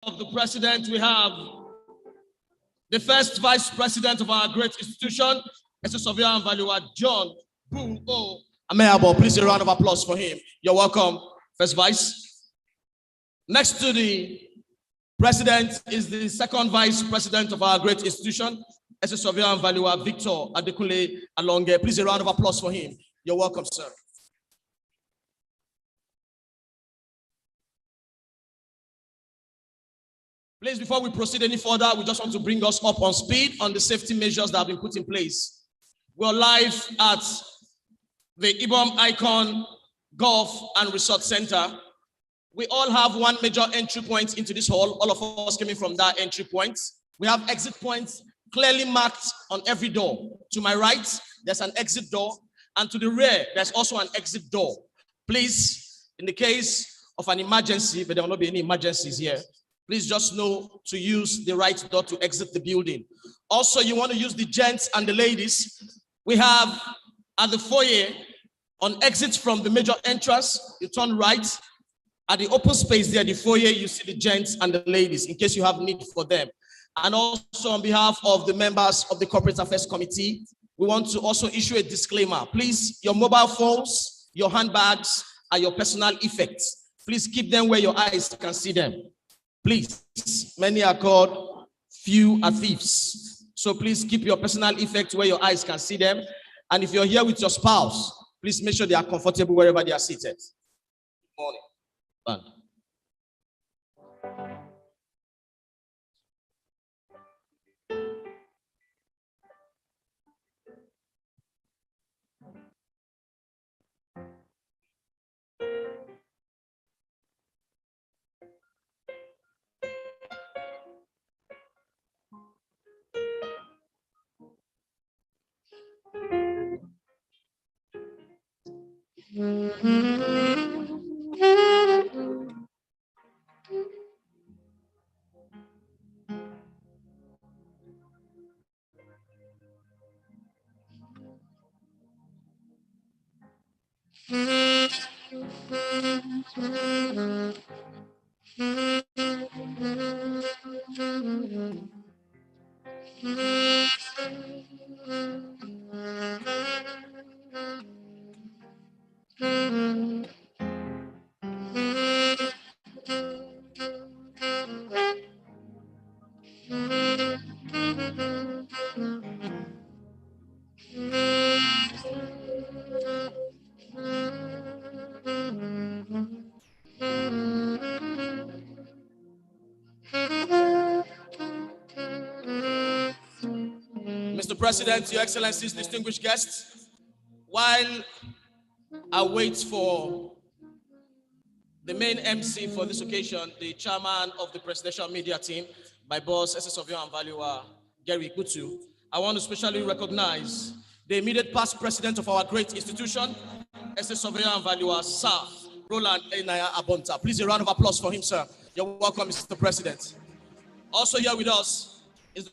of the president, we have the first vice president of our great institution, SS Surveyor and Valuer, John Boo O Ameabo. Please a round of applause for him. You're welcome, first vice. Next to the president is the second vice president of our great institution, SS Surveyor and Valuer, Victor Adekunle Alonge. Please a round of applause for him. You're welcome, sir. Please, before we proceed any further, we just want to bring us up on speed on the safety measures that have been put in place. We're live at the Ibom Icon Golf and Resort Center. We all have one major entry point into this hall. All of us coming from that entry point. We have exit points clearly marked on every door. To my right, there's an exit door, and to the rear, there's also an exit door. Please, in the case of an emergency, but there will not be any emergencies here, please just know to use the right door to exit the building. Also, you want to use the gents and the ladies. We have at the foyer, on exit from the major entrance, you turn right. At the open space there, the foyer, you see the gents and the ladies in case you have need for them. And also on behalf of the members of the Corporate Affairs Committee, we want to also issue a disclaimer. Please, your mobile phones, your handbags, and your personal effects, please keep them where your eyes can see them. Please, many are called, few are thieves. So please keep your personal effects where your eyes can see them. And if you're here with your spouse, please make sure they are comfortable wherever they are seated. Good morning. Bye. Mr. President, Your Excellencies, distinguished guests, while I wait for the main MC for this occasion, the chairman of the presidential media team, my boss, SS Surveyor and Valuer, Gary Kutu, I want to specially recognize the immediate past president of our great institution, SS Surveyor and Valuer, Sir Roland Enaya Abonta. Please a round of applause for him, sir. You're welcome, Mr. President. Also here with us is the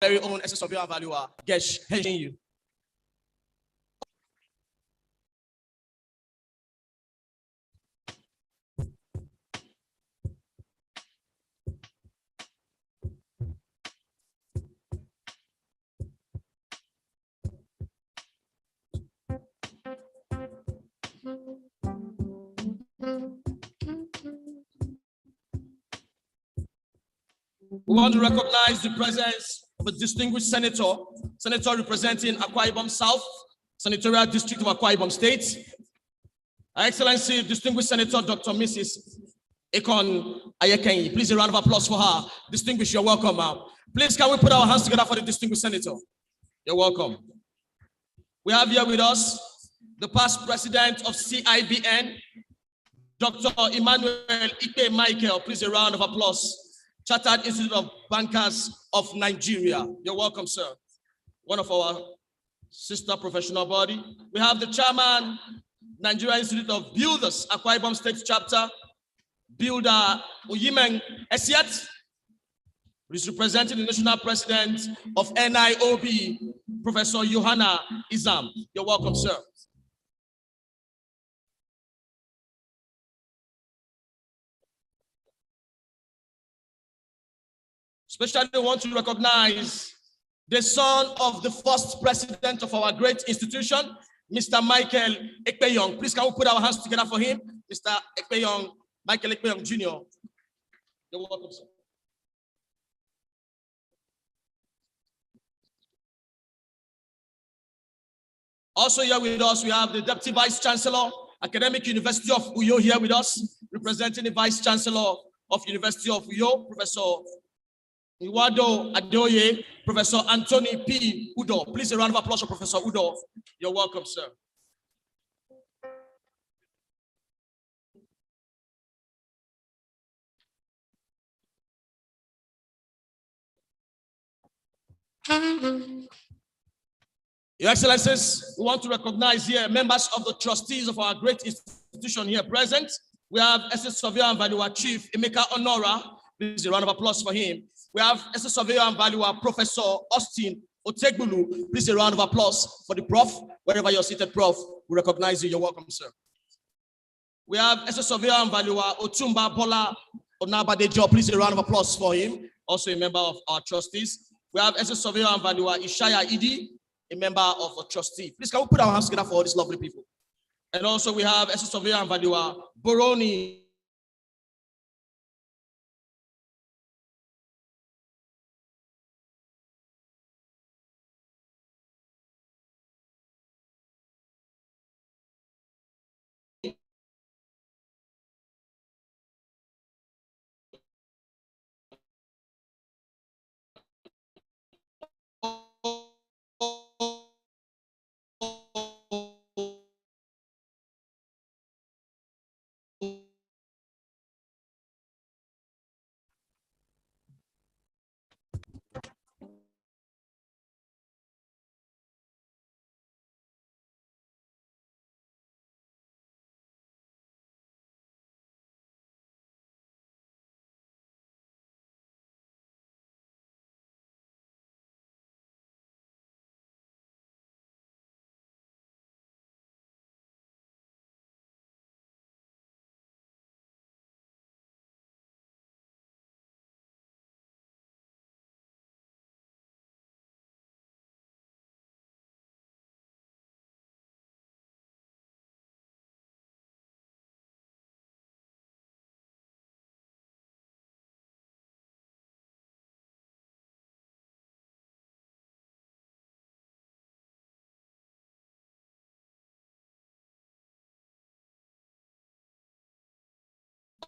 very own SS Surveyor and Valuer, Gesh Henshin you. We want to recognize the presence of a distinguished senator representing Akwa Ibom South, Senatorial District of Akwa Ibom State. Her Excellency, distinguished Senator Dr. Mrs. Ekpenyong. Please a round of applause for her. Distinguished, you're welcome, ma'am. Please, can we put our hands together for the distinguished senator? You're welcome. We have here with us the past president of CIBN, Dr. Emmanuel Ikpe Michael. Please a round of applause. Chartered Institute of Bankers of Nigeria. You're welcome, sir. One of our sister professional body. We have the chairman, Nigeria Institute of Builders, Akwa Ibom State Chapter, Builder Oyimeng Esiat, who is representing the national president of NIOB, Professor Johanna Izam. You're welcome, sir. Especially want to recognize the son of the first president of our great institution, Mr. Michael Ekpenyong. Please can we put our hands together for him? Mr. Ekpenyong, Michael Ekpenyong Jr. You're welcome, sir. Also here with us, we have the Deputy Vice Chancellor, Academic University of Uyo here with us, representing the Vice Chancellor of University of Uyo, Professor Iwado Adoye, Professor Anthony P. Udo. Please a round of applause for Professor Udo. You're welcome, sir. Your Excellencies, we want to recognize here members of the trustees of our great institution here present. We have SS Surveyor and Valuer Chief Emeka Onora. Please a round of applause for him. We have SS Surveyor and Valuer Professor Austin Otegbulu. Please a round of applause for the prof. Wherever you're seated, prof, we recognize you. You're welcome, sir. We have SS Surveyor and Valuer Otumba Bola Onabadejo. Please a round of applause for him. Also a member of our trustees. We have SS Surveyor and Valuer Ishaya Idi, a member of a trustee. Please can we put our hands together for all these lovely people? And also we have SS Surveyor and Valuer Boroni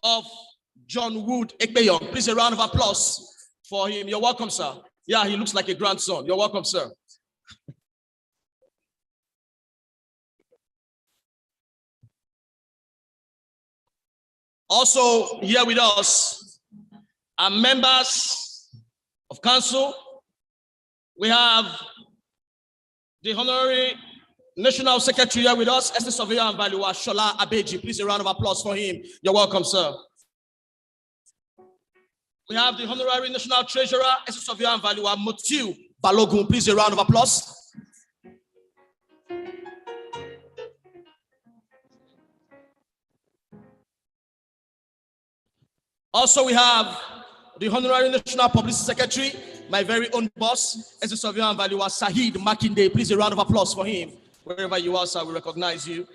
of John Wood Ekpenyong. Please a round of applause for him. You're welcome, sir. Yeah, he looks like a grandson. You're welcome, sir. Also here with us are members of council. We have the Honorary National Secretary here with us, SS Surveyor and Valuer Shola Abeji. Please a round of applause for him. You're welcome, sir. We have the Honorary National Treasurer, SS Surveyor and Valuer Motiu Balogun. Please a round of applause. Also, we have the Honorary National Publicity Secretary, my very own boss, SS Surveyor and Valuer Sahid Makinde. Please a round of applause for him. Wherever you are, sir, we recognize you.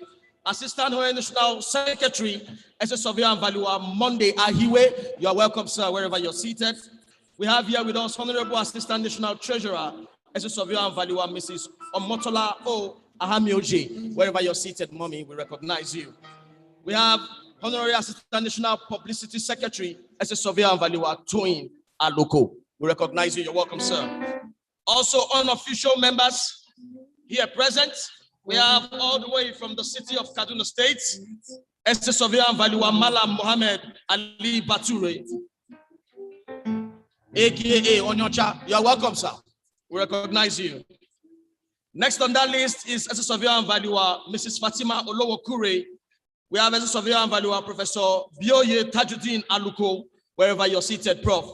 Assistant Honorary National Secretary, SS Surveyor and Valuer Monday Ahiwe. You are welcome, sir, wherever you're seated. We have here with us Honorable Assistant National Treasurer, SS Surveyor and Valuer Mrs. Omotola O Ahamioje. Wherever you're seated, mommy, we recognize you. We have Honorary Assistant National Publicity Secretary, SS Surveyor and Valuer Toyin Aloko. We recognize you. You're welcome, sir. Also, unofficial members here present. We have all the way from the city of Kaduna State, SS Surveyor and Valuer Malam Mohammed Ali Bature. aka Onyocha. You are welcome, sir. We recognize you. Next on that list is as a surveyor and valuer, Mrs. Fatima Olowokure. We have as a surveyor and valuer, Professor Bioye Tajuddin Aluko. Wherever you're seated, Prof,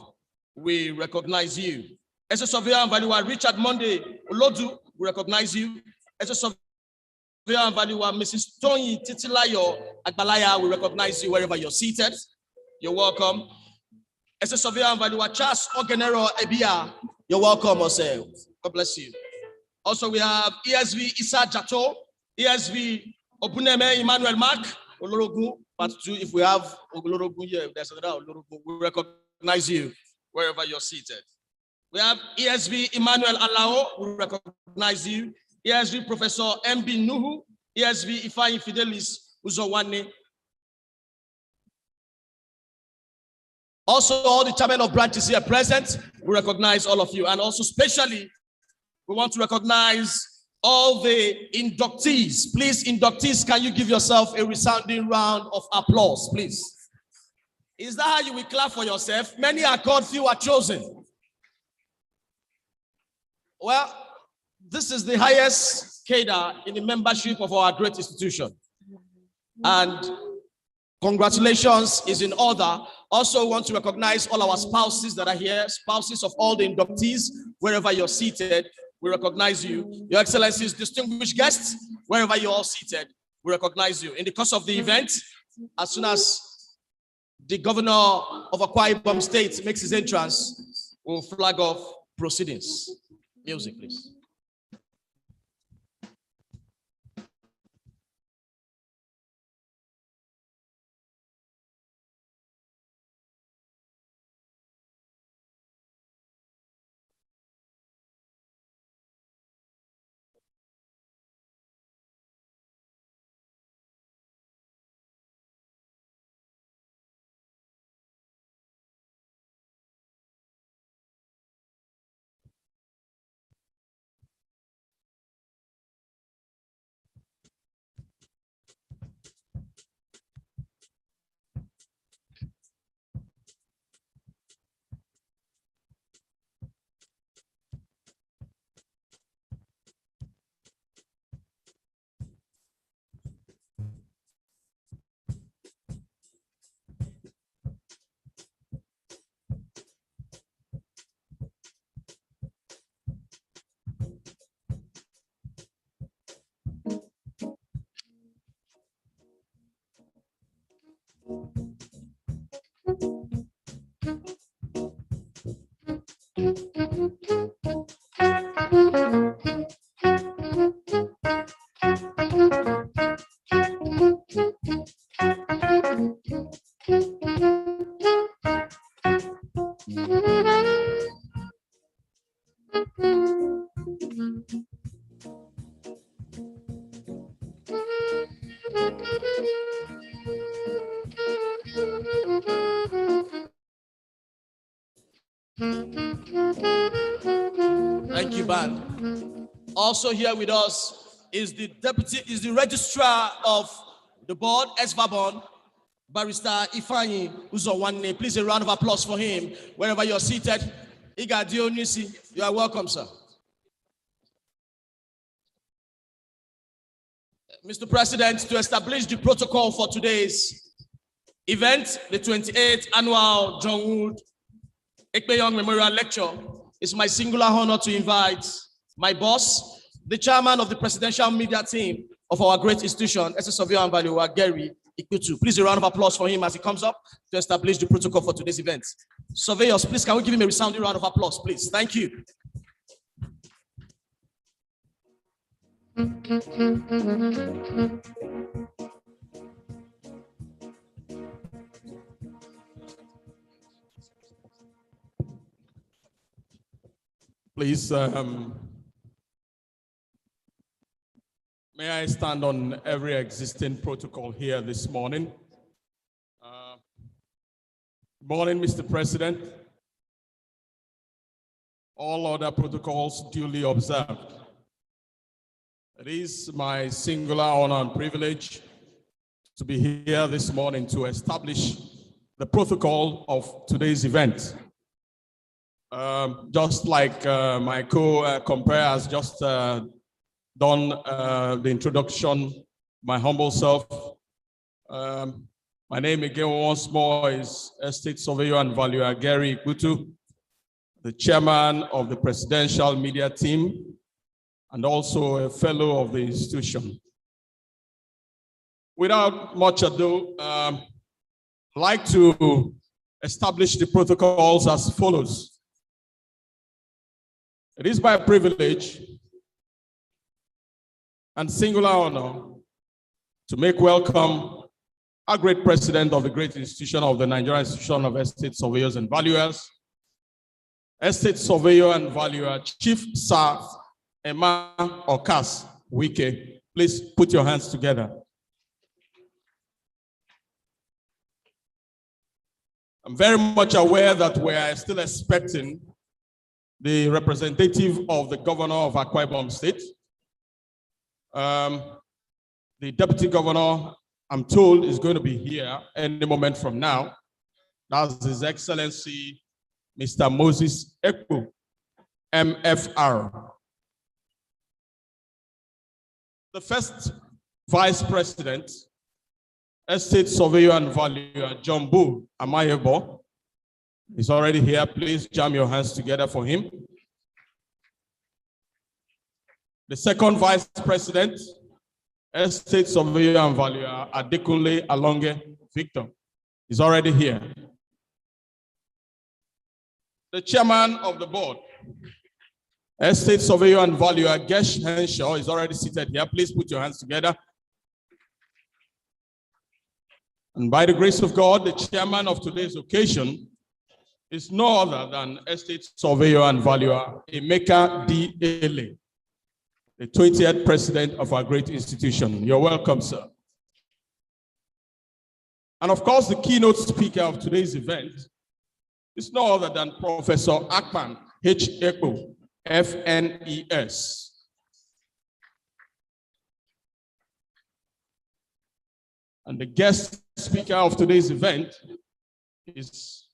we recognize you. As a surveyor and valuer, Richard Monday Olodu, we recognize you. As a surveyor and valuer, Mrs. Tony Titilayo Agbalaya, we recognize you wherever you're seated. You're welcome. As a surveyor and valuer, Charles Ogenero Ebia, you're welcome, Ose. God bless you. Also, we have ESV Issa Jato, ESV Obuneme Emmanuel Mark, Olorogun, part 2. If we have Olorogun here, there's another Olorogun, we recognize you wherever you're seated. We have ESV Emmanuel Alao, we recognize you. ESV Professor MB Nuhu, ESV Ifeanyi Fidelis Uzowane. Also, all the chairmen of branches here present, we recognize all of you. And also, especially, we want to recognize all the inductees. Please, inductees, can you give yourself a resounding round of applause, please? Is that how you will clap for yourself? Many are called, few are chosen. Well, this is the highest cadre in the membership of our great institution. And congratulations is in order. Also want to recognize all our spouses that are here, spouses of all the inductees, wherever you're seated. We recognize you. Your Excellencies, distinguished guests, wherever you're all seated, we recognize you. In the course of the event, as soon as the governor of Akwa Ibom State makes his entrance, we'll flag off proceedings. Music, please. Thank you, band. Also here with us is the registrar of the board, SVABON, Barrister Ifeanyi Uzowane. Please a round of applause for him wherever you're seated. Iga Dionisi, you are welcome, sir. Mr. President, to establish the protocol for today's event, the 28th annual John Wood Ekpenyong Memorial Lecture, it's my singular honor to invite my boss, the chairman of the presidential media team of our great institution, SS Surveyor and Valuer, Gary Ikutu. Please a round of applause for him as he comes up to establish the protocol for today's event. Surveyors, please can we give him a resounding round of applause, please? Thank you. Please, may I stand on every existing protocol here this morning? Good morning, Mr. President. All other protocols duly observed. It is my singular honor and privilege to be here this morning to establish the protocol of today's event. Just like my co-compare has just done the introduction, my humble self. My name again once more is Estate Surveyor and Valuer Gary Ikutu, the chairman of the presidential media team and also a fellow of the institution. Without much ado, I'd like to establish the protocols as follows. It is my privilege and singular honor to make welcome our great president of the great institution of the Nigerian Institution of Estate Surveyors and Valuers, Estate Surveyor and Valuer, Chief Sir Emma Okas Wike. Please put your hands together. I'm very much aware that we are still expecting the representative of the governor of Akwa Ibom State. The deputy governor, I'm told, is going to be here any moment from now. That's His Excellency, Mr. Moses Ekpenyong, MFR. The first vice president, Estate Surveyor and Valuer, John Boo Amayebo, is already here. Please jam your hands together for him. The second vice president, Estate Surveyor and Valuer, Adekunle Alonge Victor, is already here. The chairman of the board, Estate Surveyor and Valuer, Gesh Henshaw, is already seated here. Please put your hands together. And by the grace of God, the chairman of today's occasion is no other than Estate Surveyor and Valuer, Emeka D. Ele, the 20th president of our great institution. You're welcome, sir. And of course, the keynote speaker of today's event is no other than Professor Akpan H. Ekpo, FNES. And the guest speaker of today's event is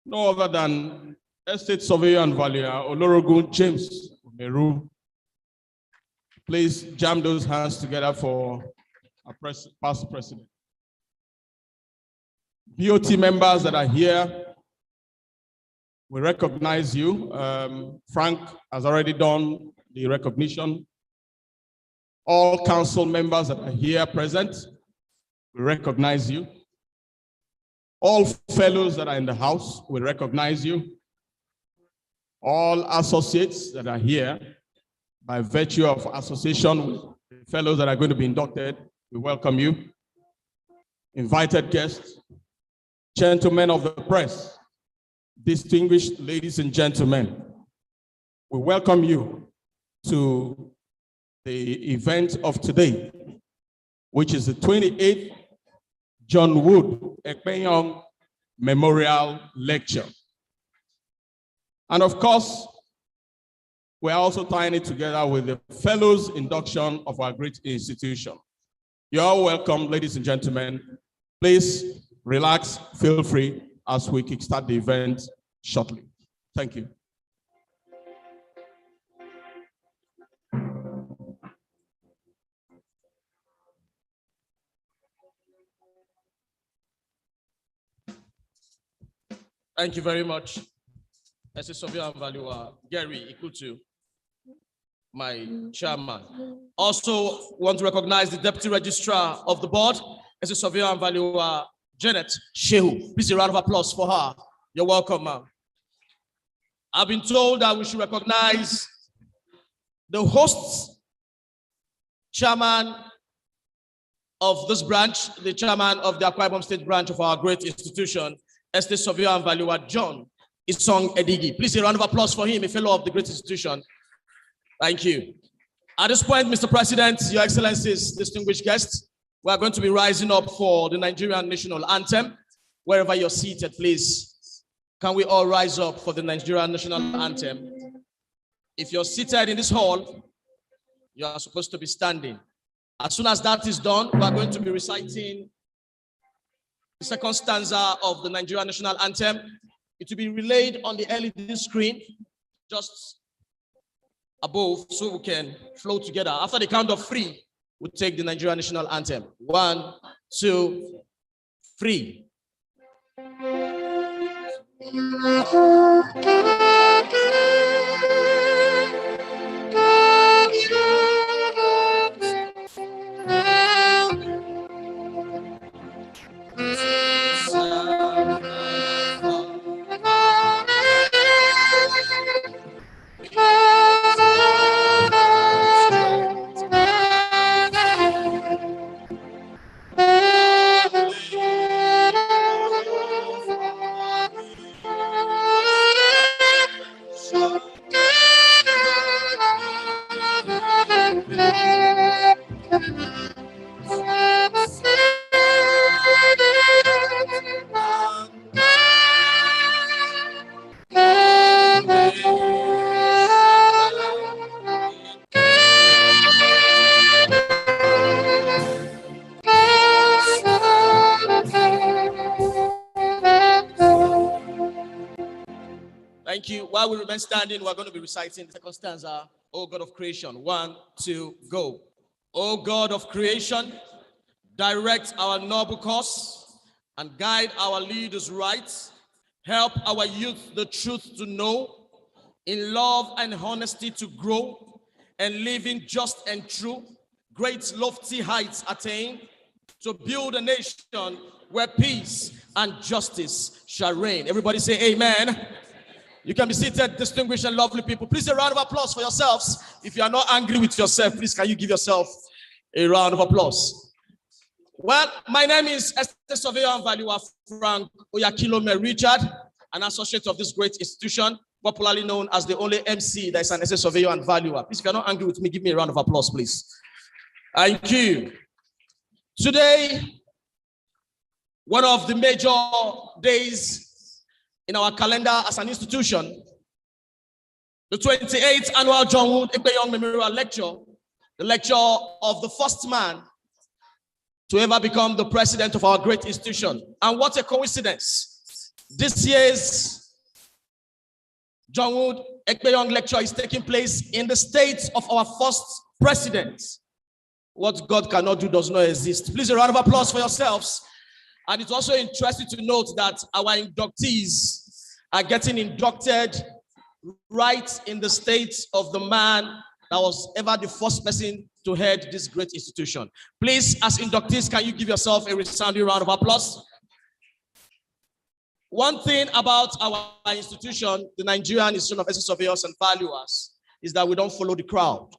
no other than Estate Surveyor and Valuer, Olorogun James Meru. Please jam those hands together for our past president. BOT members that are here, we recognize you. Frank has already done the recognition. All council members that are here present, we recognize you. All fellows that are in the house, we recognize you. All associates that are here, by virtue of association with the fellows that are going to be inducted, we welcome you. Invited guests, gentlemen of the press, distinguished ladies and gentlemen, we welcome you to the event of today, which is the 28th John Wood Ekpenyong Memorial Lecture. And of course, we are also tying it together with the Fellows Induction of our great institution. You're all welcome, ladies and gentlemen. Please relax, feel free as we kickstart the event shortly. Thank you. Thank you very much, Estate Surveyor and Valuer Gary Ikutu, my chairman. Also want to recognize the Deputy Registrar of the Board, Estate Surveyor and Valuer Janet Shehu. Please a round of applause for her. You're welcome, ma'am. I've been told that we should recognize the hosts, chairman of this branch, the chairman of the Akwa Ibom State branch of our great institution, Estate Surveyor and Valuer John Isong Edigi. Please a round of applause for him, a fellow of the great institution. Thank you. At this point, Mr. President, Your Excellencies, distinguished guests, we are going to be rising up for the Nigerian national anthem. Wherever you're seated, please, can we all rise up for the Nigerian national anthem? If you're seated in this hall, you are supposed to be standing. As soon as that is done, we are going to be reciting the second stanza of the Nigerian national anthem. It will be relayed on the LED screen just above so we can flow together. After the count of 3, we'll take the Nigerian national anthem. 1, 2, 3. Thank you. While we remain standing, we're going to be reciting the second stanza. O God of creation. 1, 2, go. O God of creation, direct our noble course and guide our leaders right. Help our youth the truth to know, in love and honesty to grow, and living just and true, great lofty heights attain, to build a nation where peace and justice shall reign. Everybody say amen. You can be seated, distinguished and lovely people. Please a round of applause for yourselves. If you are not angry with yourself, please can you give yourself a round of applause. Well, my name is Esther Surveyor and Valuer Frank Oyakilome Richard, an associate of this great institution, popularly known as the only MC that is an Esther Surveyor and Valuer. Please, if you're not angry with me, give me a round of applause, please. Thank you. Today, one of the major days in our calendar as an institution, the 28th annual John Wood Ekpenyong Memorial Lecture, the lecture of the first man to ever become the president of our great institution. And what a coincidence. This year's John Wood Ekpenyong Lecture is taking place in the state of our first president. What God cannot do does not exist. Please a round of applause for yourselves. And it's also interesting to note that our inductees are getting inducted right in the state of the man that was ever the first person to head this great institution. Please, as inductees, can you give yourself a resounding round of applause? One thing about our institution, the Nigerian Institution of Essence Surveyors and Valuers, is that we don't follow the crowd.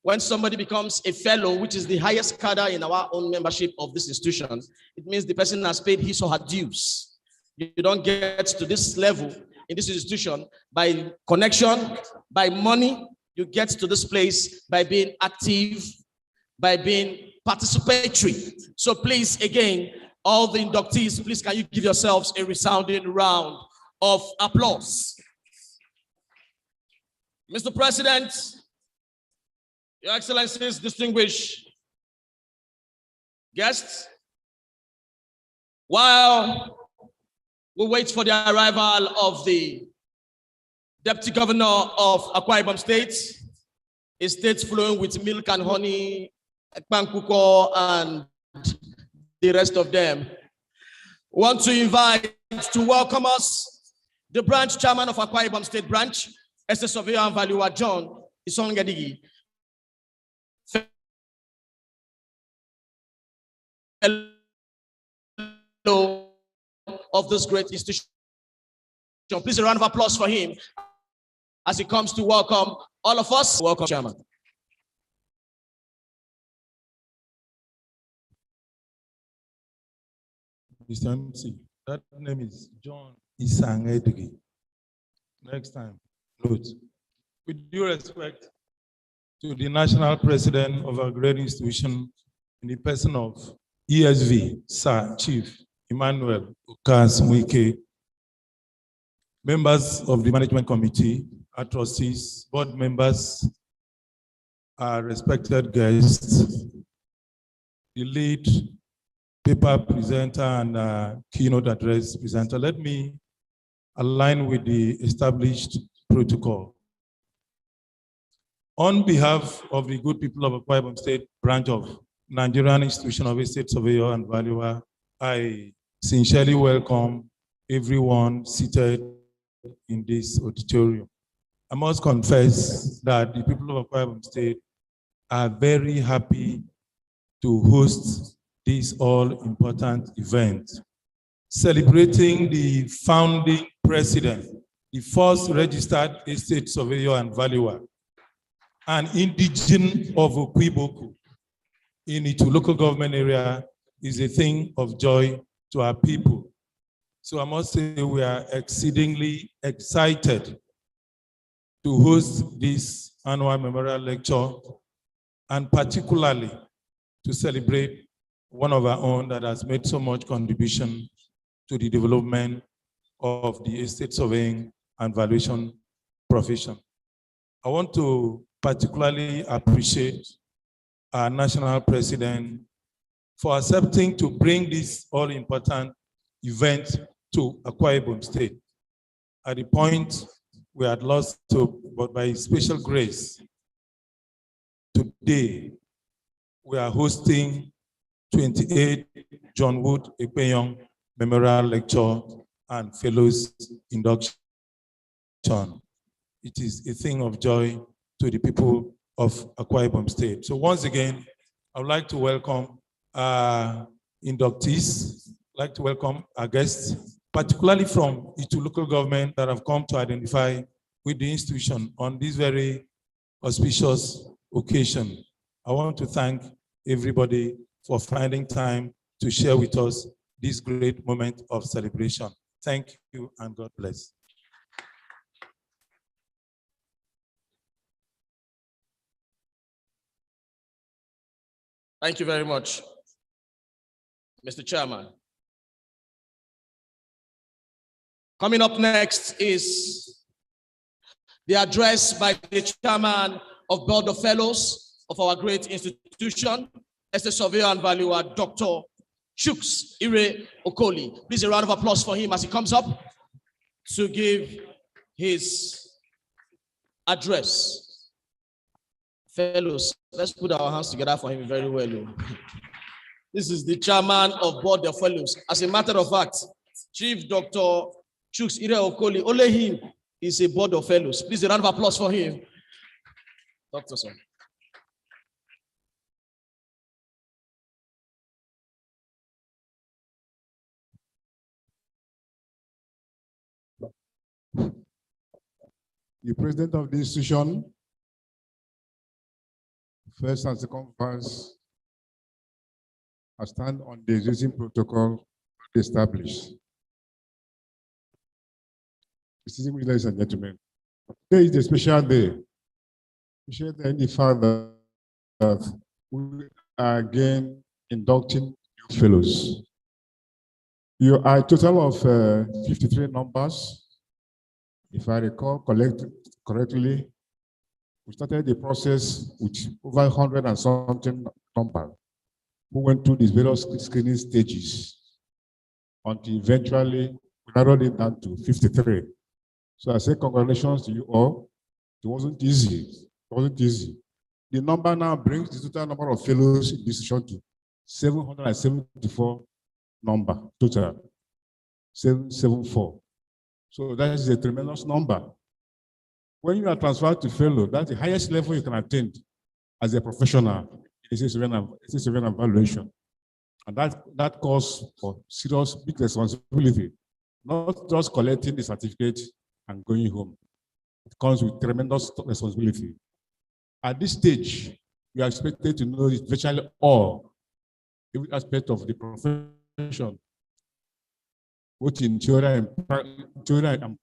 When somebody becomes a fellow, which is the highest cadre in our own membership of this institution, it means the person has paid his or her dues. You don't get to this level in this institution by connection, by money. You get to this place by being active, by being participatory. So please, again, all the inductees, please can you give yourselves a resounding round of applause. Mr. President, Your Excellencies, distinguished guests, while we wait for the arrival of the Deputy Governor of Akwa Ibom State, a state flowing with milk and honey, Ekpankuko, and the rest of them, we want to invite to welcome us the branch chairman of Akwa Ibom State branch, Esther Surveyor and Valuer John Isongedigi. Fellow of this great institution. Please a round of applause for him as he comes to welcome all of us. Welcome, Chairman. Mr. MC, that name is John Isangedigi. Next time, note. With due respect to the national president of our great institution in the person of ESV, Sir Chief Emmanuel Ukas Mwike, members of the management committee, our trustees, board members, our respected guests, the lead paper presenter and keynote address presenter. Let me aligned with the established protocol. On behalf of the good people of Akwa Ibom State branch of Nigerian Institution of Estate Surveyor and Valuer, I sincerely welcome everyone seated in this auditorium. I must confess that the people of Akwa Ibom State are very happy to host this all-important event, celebrating the founding president, the first registered estate surveyor and valuer, an indigene of Okwiboku in its local government area is a thing of joy to our people. So I must say we are exceedingly excited to host this annual memorial lecture, and particularly to celebrate one of our own that has made so much contribution to the development of the estate surveying and valuation profession. I want to particularly appreciate our national president for accepting to bring this all-important event to Akwa Ibom State. At the point we had lost hope, but by special grace, today we are hosting 28 John Wood Ekpenyong Memorial Lecture and Fellows Induction. It is a thing of joy to the people of Akwa Ibom State. So once again, I would like to welcome our inductees, I'd like to welcome our guests, particularly from Itu local government that have come to identify with the institution on this very auspicious occasion. I want to thank everybody for finding time to share with us this great moment of celebration. Thank you and God bless. Thank you very much, Mr. Chairman. Coming up next is the address by the chairman of Board of Fellows of our great institution, Estate Surveyor and Valuer, Dr. Chuks Ire Okoli. Please a round of applause for him as he comes up to give his address. Fellows, let's put our hands together for him very well. This is the chairman of Board of Fellows. As a matter of fact, Chief Dr. Chuks Ire Okoli, only him is a Board of Fellows. Please a round of applause for him. Dr. Son. The president of the institution, first and second verse, I stand on the existing protocol established. Distinguished ladies and gentlemen, today is a special day. Special day in the fact that we are again inducting new fellows. You are a total of 53 numbers. If I recall correctly, we started the process with over 100 and something numbers who went through these various screening stages until eventually we narrowed it down to 53. So I say congratulations to you all. It wasn't easy. It wasn't easy. The number now brings the total number of fellows in this institution to 774 number total. 774. So that is a tremendous number. When you are transferred to fellow, that's the highest level you can attain as a professional in surveying and valuation. And that calls for serious big responsibility, not just collecting the certificate and going home. It comes with tremendous responsibility. At this stage, you are expected to know virtually all, every aspect of the profession, both in theory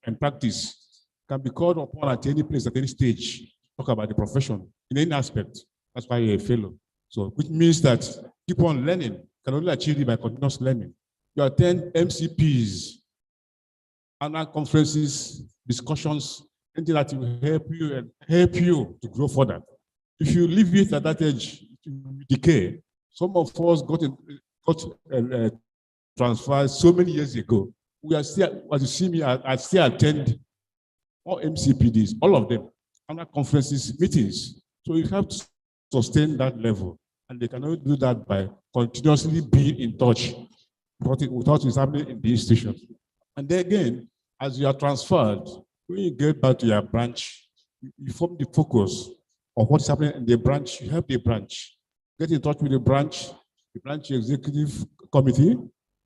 and practice, can be called upon at any place, at any stage, talk about the profession in any aspect. That's why you're a fellow. So, which means that keep on learning, can only achieve it by continuous learning. You attend MCPs, annual conferences, discussions, anything that will help you to grow further. If you leave it at that age, it will decay. Some of us got transferred so many years ago. we are still, as you see me, I still attend all MCPDs, all of them, under conferences, meetings. So you have to sustain that level. And they cannot do that by continuously being in touch with what is happening in the institution. And then again, as you are transferred, when you get back to your branch, you form the focus of what's happening in the branch. You help the branch. Get in touch with the branch executive committee,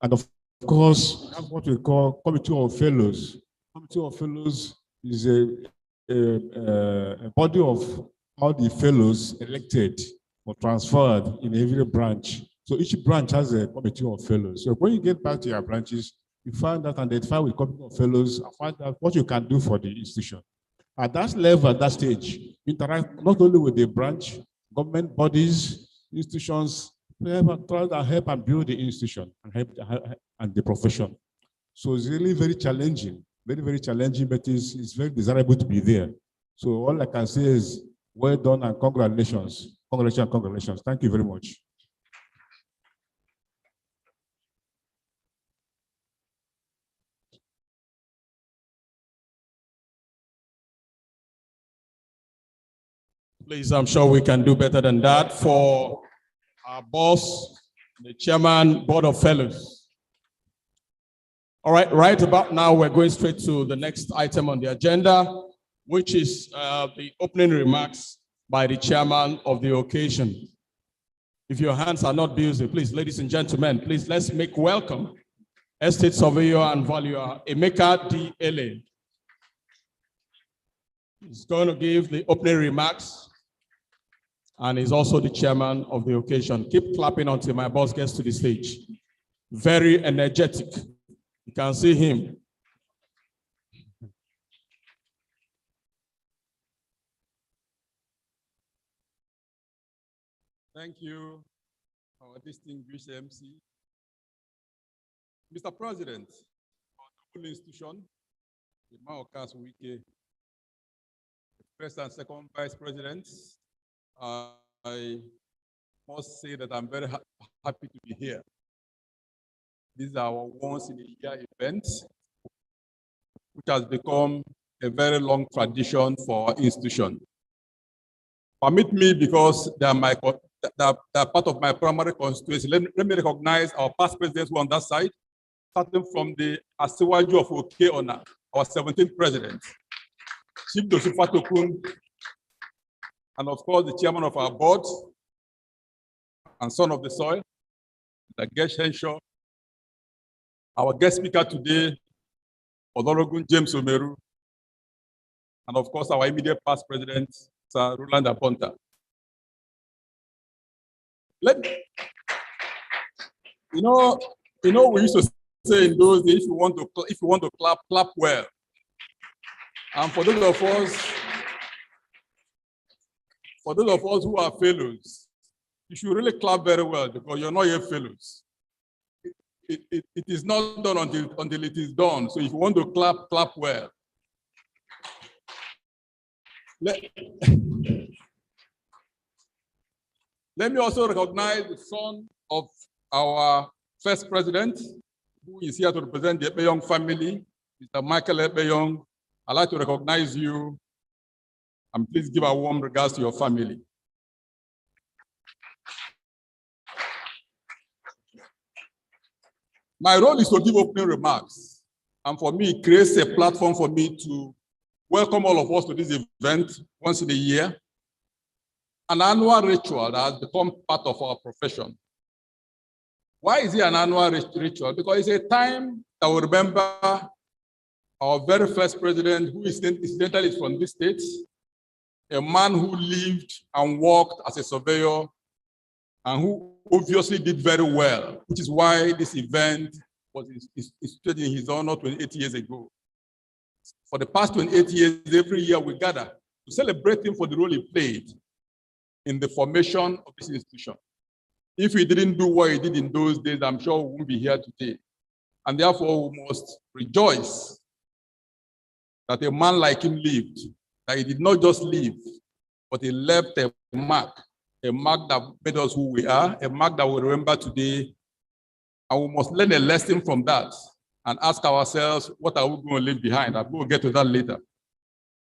and of course, have what we call committee of fellows. Committee of fellows is a body of all the fellows elected or transferred in every branch. So each branch has a committee of fellows. So when you get back to your branches, you find out and identify with committee of fellows and find out what you can do for the institution. At that level, at that stage, interact not only with the branch, government bodies, institutions, try to help and build the institution and help and the profession. So it's really very challenging, very, very challenging, but it's very desirable to be there. So all I can say is well done and congratulations. Congratulations, congratulations. Thank you very much. Please, I'm sure we can do better than that. For our boss, the chairman, board of fellows. All right, right about now, we're going straight to the next item on the agenda, which is the opening remarks by the chairman of the occasion. If your hands are not busy, please, ladies and gentlemen, please let's make welcome Estate Surveyor and Valuer Emeka D. Ele. He's going to give the opening remarks, and he's also the chairman of the occasion. Keep clapping until my boss gets to the stage. Very energetic. You can see him. Thank you, our distinguished MC. Mr. President, our institution, the Maokas Wike, the first and second vice presidents, I must say that I'm very happy to be here. This is our once in a year event, which has become a very long tradition for our institution. Permit me, because they are part of my primary constituency. Let me recognize our past presidents who are on that side, starting from the Asiwaju of Okeona, our 17th president, Chief Dosufa Tokun, and of course the chairman of our board and son of the soil, the Gesh Henshaw. Our guest speaker today, Odorogun James Omeru, and of course our immediate past president, Sir Roland Aponta. You know, we used to say in those days, if you want to clap, clap well. And for those of us who are fellows, you should really clap very well, because you're not yet fellows. It is not done until it is done. So if you want to clap, clap well. Let me also recognize the son of our first president, who is here to represent the Ekpenyong family, Mr. Michael Ekpenyong. I'd like to recognize you, and please give our warm regards to your family. My role is to give opening remarks, and for me, it creates a platform for me to welcome all of us to this event once in a year, an annual ritual that has become part of our profession. Why is it an annual ritual? Because it's a time that we remember our very first president, who incidentally is from this state, a man who lived and worked as a surveyor and who obviously did very well, which is why this event was instituted in his honor 28 years ago. For the past 28 years, every year we gather to celebrate him for the role he played in the formation of this institution. If he didn't do what he did in those days, I'm sure we won't be here today. And therefore, we must rejoice that a man like him lived, that he did not just live, but he left a mark that made us who we are, a mark that we remember today. And we must learn a lesson from that and ask ourselves, what are we going to leave behind? I'm going to get to that later.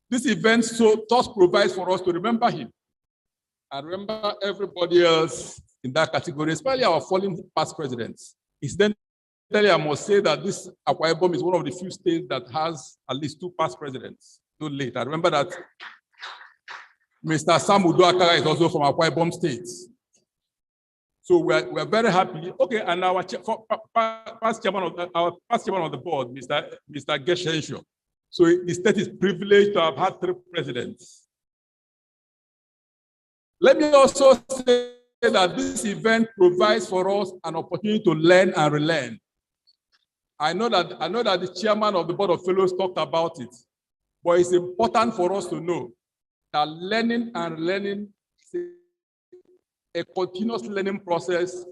This event thus provides for us to remember him and remember everybody else in that category, especially our fallen past presidents. Incidentally, I must say that this Akwa Ibom is one of the few states that has at least 2 past presidents. Too late. I remember that Mr. Sam Uduakara is also from Akwa Ibom State. So we're very happy. Okay, and our past chairman of the board, Mr. Geshensho. So the state is privileged to have had 3 presidents. Let me also say that this event provides for us an opportunity to learn and relearn. I know that the chairman of the Board of Fellows talked about it, but it's important for us to know that learning and learning is a continuous learning process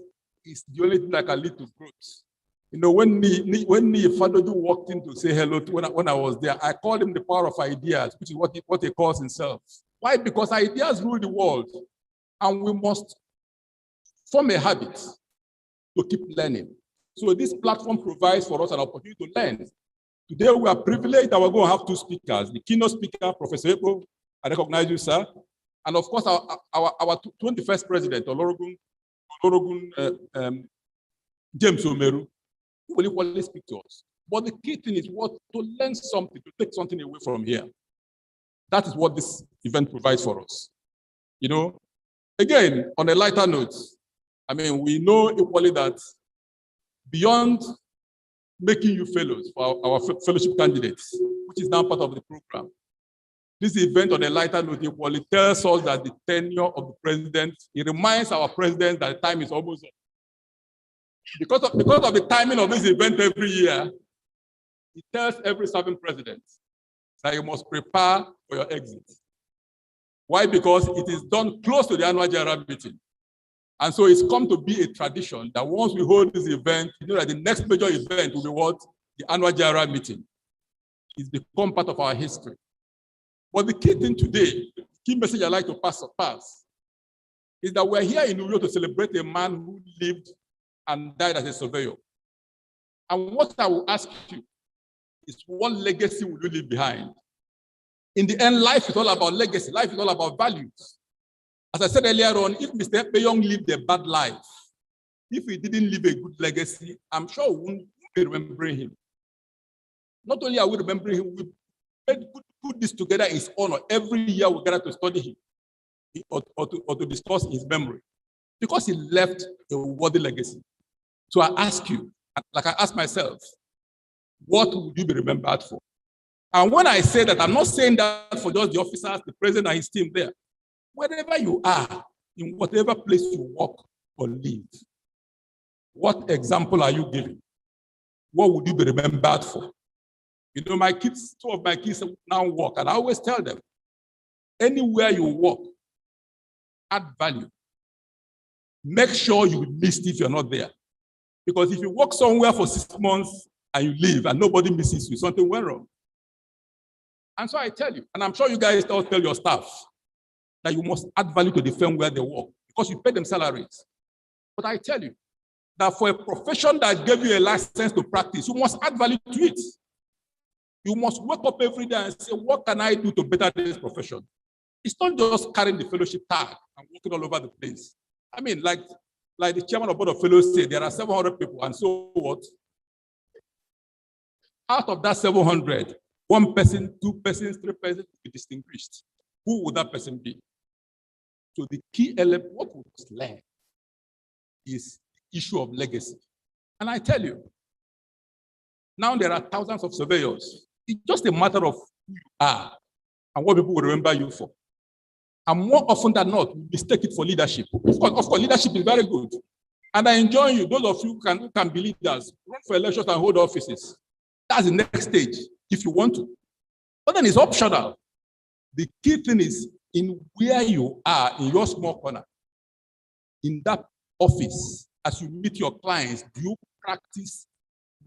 is the only thing that can lead to growth. You know, when Fadoju walked in to say hello when I was there, I called him the power of ideas, which is what he calls himself. Why? Because ideas rule the world, and we must form a habit to keep learning. So this platform provides for us an opportunity to learn. Today we are privileged that we're going to have 2 speakers. The keynote speaker, Professor Ekpenyong, I recognize you, sir. And of course, our 21st president, Olorugun James Omeru, who will equally speak to us. But the key thing is to learn something, to take something away from here. That is what this event provides for us. You know, again, on a lighter note, I mean, we know equally that beyond making you fellows for our fellowship candidates, which is now part of the program, this event on a lighter note equally tells us that the tenure of the president, it reminds our president that time is almost up. Because of the timing of this event every year, it tells every serving president that you must prepare for your exit. Why? Because it is done close to the annual general meeting. And so it's come to be a tradition that once we hold this event, you know that the next major event will be what? The annual general meeting. It's become part of our history. But the key thing today, the key message I'd like to pass, is that we're here in New York to celebrate a man who lived and died as a surveyor. And what I will ask you is, what legacy will you leave behind? In the end, life is all about legacy. Life is all about values. As I said earlier on, if Mr. Ekpenyong lived a bad life, if he didn't leave a good legacy, I'm sure we won't be remembering him. Not only are we remembering him, we put this together in his honor. Every year we gather to study him or to discuss his memory, because he left a worthy legacy. So I ask you, like I ask myself, what would you be remembered for? And when I say that, I'm not saying that for just the officers, the president and his team there. Wherever you are, in whatever place you work or live, what example are you giving? What would you be remembered for? You know, my kids, 2 of my kids now work, and I always tell them, anywhere you work, add value. Make sure you miss it if you're not there. Because if you work somewhere for 6 months and you leave and nobody misses you, something went wrong. And so I tell you, and I'm sure you guys all tell your staff, that you must add value to the firm where they work, because you pay them salaries. But I tell you that for a profession that gave you a license to practice, you must add value to it. You must wake up every day and say, what can I do to better this profession? It's not just carrying the fellowship tag and walking all over the place. I mean, like the chairman of the Board of Fellows said, there are 700 people, and so what? Out of that 700, 1 person, 2 persons, 3 persons will be distinguished. Who would that person be? So the key element, what we must learn, is the issue of legacy. And I tell you, now there are thousands of surveyors. It's just a matter of who you are and what people will remember you for. And more often than not, we mistake it for leadership. Of course, leadership is very good. And I enjoin you, those of you who can be leaders, run for elections and hold offices. That's the next stage, if you want to. But then it's optional. The key thing is, in where you are, in your small corner, in that office, as you meet your clients, do you practice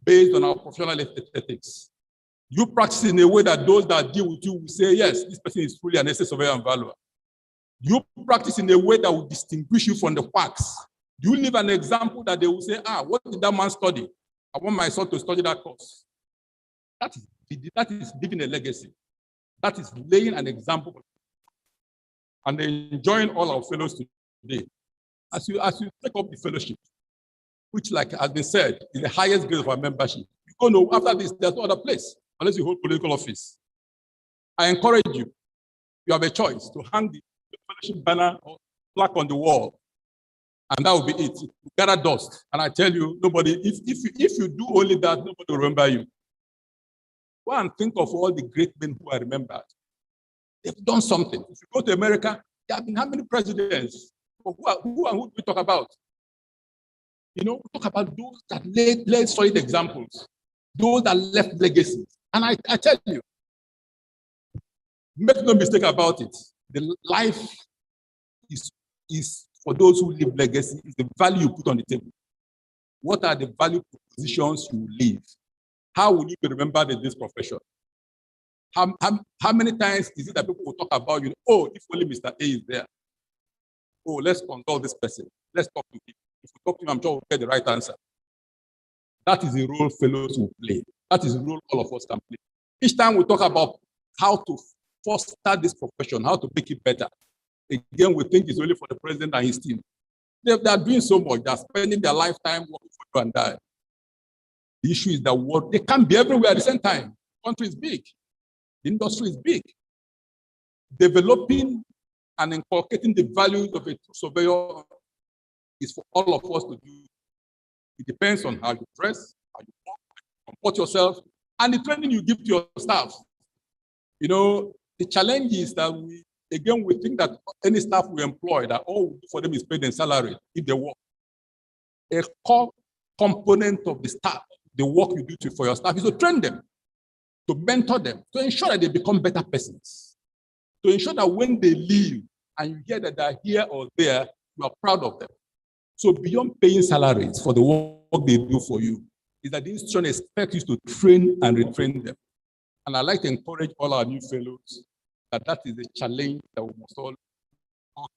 based on our professional ethics? You practice in a way that those that deal with you will say, yes, this person is truly an essay surveyor and valuer. You practice in a way that will distinguish you from the quacks. You leave an example that they will say, what did that man study? I want my son to study that course. That is leaving a legacy. That is laying an example. And enjoying all our fellows today. As you take up the fellowship, which, like has been said, is the highest grade of our membership. You go know after this, there's no other place unless you hold political office. I encourage you. You have a choice to hang the fellowship banner or plaque on the wall, and that will be it. You gather dust, and I tell you, nobody. If you do only that, nobody will remember you. Go and think of all the great men who are remembered. They've done something. If you go to America, there have been how many presidents? Who do we talk about? You know, we talk about those that laid solid examples, those that left legacies. And I tell you, make no mistake about it. The life is for those who leave legacy, is the value you put on the table. What are the value propositions you leave? How will you be remembered in this profession? How many times is it that people will talk about you? Oh, if only Mr. A is there. Oh, let's consult this person. Let's talk to him. If we talk to him, I'm sure we'll get the right answer. That is the role fellows will play. That is the role all of us can play. Each time we talk about how to foster this profession, how to make it better, again, we think it's only for the president and his team. They are doing so much. They are spending their lifetime working for you and die. The issue is that they can't be everywhere at the same time. The country is big. The industry is big. Developing and inculcating the values of a true surveyor is for all of us to do. It depends on how you dress, how you walk, how you comport yourself, and the training you give to your staff. You know, the challenge is that we think that any staff we employ, that all we do for them is pay them salary if they work. A core component of the staff, the work you do for your staff, is to train them, to mentor them, to ensure that they become better persons, to ensure that when they leave and you hear that they're here or there, you are proud of them. So beyond paying salaries for the work they do for you, is that the institution expects you to train and retrain them. And I'd like to encourage all our new fellows that is a challenge that we must all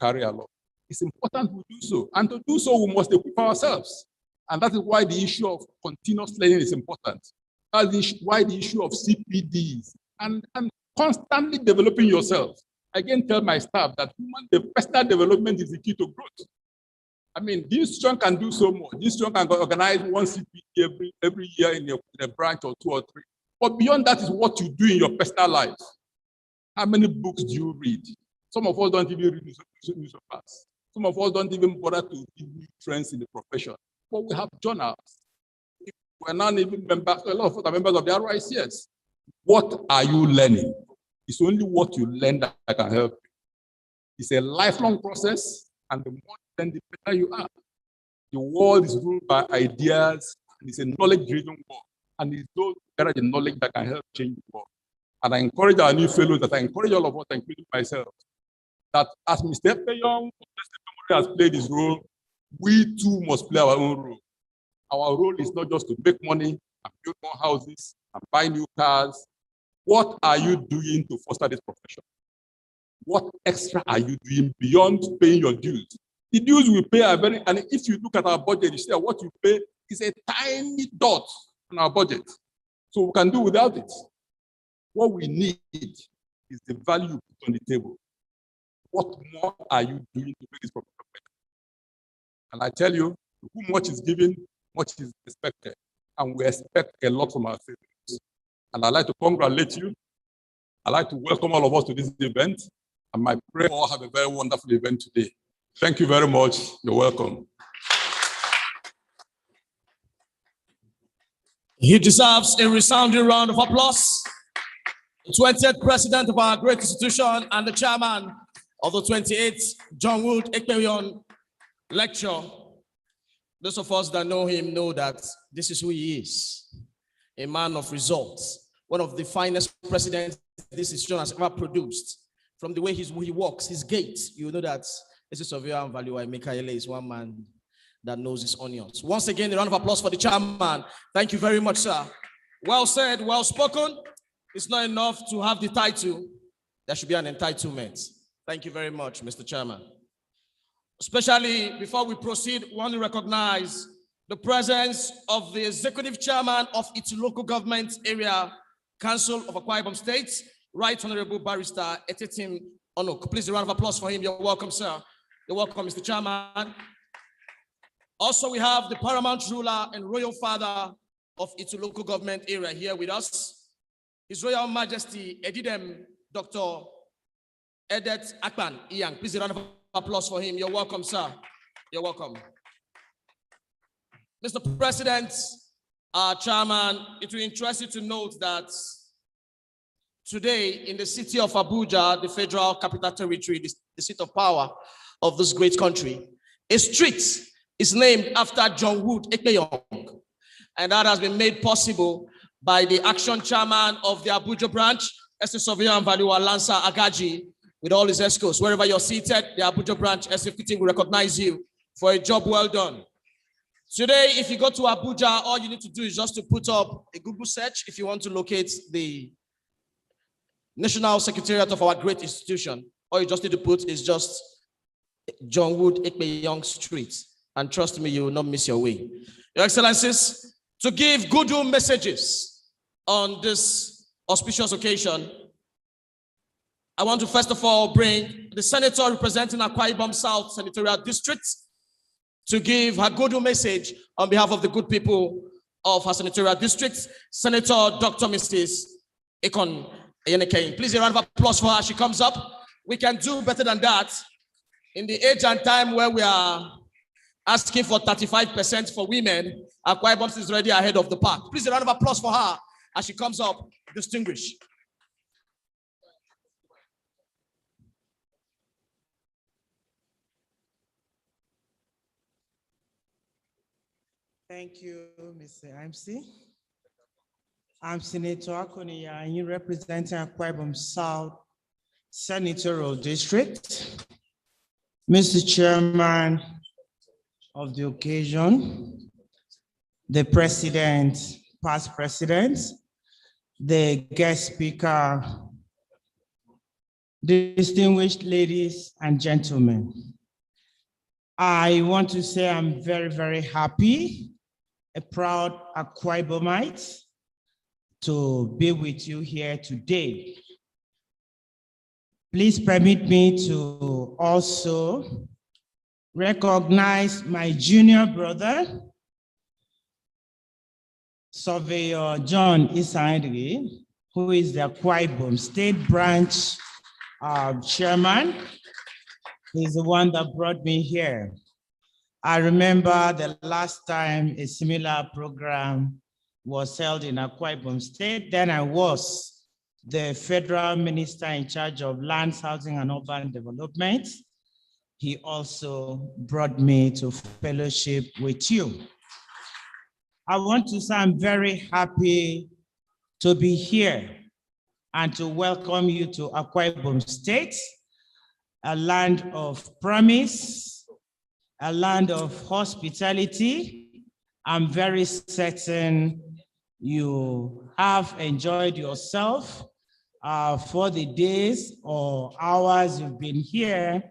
carry along. It's important we do so. And to do so, we must equip ourselves. And that is why the issue of continuous learning is important. That is why the issue of CPDs and constantly developing yourself. I can tell my staff that personal development is the key to growth. I mean, the institution can do so much. The institution can organize one CPD every year in a branch or 2 or 3. But beyond that is what you do in your personal life. How many books do you read? Some of us don't even read newspapers. Some of us don't even bother to read new trends in the profession. But we have journals. We're not even members, a lot of us are members of the RICS. What are you learning? It's only what you learn that can help you. It's a lifelong process, and the more you learn, the better you are. The world is ruled by ideas, and it's a knowledge-driven world. And it's those who carry the knowledge that can help change the world. And I encourage our new fellows, that I encourage all of us, including myself, that as Mr. Ekpenyong has played his role, we too must play our own role. Our role is not just to make money and build more houses and buy new cars. What are you doing to foster this profession? What extra are you doing beyond paying your dues? The dues we pay are very, and if you look at our budget, you see that what you pay is a tiny dot on our budget. So we can do without it. What we need is the value you put on the table. What more are you doing to make this profession better? And I tell you, who much is given, much is expected. And we expect a lot from our citizens. And I'd like to congratulate you. I'd like to welcome all of us to this event. And my prayer all have a very wonderful event today. Thank you very much. You're welcome. He deserves a resounding round of applause. The 20th president of our great institution and the chairman of the 28th John Wood Ekpenyong lecture. Those of us that know him know that this is who he is. A man of results. One of the finest presidents this institution has ever produced. From the way he walks, his gait, you know that this is Surveyor and Value. Mikaele is one man that knows his onions. Once again, a round of applause for the chairman. Thank you very much, sir. Well said, well spoken. It's not enough to have the title. There should be an entitlement. Thank you very much, Mr. Chairman. Especially before we proceed, we want to recognize the presence of the executive chairman of its local government area council of Akwa Ibom State, Right Honorable Barrister Etetim Onok. Please a round of applause for him. You're welcome, sir. You're welcome, Mr. Chairman. Also, we have the paramount ruler and royal father of its local government area here with us, His Royal Majesty Edidem Dr. Edet Akpan Iyang. Please a round of applause for him. You're welcome, sir. You're welcome. Mr. President, Chairman, it will interest you to note that today in the city of Abuja, the Federal Capital Territory, the seat of power of this great country, a street is named after John Wood Ekpenyong, and that has been made possible by the action chairman of the Abuja branch, S. Surveyor and Valua Lancer Agaji, with all his escorts. Wherever you're seated, the Abuja branch S15 will recognize you for a job well done. Today, if you go to Abuja, all you need to do is just to put up a Google search if you want to locate the National Secretariat of our great institution. All you just need to put is just John Wood Ekpenyong Street. And trust me, you will not miss your way. Your Excellencies, to give goodwill messages on this auspicious occasion, I want to first of all bring the senator representing Akwa Ibom South Senatorial District to give her goodwill message on behalf of the good people of her senatorial district, Senator Dr. Mrs. Ekon Eyenekain. Please a round of applause for her. She comes up. We can do better than that. In the age and time where we are asking for 35% for women, Akwa Ibom is already ahead of the pack. Please a round of applause for her as she comes up, distinguished. Thank you, Mr. MC. I'm Senator Akoniya, representing Akwa Ibom South Senatorial District. Mr. Chairman of the occasion, the President, past President, the guest speaker, distinguished ladies and gentlemen. I want to say I'm very, very happy, a proud Akwa Ibomite, to be with you here today. Please permit me to also recognize my junior brother, Surveyor John Isandri, who is the Akwa Ibom State Branch Chairman. He's the one that brought me here. I remember the last time a similar program was held in Akwa Ibom State. Then I was the federal minister in charge of lands, housing, and urban development. He also brought me to fellowship with you. I want to say I'm very happy to be here and to welcome you to Akwa Ibom State, a land of promise, a land of hospitality. I'm very certain you have enjoyed yourself for the days or hours you've been here,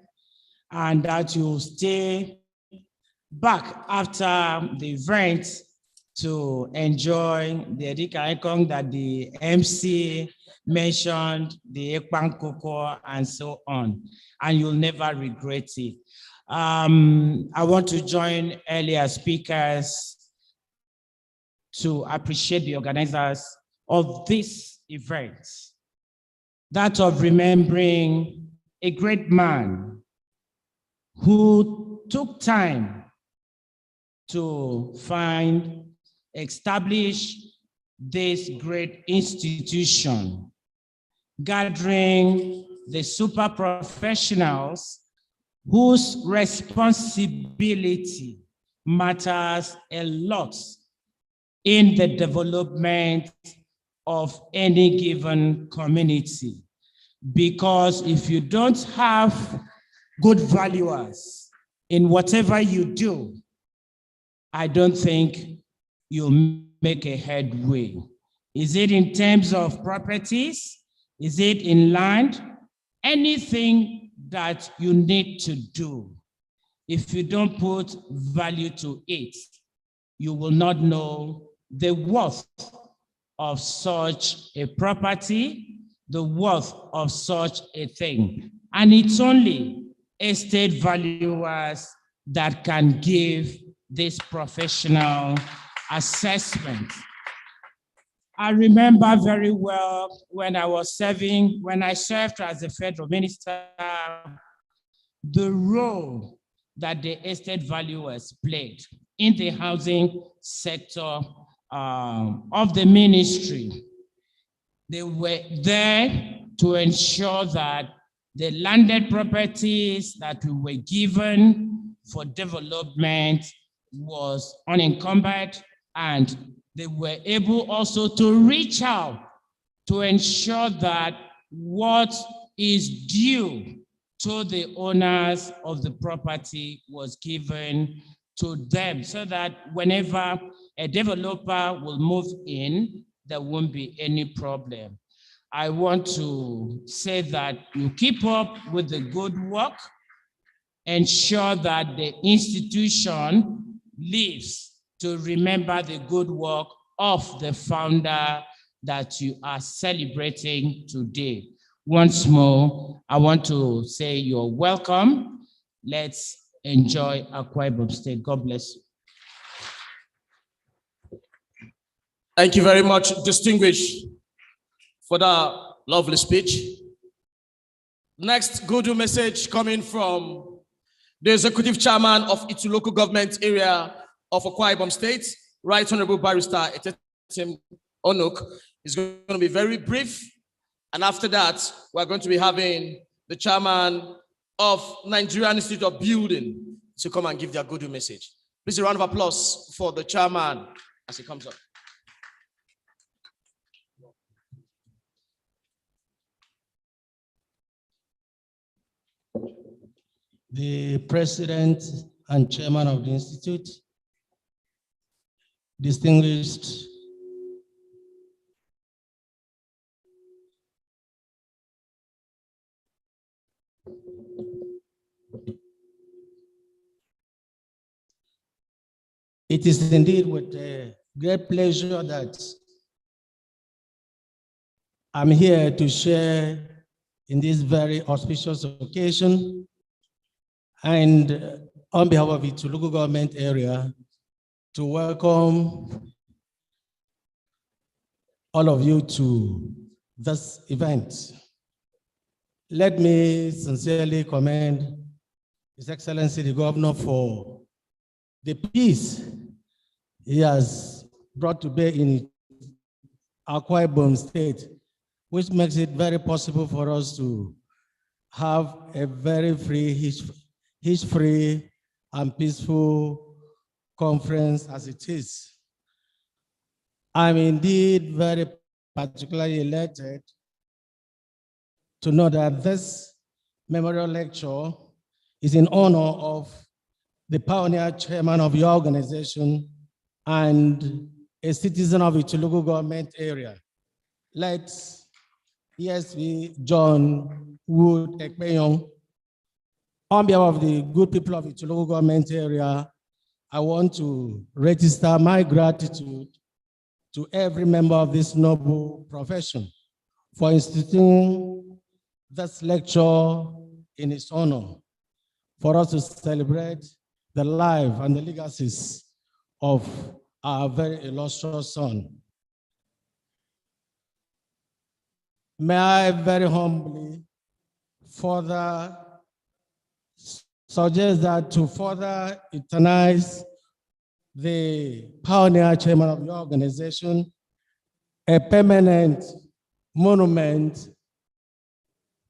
and that you'll stay back after the event to enjoy the Edika Icon that the MC mentioned, the Ekpan Koko, and so on. And you'll never regret it. I want to join earlier speakers to appreciate the organizers of this event, that of remembering a great man who took time to establish this great institution, gathering the super professionals whose responsibility matters a lot in the development of any given community. Because if you don't have good valuers in whatever you do, I don't think you'll make a headway. Is it in terms of properties? Is it in land? Anything that you need to do, if you don't put value to it, you will not know the worth of such a property, the worth of such a thing. And it's only estate valuers that can give this professional assessment. I remember very well when I served as a federal minister, the role that the estate valuers played in the housing sector of the ministry. They were there to ensure that the landed properties that we were given for development was unencumbered, and they were able also to reach out to ensure that what is due to the owners of the property was given to them, so that whenever a developer will move in, there won't be any problem. I want to say that you keep up with the good work, ensure that the institution lives to remember the good work of the founder that you are celebrating today. Once more, I want to say you're welcome. Let's enjoy Akwa Ibom State. God bless you. Thank you very much, distinguished, for that lovely speech. Next, good message coming from the Executive Chairman of its local government area of Akwa Ibom State, Right Honorable Barrister Ekpenyong Onuk, is going to be very brief. And after that, we're going to be having the Chairman of Nigerian Institute of Building to come and give their good message. Please, a round of applause for the Chairman as he comes up. The President and Chairman of the Institute, distinguished it is indeed with great pleasure that I'm here to share in this very auspicious occasion, and on behalf of its local government area, to welcome all of you to this event. Let me sincerely commend His Excellency the Governor for the peace he has brought to bear in Akwa Ibom State, which makes it very possible for us to have a very free, hitch-free and peaceful conference as it is. I'm indeed very particularly elated to know that this memorial lecture is in honor of the pioneer chairman of your organization and a citizen of its local government area. Let ESP John Wood Ekpenyong, on behalf of the good people of its local government area, I want to register my gratitude to every member of this noble profession for instituting this lecture in its honor, for us to celebrate the life and the legacies of our very illustrious son. May I very humbly further suggest that to further eternize the pioneer chairman of your organization, a permanent monument,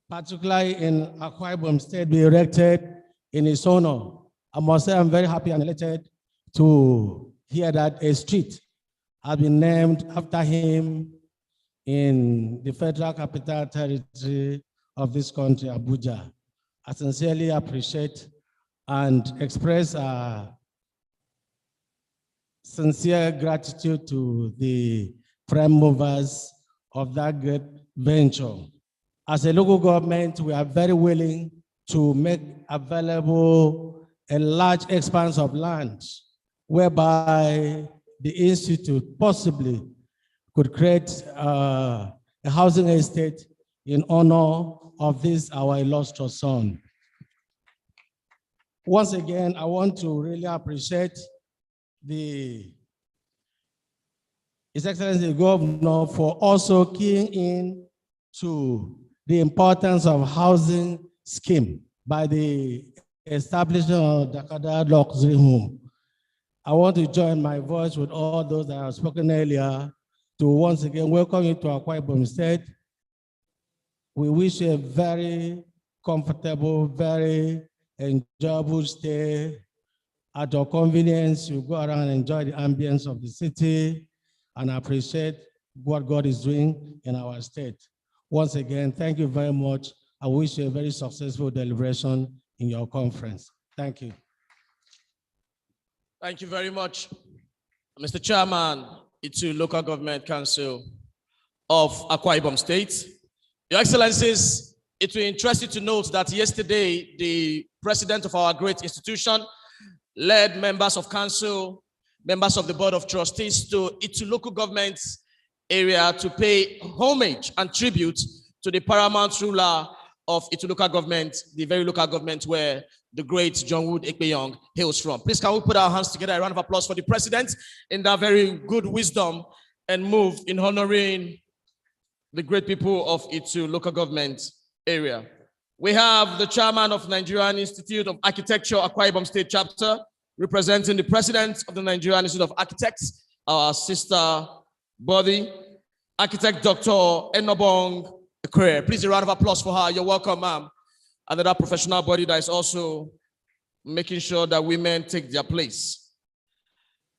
particularly in Akwa Ibom State, be erected in his honor. I must say I'm very happy and elated to hear that a street has been named after him in the Federal Capital Territory of this country, Abuja. I sincerely appreciate and express sincere gratitude to the prime movers of that great venture. As a local government, we are very willing to make available a large expanse of land whereby the institute possibly could create a housing estate in honor of this, our illustrious son. Once again, I want to really appreciate His Excellency the Governor for also keying in to the importance of housing scheme by the establishment of Dakada Luxury Home. I want to join my voice with all those that have spoken earlier to once again welcome you to Akwa Ibom State. We wish you a very comfortable, very enjoyable stay. At your convenience, you go around and enjoy the ambience of the city and appreciate what God is doing in our state. Once again, thank you very much. I wish you a very successful deliberation in your conference. Thank you. Thank you very much, Mr. Chairman, Itu Local Government Council of Akwa Ibom State. Your Excellencies, it will interest you to note that yesterday, the president of our great institution led members of council, members of the board of trustees to Itu local government area to pay homage and tribute to the paramount ruler of Itu local government, the very local government where the great John Wood Ekpenyong hails from. Please, can we put our hands together? A round of applause for the president in that very good wisdom and move in honoring the great people of Itu local government area. We have the chairman of Nigerian Institute of Architecture, Akwa Ibom State chapter, representing the president of the Nigerian Institute of Architects, our sister body, architect Dr. Enobong Ekwe. Please, a round of applause for her. You're welcome, ma'am. Another professional body that is also making sure that women take their place.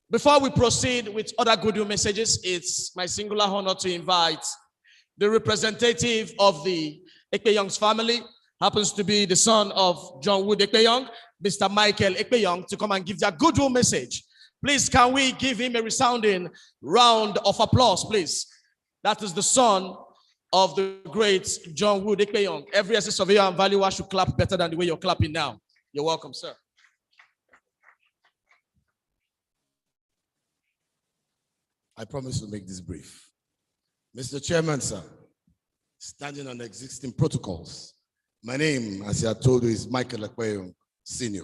Before we proceed with other goodwill messages, it's my singular honor to invite the representative of the Ekpenyong's family, happens to be the son of John Wood Ekpenyong, Mr. Michael Ekpenyong, to come and give their goodwill message. Please, can we give him a resounding round of applause, please? That is the son of the great John Wood Ekpenyong. Every assessor, surveyor, and valuer should clap better than the way you're clapping now. You're welcome, sir. I promise to make this brief. Mr. Chairman, sir, standing on existing protocols, my name, as I told you, is Michael Ekpenyong, Senior.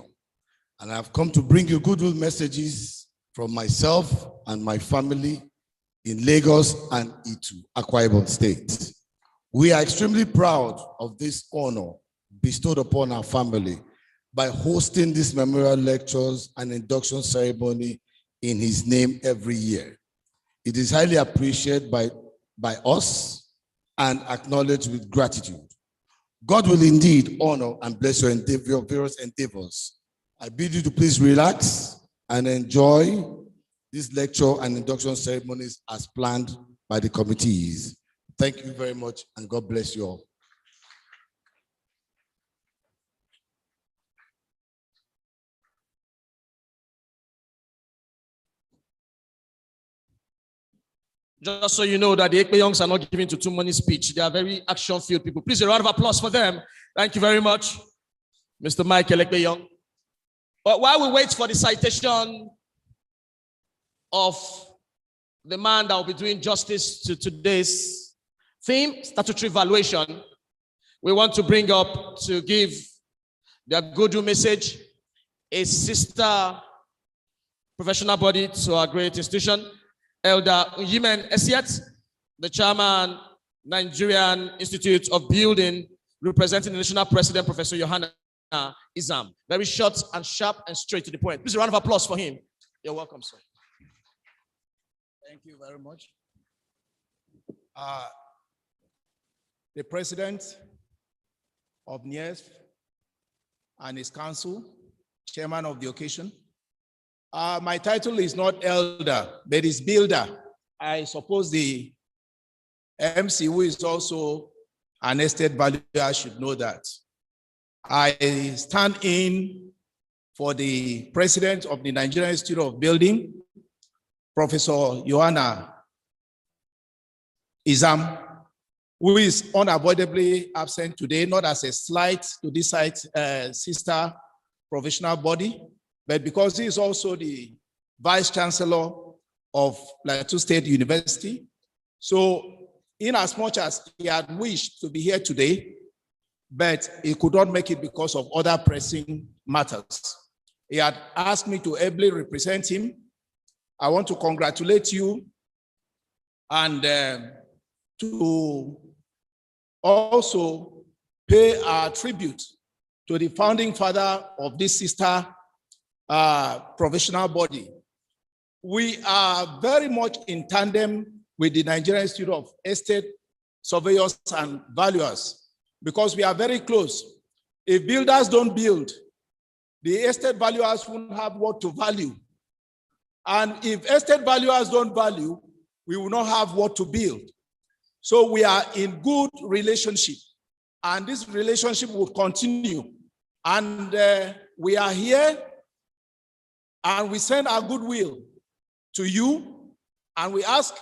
And I have come to bring you goodwill messages from myself and my family in Lagos and Itu, Akwa Ibom State. We are extremely proud of this honor bestowed upon our family by hosting these memorial lectures and induction ceremony in his name every year. It is highly appreciated by us and acknowledged with gratitude. God will indeed honor and bless your various endeavors. I bid you to please relax and enjoy this lecture and induction ceremonies as planned by the committees. Thank you very much, and God bless you all. Just so you know that the Ekpenyongs are not giving to too many speech. They are very action-filled people. Please, a round of applause for them. Thank you very much, Mr. Michael Ekpenyong. But while we wait for the citation of the man that will be doing justice to today's theme, statutory valuation, we want to bring up to give their goodwill message a sister professional body to our great institution, Elder Unyimen Esiet, the chairman, Nigerian Institute of Building, representing the national president, Professor Johanna Izam. Very short and sharp and straight to the point. Please, a round of applause for him. You're welcome, sir. Thank you very much. The president of NIESF and his council, chairman of the occasion. My title is not elder, but is builder. I suppose the MC, who is also an estate valuer, should know that. I stand in for the president of the Nigerian Institute of Building, Professor Johanna Izam, who is unavoidably absent today, not as a slight to this sister professional body, but because he is also the Vice Chancellor of Plateau State University. So in as much as he had wished to be here today, but he could not make it because of other pressing matters. He had asked me to ably represent him. I want to congratulate you and to also pay our tribute to the founding father of this sister professional body. We are very much in tandem with the Nigerian Institute of Estate Surveyors and Valuers because we are very close. If builders don't build, the estate valuers won't have what to value. And if estate valuers don't value, we will not have what to build. So we are in good relationship, and this relationship will continue. And we are here, and we send our goodwill to you, and we ask,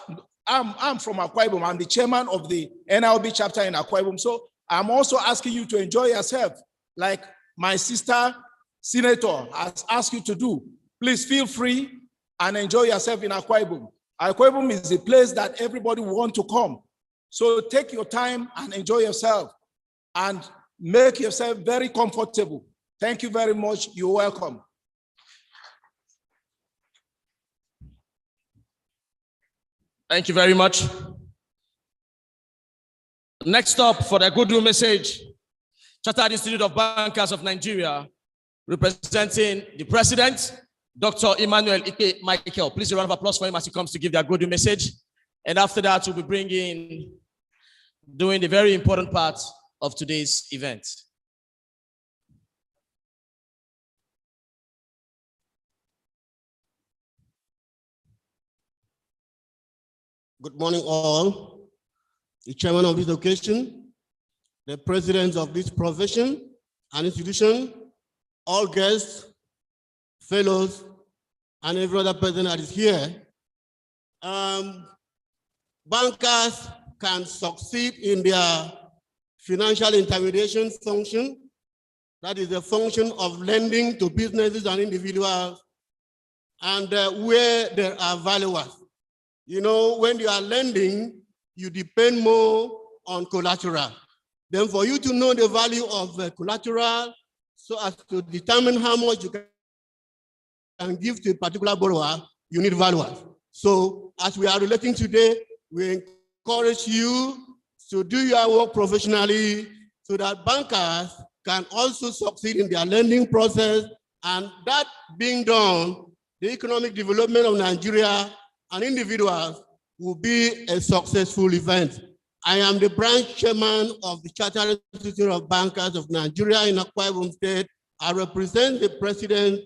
I'm from Akwa Ibom, I'm the chairman of the NLB chapter in Akwa Ibom, so I'm also asking you to enjoy yourself, like my sister senator has asked you to do. Please feel free and enjoy yourself in Akwa Ibom. Akwa Ibom is a place that everybody will want to come. So take your time and enjoy yourself and make yourself very comfortable. Thank you very much. You're welcome. Thank you very much. Next up for the goodwill message, Chartered Institute of Bankers of Nigeria, representing the president, Dr. Emmanuel Michael. Please a round of applause for him as he comes to give their goodwill message. And after that, we'll be doing the very important part of today's event. Good morning, all. The chairman of this occasion, the president of this profession and institution, all guests, fellows, and every other person that is here. Bankers can succeed in their financial intermediation function. That is the function of lending to businesses and individuals, and where there are valuers. You know, when you are lending, you depend more on collateral. Then for you to know the value of collateral, so as to determine how much you can give to a particular borrower, you need valuers. So as we are relating today, we encourage you to do your work professionally so that bankers can also succeed in their lending process. And that being done, the economic development of Nigeria and individuals will be a successful event. I am the branch chairman of the Chartered Institute of Bankers of Nigeria in Akwa Ibom State. I represent the president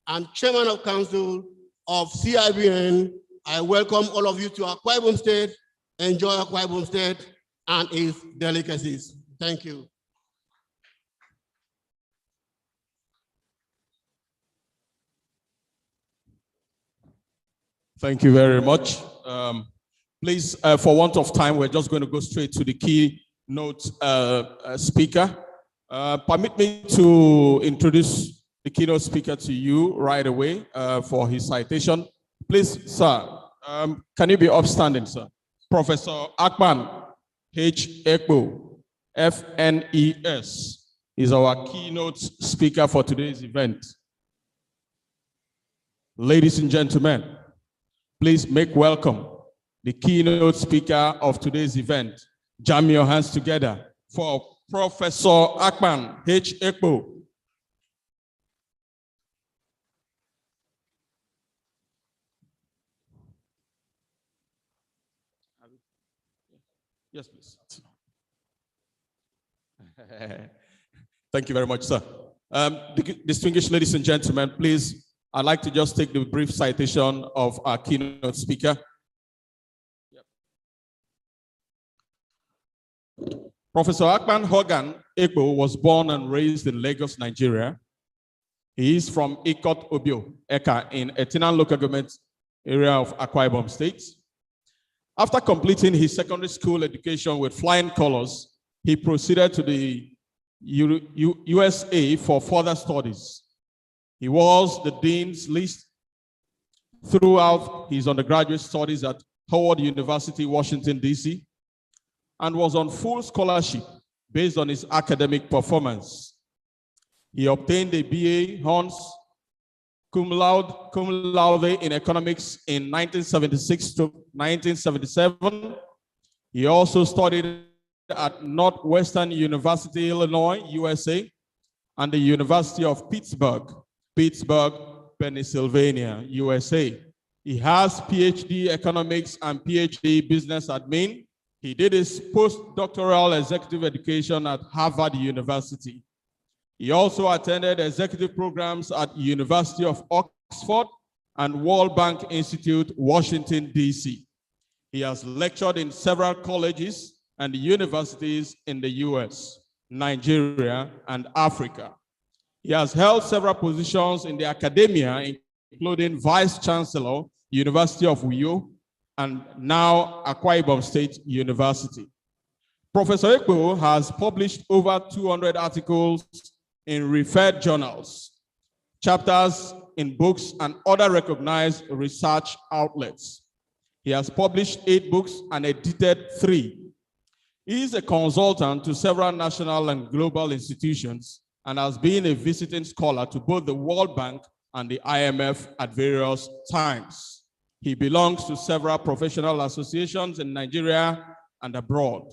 and chairman of council of CIBN. I welcome all of you to Akwa Ibom State. Enjoy Akwa Ibom State and its delicacies. Thank you. Thank you very much. Please, for want of time, we're just going to go straight to the keynote speaker. Permit me to introduce the keynote speaker to you right away for his citation. Please, sir, can you be upstanding, sir? Professor Akpan H. Ekpo, FNES, is our keynote speaker for today's event. Ladies and gentlemen, please make welcome the keynote speaker of today's event. Jam your hands together for Professor Akpan H. Ekpo. Yes, please. Thank you very much, sir. Distinguished ladies and gentlemen, please, I'd like to just take the brief citation of our keynote speaker. Professor Akpan Hogan Ekpo was born and raised in Lagos, Nigeria. He is from Ikot Obio, Eka, in Etinan local government area of Akwa Ibom State. After completing his secondary school education with flying colors, he proceeded to the USA for further studies. He was the dean's list throughout his undergraduate studies at Howard University, Washington, D.C., and was on full scholarship based on his academic performance. He obtained a BA Hons cum laude in economics in 1976 to 1977. He also studied at Northwestern University, Illinois, USA, and the University of Pittsburgh, Pennsylvania, USA. He has PhD economics and PhD business admin. He did his postdoctoral executive education at Harvard University. He also attended executive programs at University of Oxford and World Bank Institute, Washington, D.C. He has lectured in several colleges and universities in the US, Nigeria, and Africa. He has held several positions in the academia, including Vice Chancellor, University of Uyo, and now Akwa Ibom State University. Professor Ekpenyong has published over 200 articles in referred journals, chapters in books, and other recognized research outlets. He has published 8 books and edited 3. He is a consultant to several national and global institutions and has been a visiting scholar to both the World Bank and the IMF at various times. He belongs to several professional associations in Nigeria and abroad.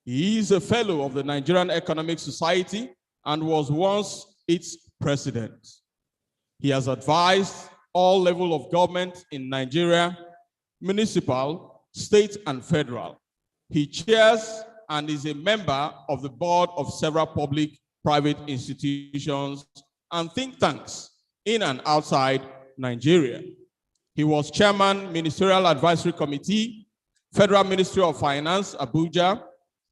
He is a fellow of the Nigerian Economic Society and was once its president. He has advised all levels of government in Nigeria, municipal, state, and federal. He chairs and is a member of the board of several public, private institutions and think tanks in and outside Nigeria. He was chairman, Ministerial Advisory Committee, Federal Ministry of Finance, Abuja,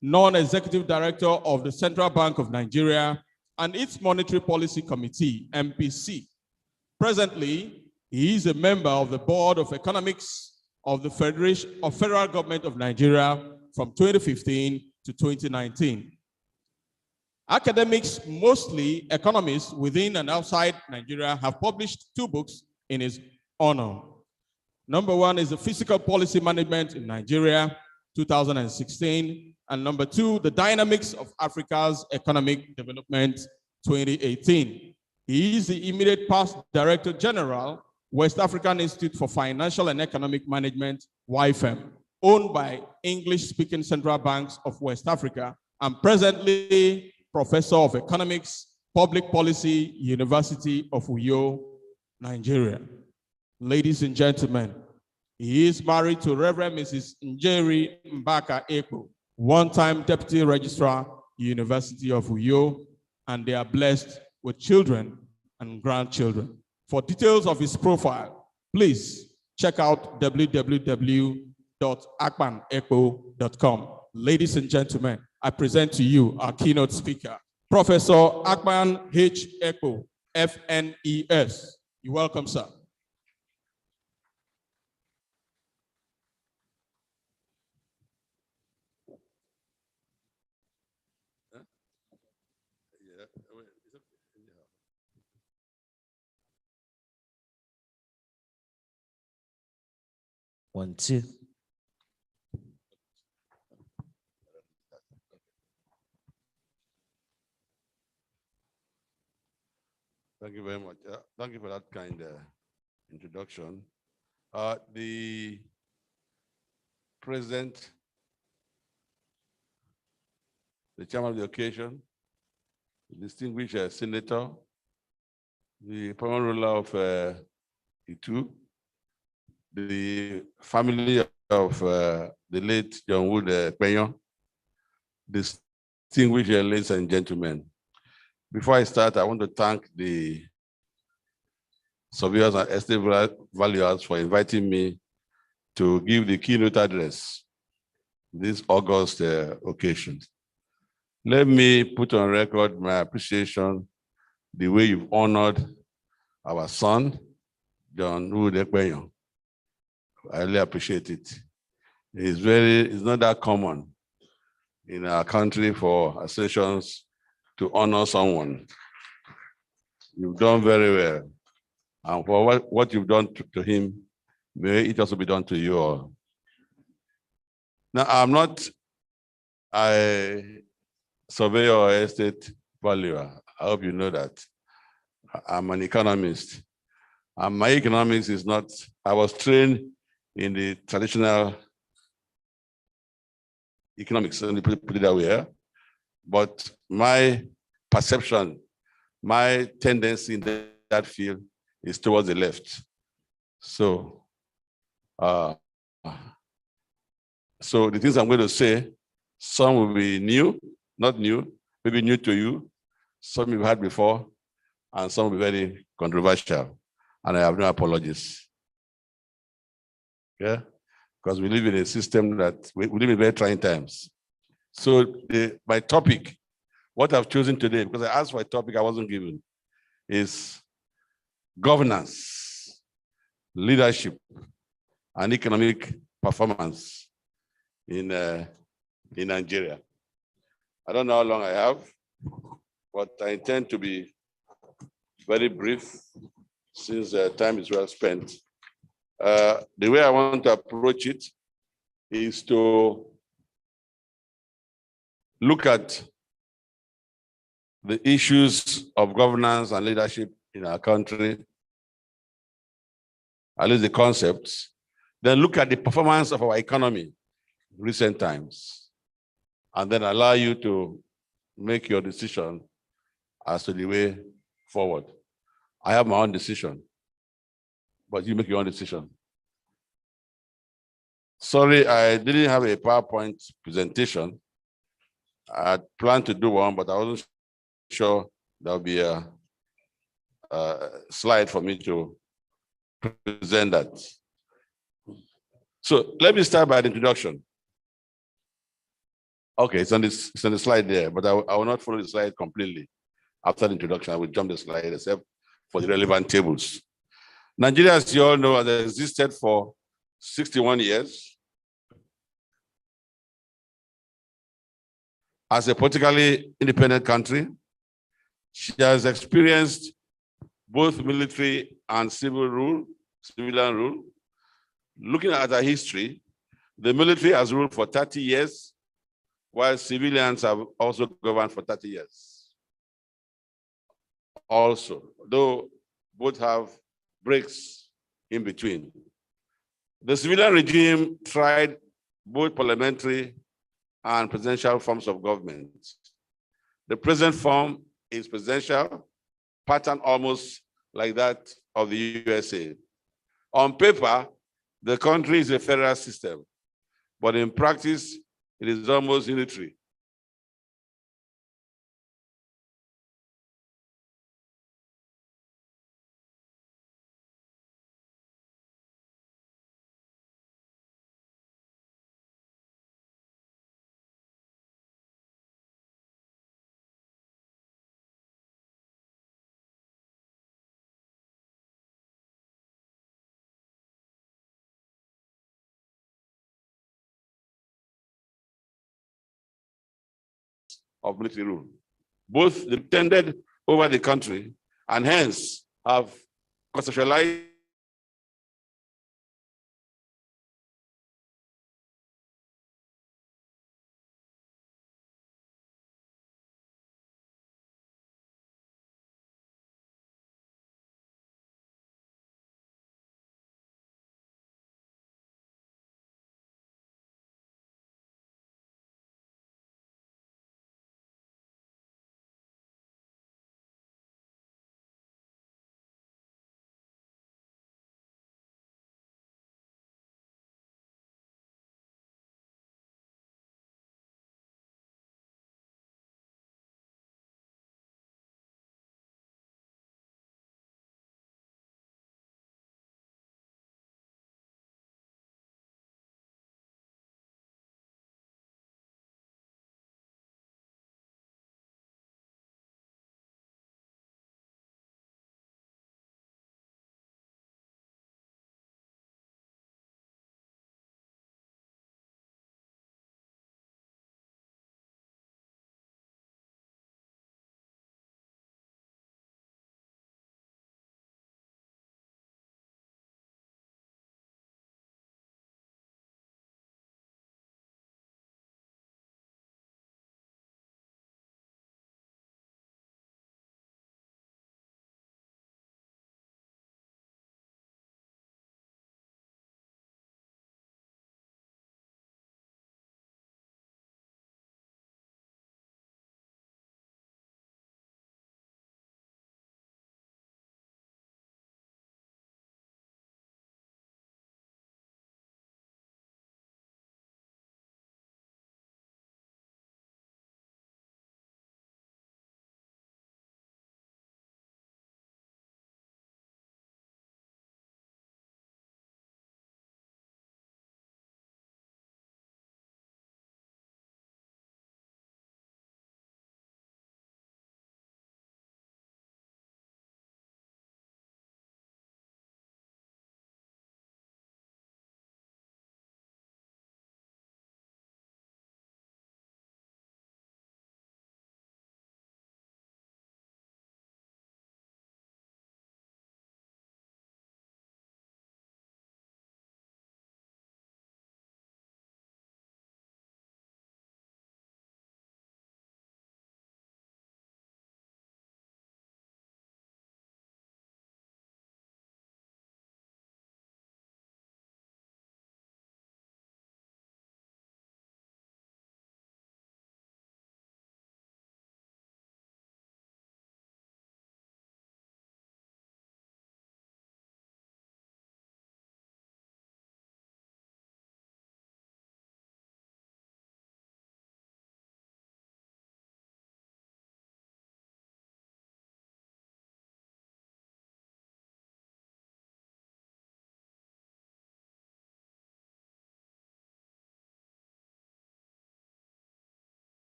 non-executive director of the Central Bank of Nigeria, and its Monetary Policy Committee, MPC. Presently, he is a member of the Board of Economics of the Federal Government of Nigeria from 2015 to 2019. Academics, mostly economists within and outside Nigeria, have published 2 books in his honor. Number 1 is The Fiscal Policy Management in Nigeria, 2016, and number 2, The Dynamics of Africa's Economic Development, 2018. He is the immediate past Director General, West African Institute for Financial and Economic Management, WIFEM, owned by English-speaking central banks of West Africa, and presently Professor of Economics, Public Policy, University of Uyo, Nigeria. Ladies and gentlemen, he is married to Reverend Mrs. Njeri Mbaka Ekpo, one-time Deputy Registrar, University of Uyo, and they are blessed with children and grandchildren. For details of his profile, please check out www.akpanekpo.com. Ladies and gentlemen, I present to you our keynote speaker, Professor Akpan H. Ekpo, FNES. You're welcome, sir. One, two. Thank you very much. Thank you for that kind introduction. The President, the Chairman of the occasion, the distinguished Senator, the Paramount Ruler of Itu, the family of the late John Wood Ekpenyong, distinguished ladies and gentlemen. Before I start, I want to thank the surveyors and estate valuers for inviting me to give the keynote address this August occasion. Let me put on record my appreciation the way you've honored our son, John Wood Ekpenyong. I really appreciate it. It's not that common in our country for associations to honor someone. You've done very well. And for what you've done to him, may it also be done to you all. Now, I'm not a surveyor or estate valuer. I hope you know that. I'm an economist. And my economics is not, I was trained in the traditional economics, let me put it that way. But my perception, my tendency in that field is towards the left. So, so the things I'm going to say, some will be new, not new, maybe new to you, some you've had before, and some will be very controversial. And I have no apologies. Yeah, because we live in a system that we live in very trying times. So my topic, what I've chosen today, because I asked for a topic I wasn't given, is governance, leadership, and economic performance in Nigeria. I don't know how long I have, but I intend to be very brief since time is well spent. The way I want to approach it is to look at the issues of governance and leadership in our country, at least the concepts, then look at the performance of our economy in recent times, and then allow you to make your decision as to the way forward. I have my own decision, but you make your own decision. Sorry, I didn't have a PowerPoint presentation. I had planned to do one, but I wasn't sure there'll be a slide for me to present that. So let me start by the introduction. Okay, it's on the slide there, but I will not follow the slide completely. After the introduction, I will jump the slide except for the relevant tables. Nigeria, as you all know, has existed for 61 years as a politically independent country. She has experienced both military and civilian rule. Looking at her history, the military has ruled for 30 years, while civilians have also governed for 30 years. Also, though both have breaks in between. The civilian regime tried both parliamentary and presidential forms of government. The present form is presidential, pattern almost like that of the USA. On paper, the country is a federal system, but in practice, it is almost unitary. Of military rule. Both tended over the country and hence have conceptualized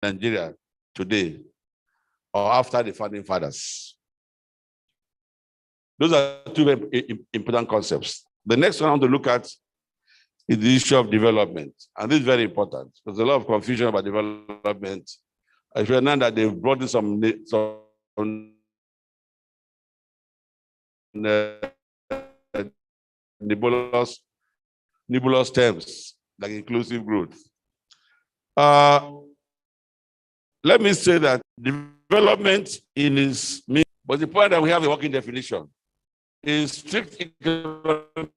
Nigeria today or after the founding fathers. Those are two very important concepts. The next one I want to look at is the issue of development. And this is very important. There's a lot of confusion about development. I feel now that they've brought in some nebulous terms like inclusive growth. Let me say that development in its meaning, but the point that we have a working definition is strict economic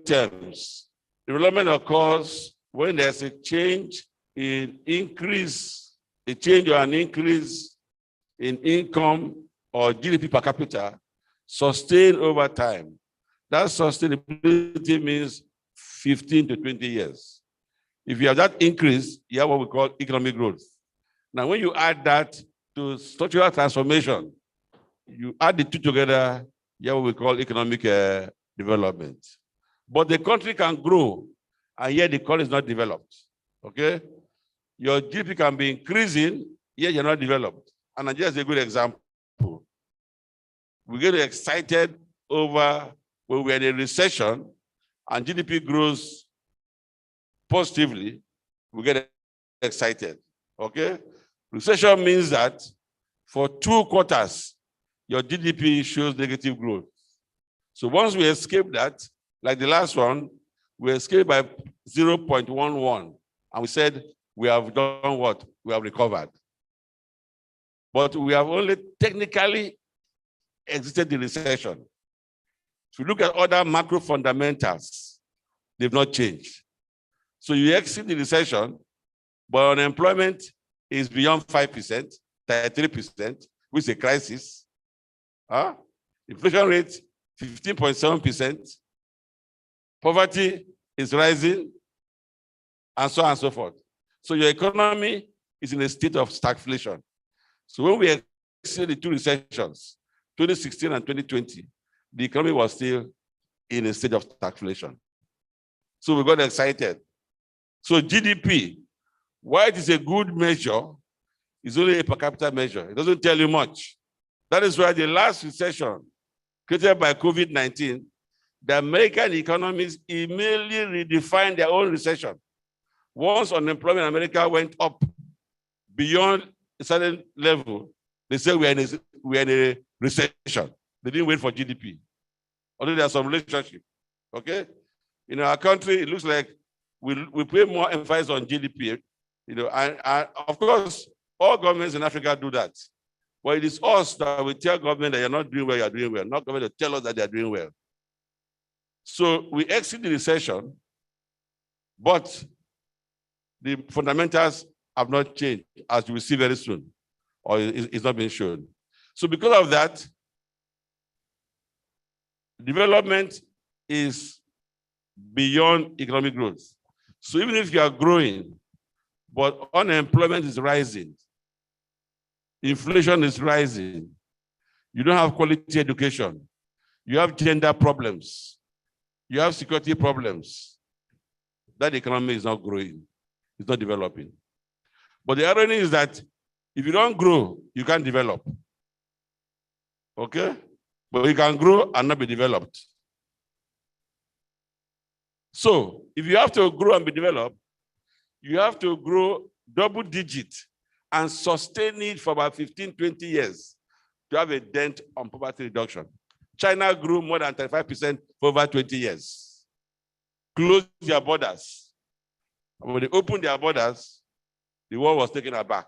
terms. Development occurs when there's a change in increase, a change or an increase in income or GDP per capita sustained over time. That sustainability means 15 to 20 years. If you have that increase, you have what we call economic growth. Now, when you add that to structural transformation, you add the two together, you have what we call economic development. But the country can grow, and yet the country is not developed, okay? Your GDP can be increasing, yet you're not developed. And Nigeria is a good example. We get excited over when we're in a recession and GDP grows positively, we get excited, okay? Recession means that for 2 quarters, your GDP shows negative growth. So once we escape that, like the last one, we escaped by 0.11, and we said, we have done what? We have recovered. But we have only technically exited the recession. If you look at other macro fundamentals, they've not changed. So you exit the recession, but unemployment is beyond 5%, 33%, which is a crisis. Inflation rate, 15.7%. Poverty is rising, and so on and so forth. So your economy is in a state of stagflation. So when we exit the 2 recessions, 2016 and 2020, the economy was still in a state of stagflation. So we got excited. So GDP, while it is a good measure, is only a per capita measure. It doesn't tell you much. That is why the last recession created by COVID-19, the American economies immediately redefined their own recession. Once unemployment in America went up beyond a certain level, they said we are in a recession. They didn't wait for GDP. Although there's some relationship, okay? In our country, it looks like we pay more emphasis on GDP, you know, and of course, all governments in Africa do that. But it is us that we tell government that you're not doing well, you're doing well, not government to tell us that they're doing well. So we exit the recession, but the fundamentals have not changed, as you will see very soon, or it's not being shown. So because of that, development is beyond economic growth. So even if you are growing, but unemployment is rising, inflation is rising, you don't have quality education, you have gender problems, you have security problems, that economy is not growing, it's not developing. But the irony is that if you don't grow, you can't develop. Okay? But you can grow and not be developed. So if you have to grow and be developed, you have to grow double digit and sustain it for about 15, 20 years to have a dent on poverty reduction. China grew more than 35% for over 20 years. Closed their borders. And when they opened their borders, the world was taken aback.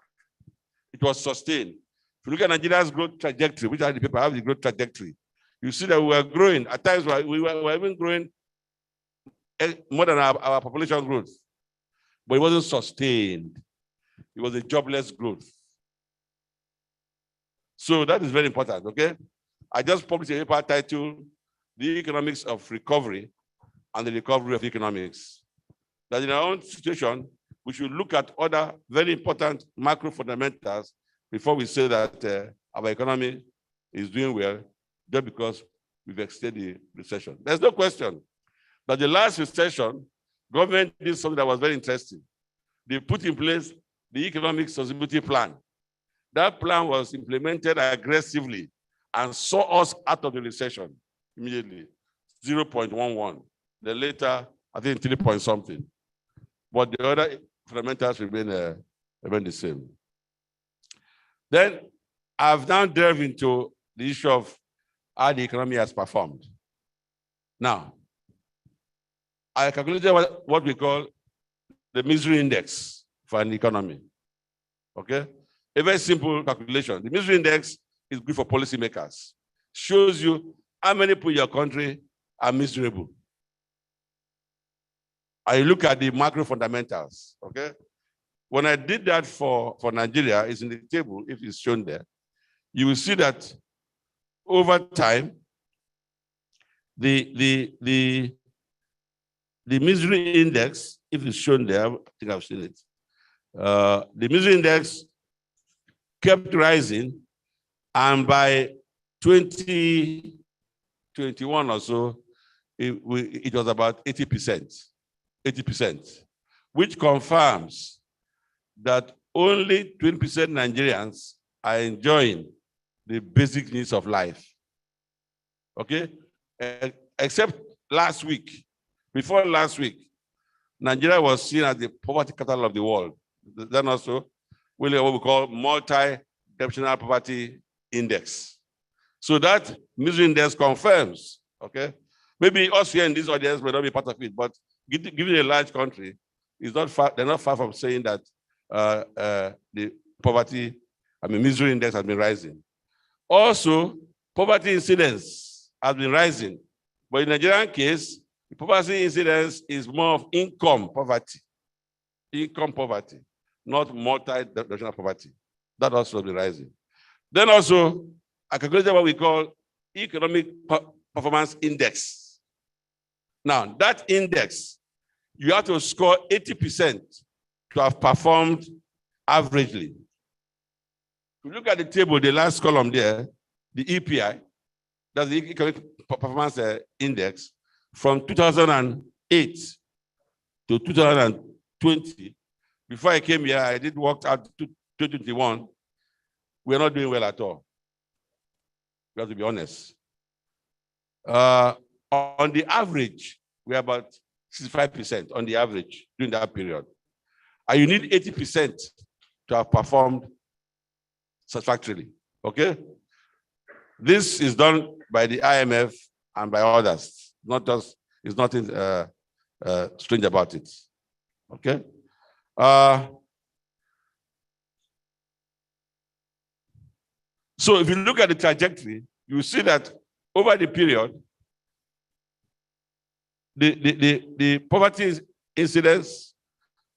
It was sustained. If you look at Nigeria's growth trajectory, which are the people have the growth trajectory, you see that we were growing. At times, we were even growing more than our population growth. But it wasn't sustained. It was a jobless growth. So that is very important, okay? I just published a paper titled, The Economics of Recovery and the Recovery of Economics. That in our own situation, we should look at other very important macro fundamentals before we say that our economy is doing well just because we've exited the recession. There's no question that the last recession, government did something that was very interesting. They put in place the economic sustainability plan. That plan was implemented aggressively and saw us out of the recession immediately, 0.11. Then later, I think 3 point something. But the other fundamentals remain the same. Then I've now delved into the issue of how the economy has performed. Now, I calculated what we call the misery index for an economy. Okay? A very simple calculation. The misery index is good for policymakers. Shows you how many people in your country are miserable. I look at the macro fundamentals. Okay? When I did that for Nigeria, it's in the table, if it's shown there, you will see that over time, the misery index, if it's shown there, I think I've seen it. The misery index kept rising, and by 2021 or so, it was about 80%, which confirms that only 20% Nigerians are enjoying the basic needs of life. Okay? Except last week. Before last week, Nigeria was seen as the poverty capital of the world. Then also, what we call multi-dimensional poverty index. So that misery index confirms, okay? Maybe us here in this audience may not be part of it, but given a large country, it's not far, they're not far from saying that the poverty, misery index has been rising. Also, poverty incidence has been rising. But in the Nigerian case, the poverty incidence is more of income poverty, not multi-dimensional poverty. That also has been rising. Then also, I calculated what we call economic performance index. Now, that index, you have to score 80% to have performed averagely. If you look at the table, the last column there, the EPI, that's the economic performance index, from 2008 to 2020. Before I came here, I did work out to 2021. We're not doing well at all. We have to be honest. On the average, we're about 65% on the average during that period. And you need 80% to have performed satisfactorily, okay? This is done by the IMF and by others. Not just, it's nothing strange about it, okay? So if you look at the trajectory, you see that over the period, the poverty incidence,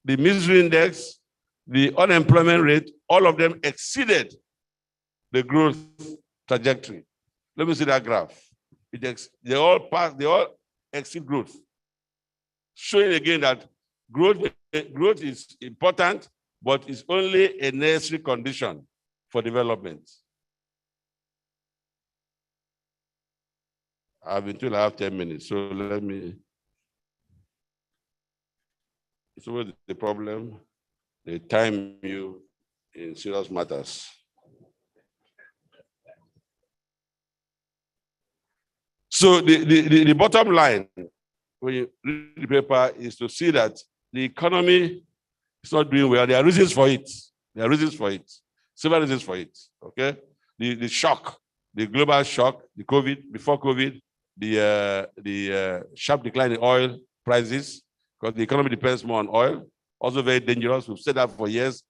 the misery index, the unemployment rate, all of them exceeded the growth trajectory. Let me see that graph. They all exceed growth. Showing again that growth is important, but it's only a necessary condition for development. I've been told I have 10 minutes, so let me. It's always the problem. They time you in serious matters. So the bottom line, when you read the paper, is to see that the economy is not doing well. There are reasons for it. Several reasons for it, okay? The shock, the global shock, the COVID, before COVID, the sharp decline in oil prices, because the economy depends more on oil, also very dangerous. We've said that for years.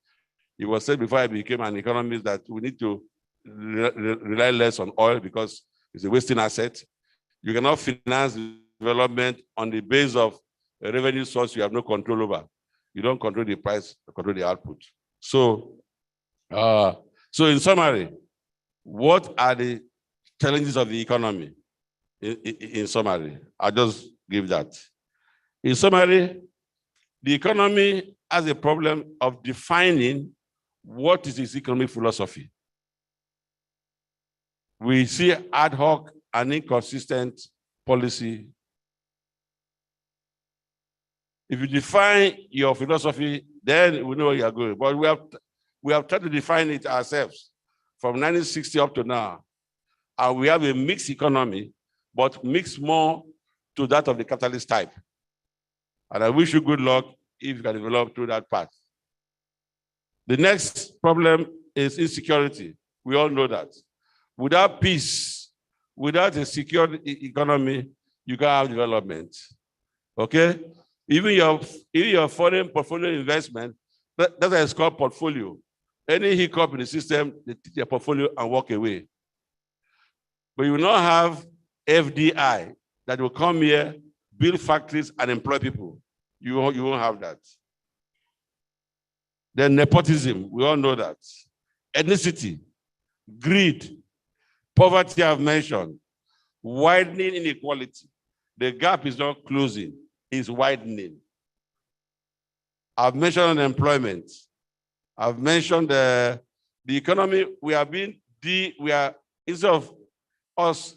It was said before I became an economist that we need to rely less on oil because it's a wasting asset. You cannot finance development on the basis of a revenue source you have no control over. You don't control the price, you control the output. So in summary, what are the challenges of the economy? In summary, I'll just give that. In summary, the economy has a problem of defining what is its economic philosophy. We see ad hoc and inconsistent policy. If you define your philosophy then we know where you are going. But we have tried to define it ourselves from 1960 up to now. And we have a mixed economy, but mixed more to that of the capitalist type. And I wish you good luck if you can develop through that path. The next problem is insecurity. We all know that. Without peace, without a secure economy, you can't have development. Okay? Even your foreign portfolio investment, that's what it's called portfolio. Any hiccup in the system, they take their portfolio and walk away. But you will not have FDI that will come here, build factories, and employ people. You won't have that. Then nepotism, we all know that. Ethnicity, greed, poverty I've mentioned, widening inequality. The gap is not closing, it's widening. I've mentioned unemployment. I've mentioned the economy. Instead of us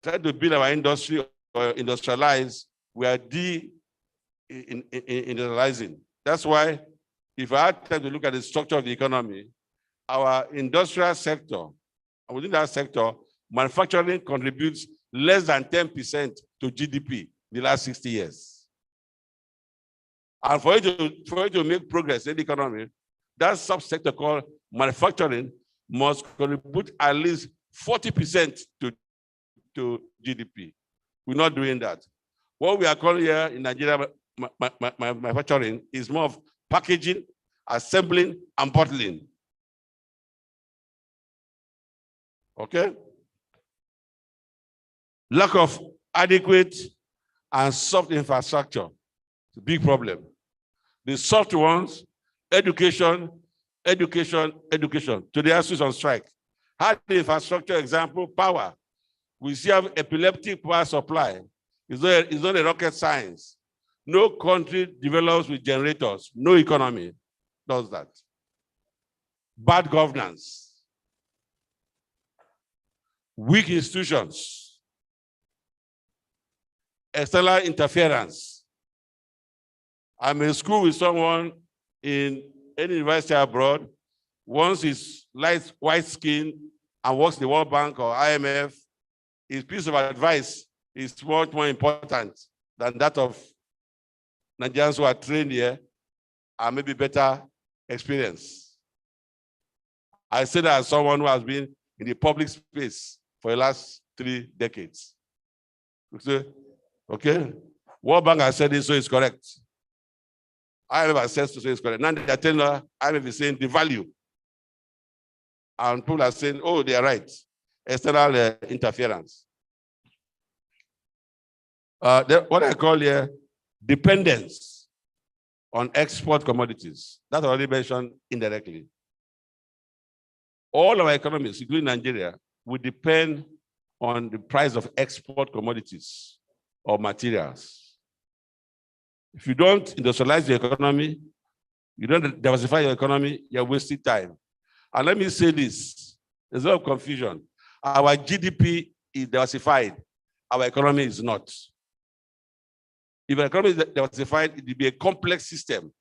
trying to build our industry or industrialize, we are de-industrializing. That's why, if I had time to look at the structure of the economy, our industrial sector, and within that sector, manufacturing contributes less than 10% to GDP in the last 60 years. And for it to make progress in the economy, that subsector called manufacturing must contribute at least 40% to GDP. We're not doing that. What we are calling here in Nigeria manufacturing is more of packaging, assembling, and bottling. Okay? Lack of adequate and soft infrastructure. It's a big problem. The soft ones, education. Today, ASU's on strike. Hard infrastructure, example, power. We still have epileptic power supply. It's not a rocket science. No country develops with generators. No economy does that. Bad governance. Weak institutions. External interference. I'm in school with someone in any university abroad. Once he's light white skin and works in the World Bank or IMF, his piece of advice is much more important than that of Nigerians who are trained here and maybe better experience. I say that as someone who has been in the public space for the last 3 decades. Okay? World Bank has said this, so it's correct. IMF has said so, it's correct. Now they're telling her, IMF is saying the value. And people are saying, oh, they are right. External interference. What I call here, dependence on export commodities. That's already mentioned indirectly. All our economies, including Nigeria, will depend on the price of export commodities or materials. If you don't industrialize your economy, you don't diversify your economy, you're wasting time. And let me say this, there's a lot of confusion. Our GDP is diversified, our economy is not. If our economy is diversified, it will be a complex system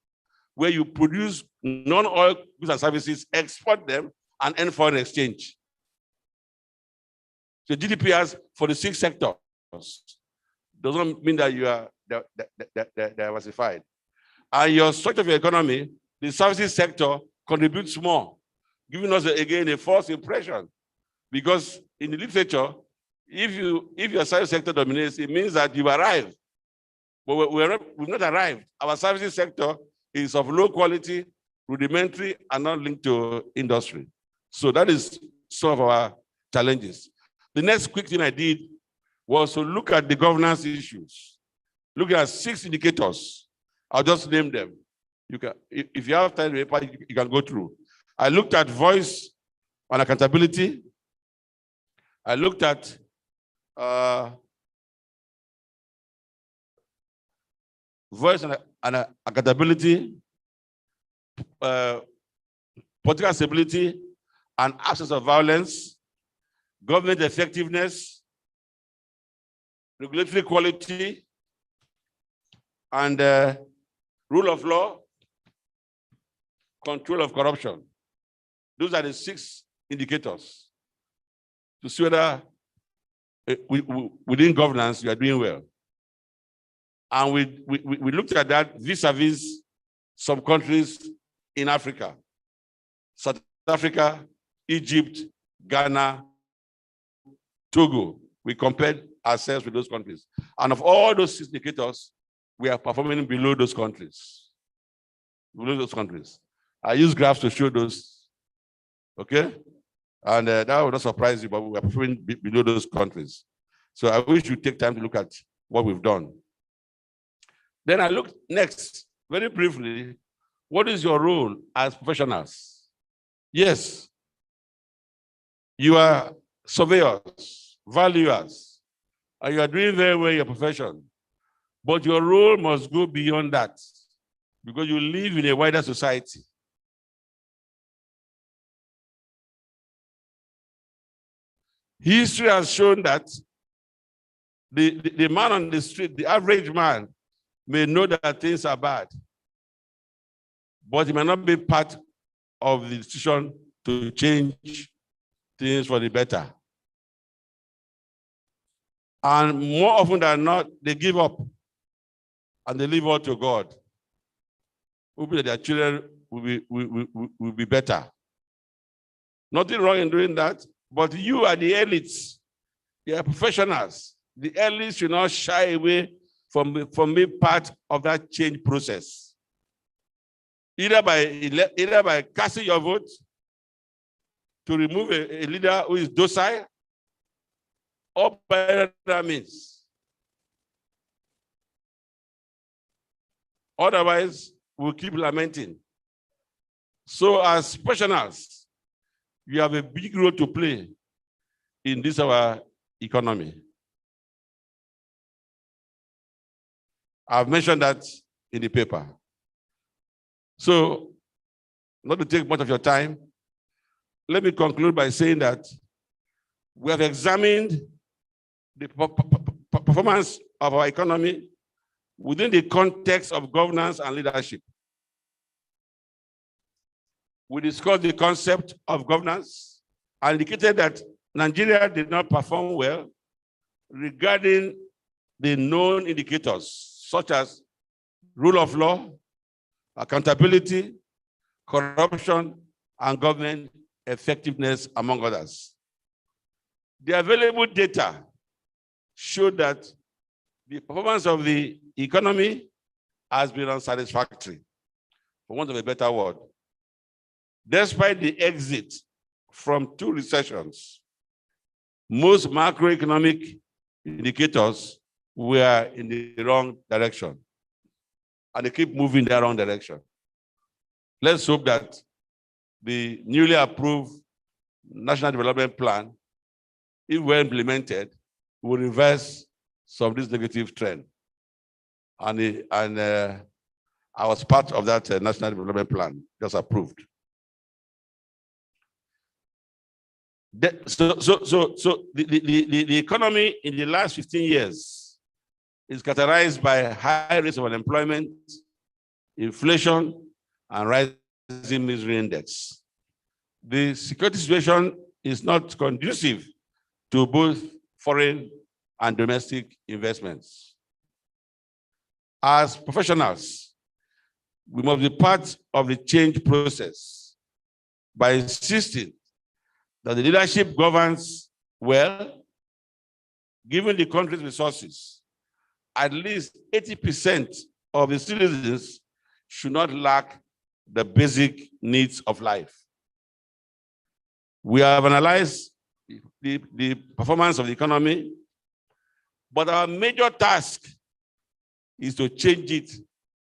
where you produce non-oil goods and services, export them, and earn foreign exchange. So GDP has 46 sectors. Doesn't mean that you are diversified. And your structure of your economy, the services sector contributes more, giving us again a false impression. Because in the literature, if your service sector dominates, it means that you've arrived. But we've not arrived. Our services sector is of low quality, rudimentary, and not linked to industry. So that is some of our challenges. The next quick thing I did was to look at the governance issues. Look at 6 indicators. I'll just name them. You can, if you have time, you can go through. I looked at voice on accountability. I looked at voice and accountability, political stability and absence of violence, government effectiveness, regulatory quality, and rule of law, control of corruption. Those are the 6 indicators to see whether within governance you are doing well. And we looked at that vis-a-vis some countries in Africa, South Africa, Egypt, Ghana, Togo. We compared ourselves with those countries. And of all those indicators, we are performing below those countries. Below those countries. I use graphs to show those, okay? And that will not surprise you, but we are performing below those countries. So I wish you take time to look at what we've done. Then I looked next, very briefly, what is your role as professionals? Yes, you are surveyors, valuers, and you are doing very well in your profession. But your role must go beyond that because you live in a wider society. History has shown that the man on the street, the average man, may know that things are bad, but he may not be part of the decision to change things for the better. And more often than not, they give up and they leave all to God. Hoping that their children will be better. Nothing wrong in doing that, but you are the elites. You are professionals. The elites should not shy away from being part of that change process. Either by casting your vote to remove a leader who is docile, or by other means. Otherwise, we'll keep lamenting. So as professionals, you have a big role to play in this our economy. I've mentioned that in the paper. So, not to take much of your time, let me conclude by saying that we have examined the performance of our economy within the context of governance and leadership. We discussed the concept of governance and indicated that Nigeria did not perform well regarding the known indicators, such as rule of law, accountability, corruption, and government effectiveness, among others. The available data showed that the performance of the economy has been unsatisfactory, for want of a better word. Despite the exit from 2 recessions, most macroeconomic indicators were in the wrong direction, and they keep moving in the wrong direction. Let's hope that the newly approved National Development Plan, if well implemented, will reverse some of this negative trend. And I was part of that National Development Plan, just approved. So the economy in the last 15 years is characterized by high rates of unemployment, inflation, and rising misery index. The security situation is not conducive to both foreign and domestic investments. As professionals, we must be part of the change process by insisting that the leadership governs well, given the country's resources. At least 80% of the citizens should not lack the basic needs of life. We have analyzed the performance of the economy, but our major task is to change it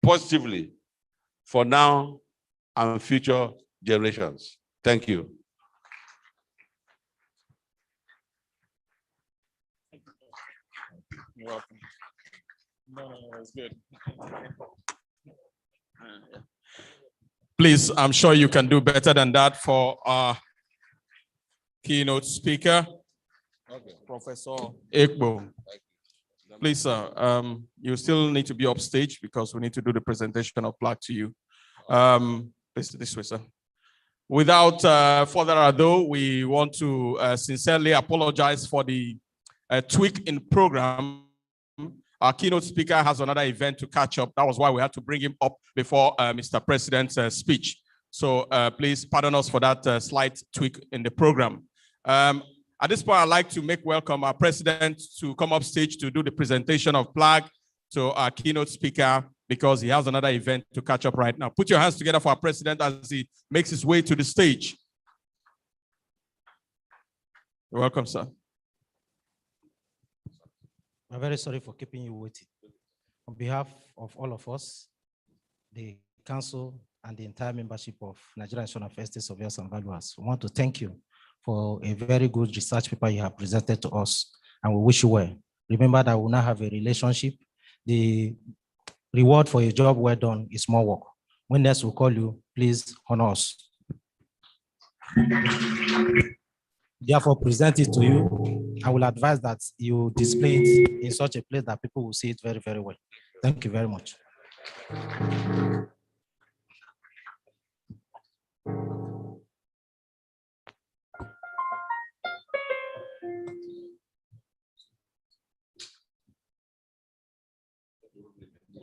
positively for now and future generations. Thank you. You're welcome. No, it's good. Please, I'm sure you can do better than that for our keynote speaker, Professor Ekpenyong. Please, sir, you still need to be upstage because we need to do the presentation of plaque to you. This way, sir. Without further ado, we want to sincerely apologize for the tweak in program. Our keynote speaker has another event to catch up. That was why we had to bring him up before Mr. President's speech. So please pardon us for that slight tweak in the program. At this point, I'd like to make welcome our president to come up stage to do the presentation of flag to our keynote speaker, because he has another event to catch up right now. Put your hands together for our president as he makes his way to the stage. You're welcome, sir. I'm very sorry for keeping you waiting. On behalf of all of us, the council and the entire membership of Nigerian National Estate Surveyors and Valuers, we want to thank you for a very good research paper you have presented to us, and we wish you well. Remember that we now have a relationship. The reward for a job well done is more work. When next we call you, please honor us. Therefore, present it to you. I will advise that you display it in such a place that people will see it very, very well. Thank you very much.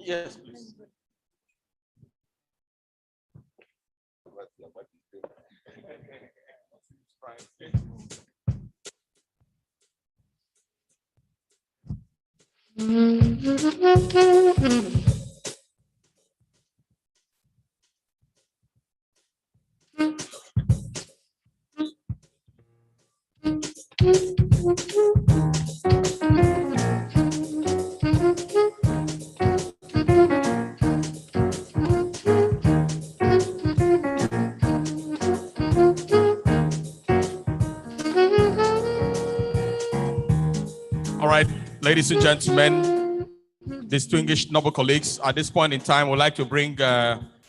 Yes, please. All right, ladies and gentlemen, distinguished noble colleagues, at this point in time, we'd like to bring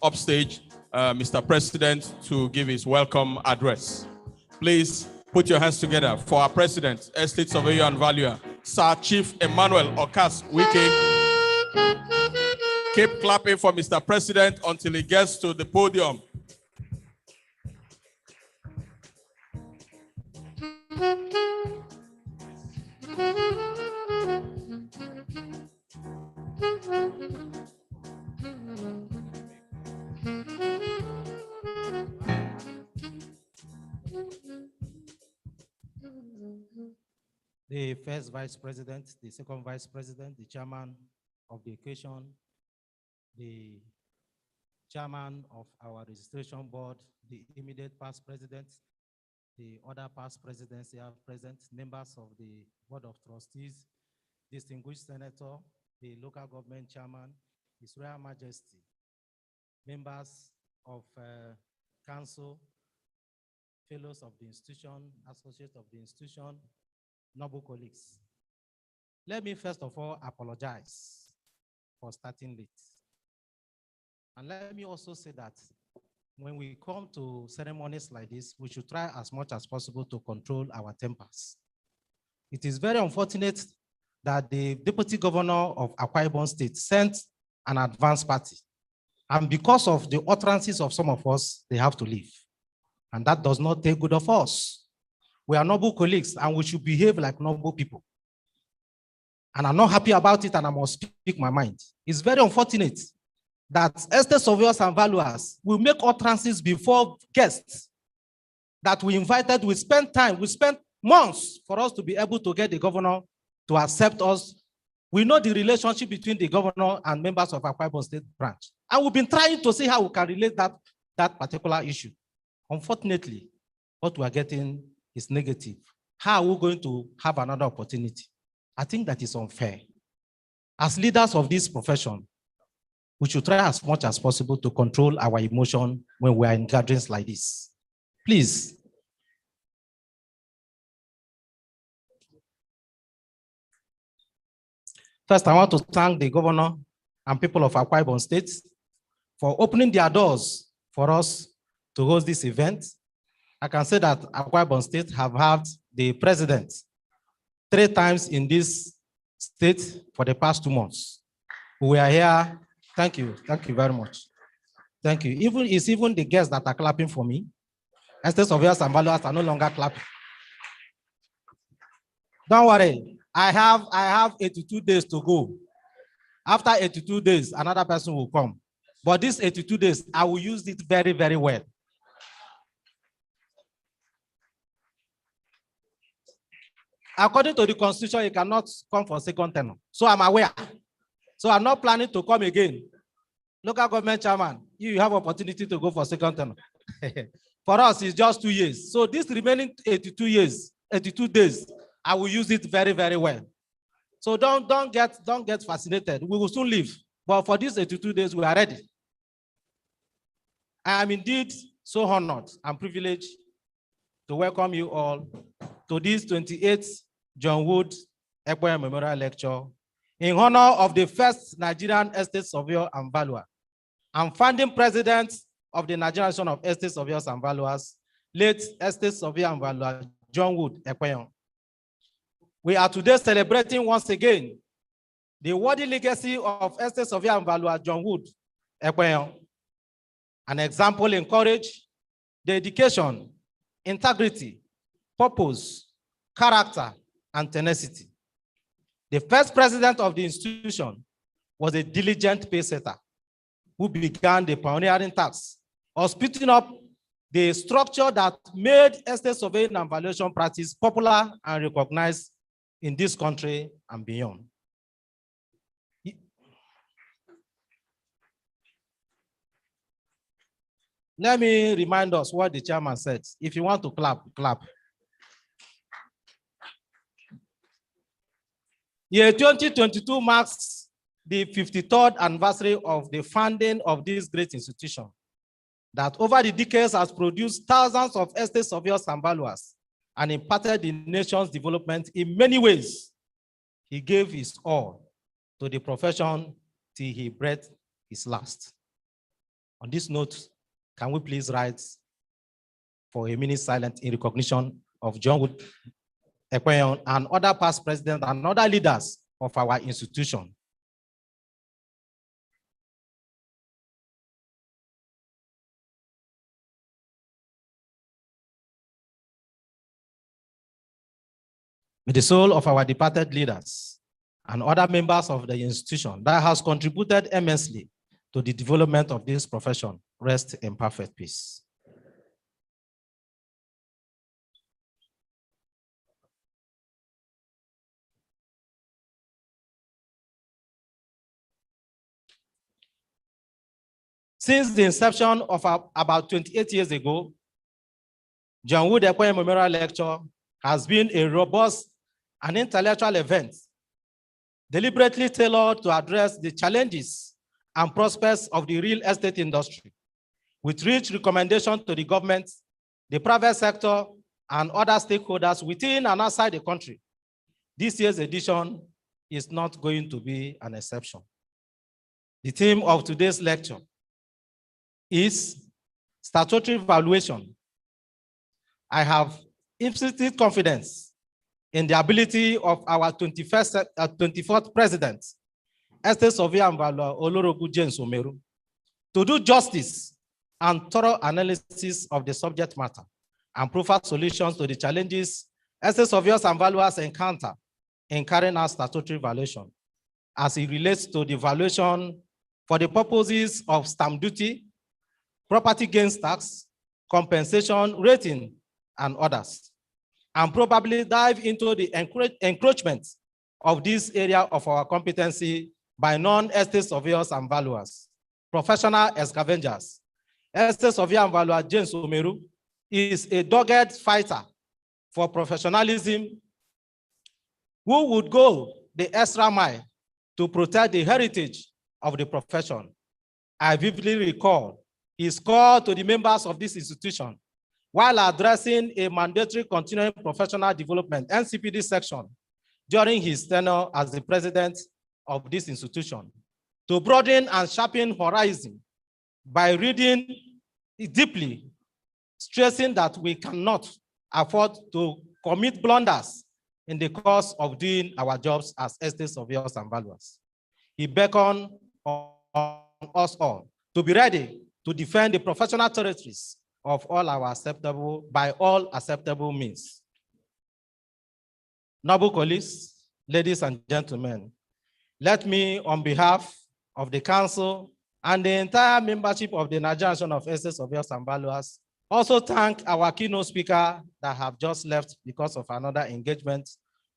upstage Mr. President to give his welcome address. Please put your hands together for our President, Estate Surveyor and Valuer, Sir Chief Emmanuel Okas Wike. Keep clapping for Mr. President until he gets to the podium. The first vice president, the second vice president, the chairman of the occasion, the chairman of our registration board, the immediate past president, the other past presidents here present, members of the board of trustees, distinguished senator, the local government chairman, His Royal Majesty, members of council, fellows of the institution, associates of the institution, noble colleagues. Let me first of all apologize for starting late. And let me also say that when we come to ceremonies like this, we should try as much as possible to control our tempers. It is very unfortunate that the deputy governor of Akwa Ibom State sent an advance party. And because of the utterances of some of us, they have to leave. And that does not take good of us. We are noble colleagues and we should behave like noble people. And I'm not happy about it and I must speak my mind. It's very unfortunate that estate surveyors and valuers will make utterances before guests that we invited. We spent time, we spent months for us to be able to get the governor to accept us. We know the relationship between the governor and members of Akwa Ibom State branch. And we've been trying to see how we can relate that particular issue. Unfortunately, what we are getting is negative. How are we going to have another opportunity? I think that is unfair. As leaders of this profession, we should try as much as possible to control our emotion when we are in gatherings like this. Please. First, I want to thank the governor and people of Akwa Ibom State for opening their doors for us to host this event. I can say that Akwa Ibom State have had the president 3 times in this state for the past 2 months. We are here. Thank you very much. Thank you. It's even the guests that are clapping for me. Estate surveyors and valuers are no longer clapping. Don't worry. I have 82 days to go. After 82 days, another person will come. But these 82 days, I will use it very, very well. According to the Constitution, you cannot come for second term. So I'm aware. So I'm not planning to come again. Local government chairman, you have opportunity to go for second term. For us, it's just 2 years. So this remaining 82 days, I will use it very, very well. So don't get fascinated. We will soon leave. But for these 82 days, we are ready. I am indeed so honored and privileged to welcome you all to this 28th John Wood Ekpenyong Memorial Lecture in honor of the first Nigerian estate surveyor and valuer and founding president of the Nigerian Association of Estate Surveyors and Valuers, late estate surveyor and valuer John Wood Ekpenyong. We are today celebrating once again the worthy legacy of estate surveyor and valuer John Wood Ekpenyong, an example in courage, dedication, integrity, purpose, character, and tenacity. The first president of the institution was a diligent paysetter who began the pioneering task of splitting up the structure that made estate surveying and valuation practice popular and recognized in this country and beyond. Let me remind us what the chairman said. If you want to clap, clap. Year 2022 marks the 53rd anniversary of the founding of this great institution that over the decades has produced thousands of estate surveyors and valuers and imparted the nation's development in many ways. He gave his all to the profession till he breathed his last. On this note, can we please rise for a minute silence in recognition of John Wood Ekpenyong and other past presidents and other leaders of our institution. May the soul of our departed leaders and other members of the institution that has contributed immensely to the development of this profession rest in perfect peace. Since the inception of about 28 years ago, John Wood Ekpenyong Memorial Lecture has been a robust and intellectual event deliberately tailored to address the challenges and prospects of the real estate industry, with rich recommendations to the government, the private sector, and other stakeholders within and outside the country. This year's edition is not going to be an exception. The theme of today's lecture is statutory valuation. I have implicit confidence in the ability of our 24th president, Estate Surveyor and Valuer Olorogu James Omeru, to do justice and thorough analysis of the subject matter and provide solutions to the challenges estate surveyors and valuers encounter in carrying out statutory valuation as it relates to the valuation for the purposes of stamp duty, property gains tax, compensation, rating, and others, and probably dive into the encroachment of this area of our competency by non-estate surveyors and valuers, professional scavengers. Estate surveyor and valuer James Omeru is a dogged fighter for professionalism who would go the extra mile to protect the heritage of the profession. I vividly recall his call to the members of this institution while addressing a mandatory continuing professional development NCPD section during his tenure as the president of this institution, to broaden and sharpen horizon by reading deeply, stressing that we cannot afford to commit blunders in the course of doing our jobs as estate surveyors and valuers. He beckoned on us all to be ready to defend the professional territories of all our by all acceptable means. Noble colleagues, ladies and gentlemen, let me, on behalf of the council and the entire membership of the Nigerian Association of Estate Surveyors and Valuers, also thank our keynote speaker that have just left because of another engagement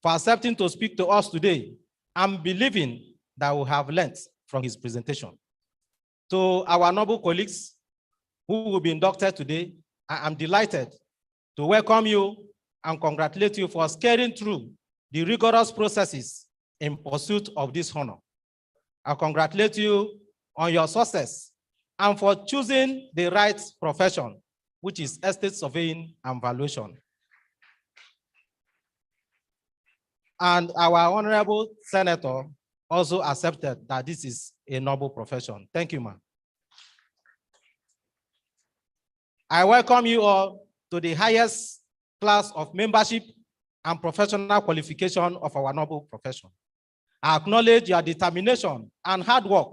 for accepting to speak to us today and believing that we have learned from his presentation. To our noble colleagues who will be inducted today, I am delighted to welcome you and congratulate you for scaling through the rigorous processes in pursuit of this honor. I congratulate you on your success and for choosing the right profession, which is estate surveying and valuation. And our honorable senator also accepted that this is a noble profession. Thank you, ma'am. I welcome you all to the highest class of membership and professional qualification of our noble profession. I acknowledge your determination and hard work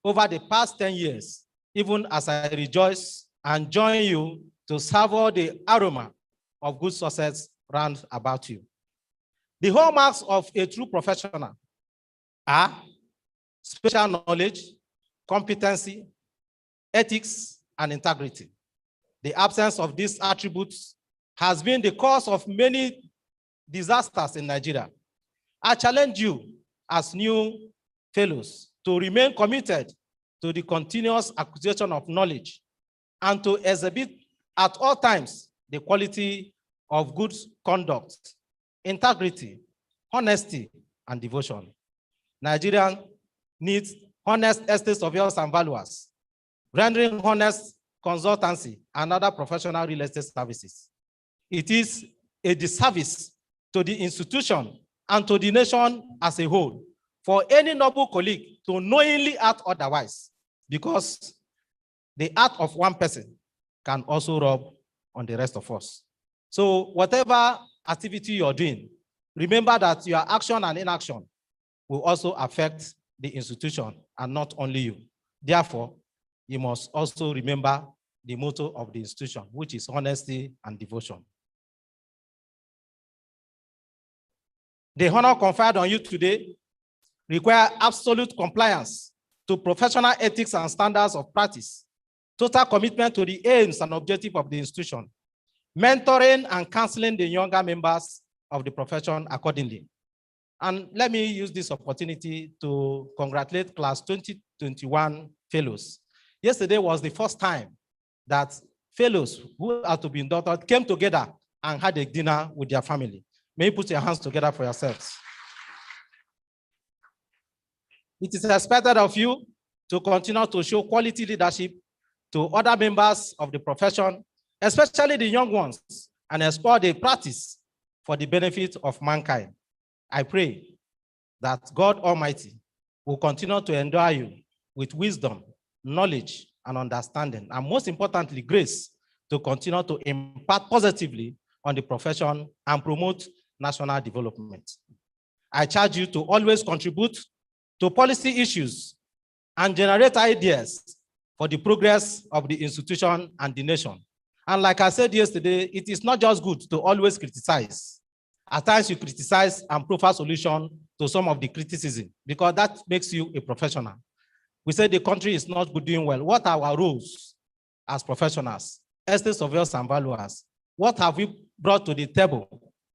over the past 10 years, even as I rejoice and join you to savor the aroma of good success round about you. The hallmarks of a true professional are special knowledge, competency, ethics, and integrity. The absence of these attributes has been the cause of many disasters in Nigeria. I challenge you as new fellows to remain committed to the continuous acquisition of knowledge and to exhibit at all times the quality of good conduct, integrity, honesty, and devotion. Nigeria needs honest estate surveyors and valuers, rendering honest consultancy and other professional real estate services. It is a disservice to the institution and to the nation as a whole for any noble colleague to knowingly act otherwise, because the act of one person can also rub on the rest of us. So whatever activity you're doing, remember that your action and inaction will also affect the institution and not only you. Therefore, you must also remember the motto of the institution, which is honesty and devotion. The honor conferred on you today requires absolute compliance to professional ethics and standards of practice, total commitment to the aims and objectives of the institution, mentoring and counseling the younger members of the profession accordingly. And let me use this opportunity to congratulate class 2021 fellows. Yesterday was the first time that fellows who are to be inducted came together and had a dinner with their family. May you put your hands together for yourselves. It is expected of you to continue to show quality leadership to other members of the profession, especially the young ones, and explore the practice for the benefit of mankind. I pray that God Almighty will continue to endow you with wisdom, knowledge, and understanding, and most importantly, grace to continue to impact positively on the profession and promote national development. I charge you to always contribute to policy issues and generate ideas for the progress of the institution and the nation. And like I said yesterday, it is not just good to always criticize. At times you criticize and provide solution to some of the criticism, because that makes you a professional. We say the country is not doing well. What are our roles as professionals, estate surveyors and valuers? What have we brought to the table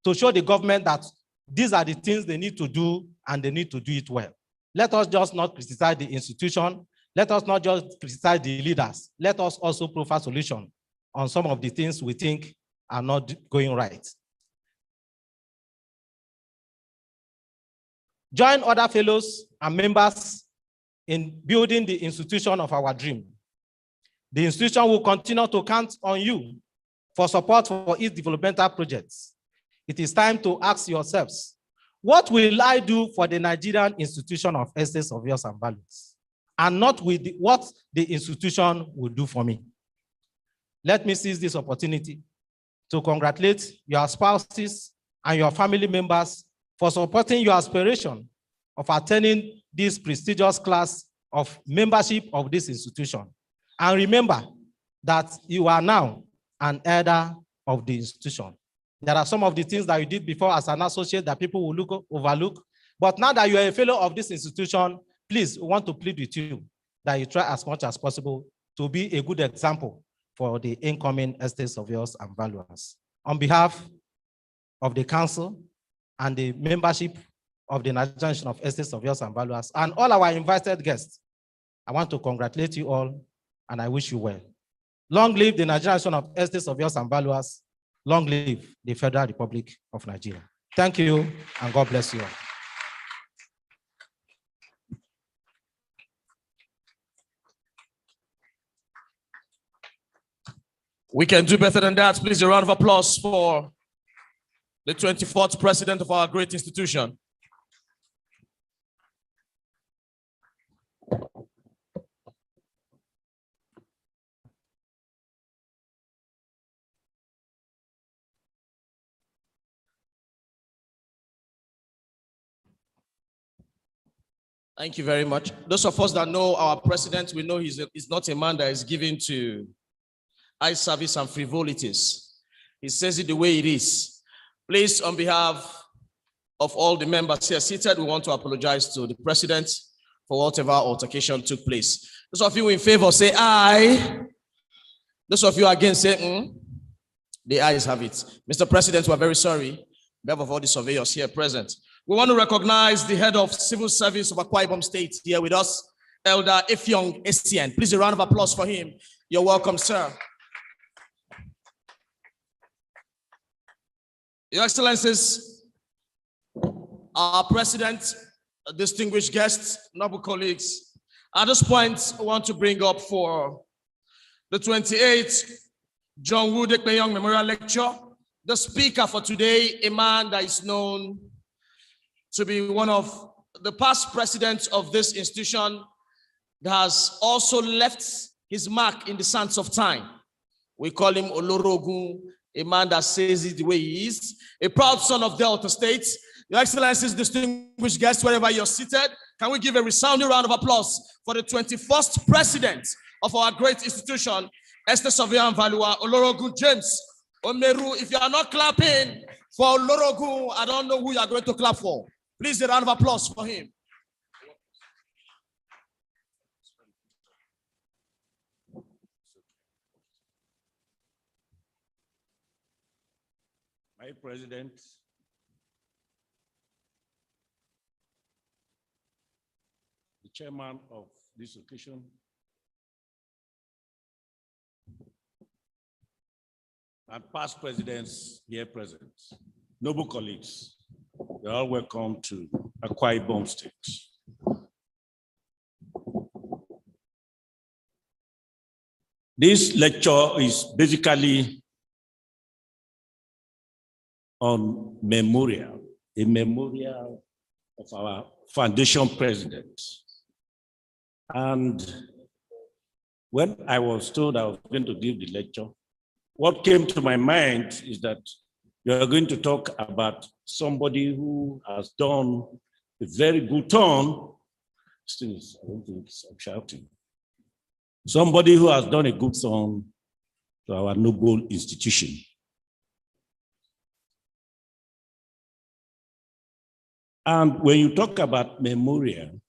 to show the government that these are the things they need to do and they need to do it well? Let us just not criticize the institution. Let us not just criticize the leaders. Let us also provide solution on some of the things we think are not going right. Join other fellows and members in building the institution of our dream. The institution will continue to count on you for support for its developmental projects. It is time to ask yourselves, what will I do for the Nigerian institution of estate surveyors and valuers, and not with what the institution will do for me? Let me seize this opportunity to congratulate your spouses and your family members for supporting your aspiration of attending this prestigious class of membership of this institution. And remember that you are now an elder of the institution. There are some of the things that you did before as an associate that people will overlook. But now that you are a fellow of this institution, please, we want to plead with you that you try as much as possible to be a good example for the incoming estate surveyors and valuers. On behalf of the council and the membership of the Nigerian Association of Estate Surveyors and Valuers and all our invited guests, I want to congratulate you all and I wish you well. Long live the Nigerian Association of Estate Surveyors and Valuers. Long live the Federal Republic of Nigeria. Thank you and God bless you all. We can do better than that. Please, a round of applause for the 24th president of our great institution. Thank you very much. Those of us that know our president, we know he's not a man that is given to eye service and frivolities. He says it the way it is. Please, on behalf of all the members here seated, we want to apologize to the president for whatever altercation took place. Those of you in favor say aye. Those of you against say The ayes have it. Mr. President, we're very sorry on behalf of all the surveyors here present. We want to recognize the head of civil service of Akwa Ibom State here with us, Elder Ekpenyong Estienne. Please, a round of applause for him. You're welcome, sir. Your Excellencies, our president, distinguished guests, noble colleagues, at this point, I want to bring up for the 28th John Wood Ekpenyong Memorial Lecture, the speaker for today, a man that is known to be one of the past presidents of this institution that has also left his mark in the sands of time. We call him Olorogun, a man that says it the way he is, a proud son of Delta State. Your Excellencies, distinguished guests, wherever you're seated, can we give a resounding round of applause for the 21st president of our great institution, Estate Surveyor and Valuer, Olorogun James Omeru. If you are not clapping for Olorogun, I don't know who you are going to clap for. Please, a round of applause for him. My president, the chairman of this occasion, and past presidents here present, noble colleagues, you're all welcome to Akwa Ibom State. This lecture is basically on memorial, a memorial of our foundation president. And when I was told I was going to give the lecture, what came to my mind is that you are going to talk about somebody who has done a very good turn. Still, I don't think I'm shouting. Somebody who has done a good turn to our noble institution. And when you talk about memorial,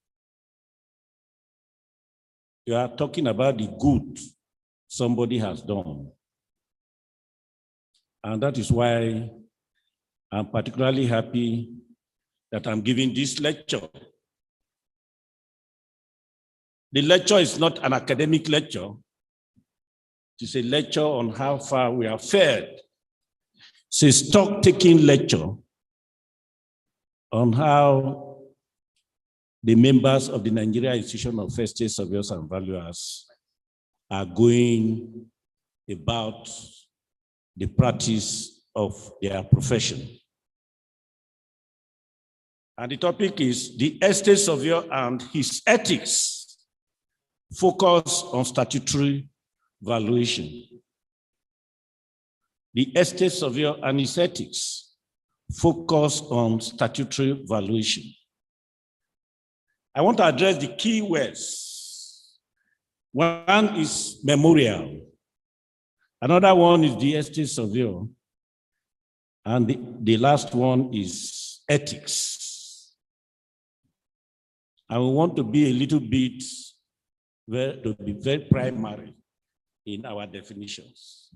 you are talking about the good somebody has done. And that is why I'm particularly happy that I'm giving this lecture. The lecture is not an academic lecture. It is a lecture on how far we have fared. It's a stock-taking lecture on how the members of the Nigeria Institution of Estate Surveyors and Valuers are going about the practice of their profession. And the topic is the estate surveyor and his ethics, focus on statutory valuation. The estate surveyor and his ethics, focus on statutory valuation. I want to address the key words One is memorial. Another one is the estate surveyor. And the last one is ethics. And we want to be a little bit, to be very primary in our definitions.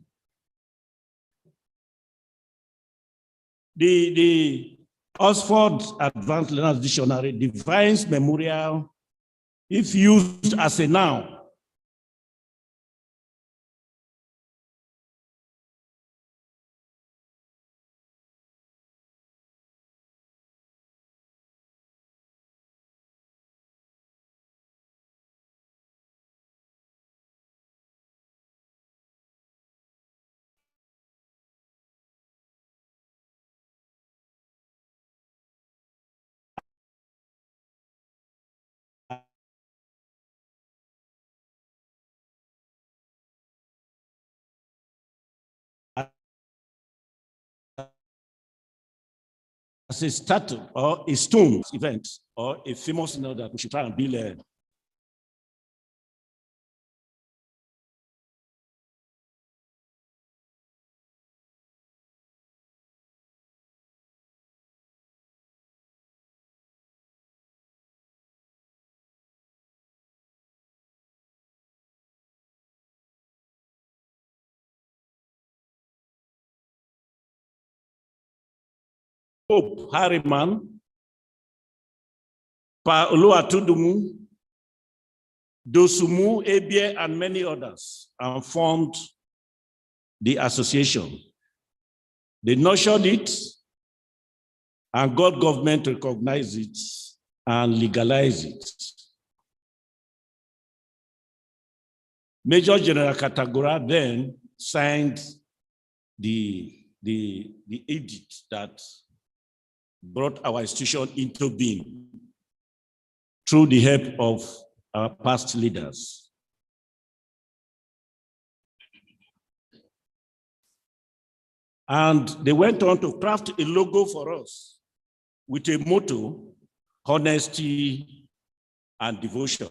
The Oxford Advanced Learners Dictionary defines memorial, if used as a noun, as a statue or a stone event or a famous note that we should try and build a Pope Harriman, Pa Oluwatudumu, Dosumu, Ebie, and many others, and formed the association. They nurtured it, and God government recognized it and legalized it. Major General Katagora then signed the edict that brought our institution into being through the help of our past leaders. And they went on to craft a logo for us with a motto, honesty and devotion,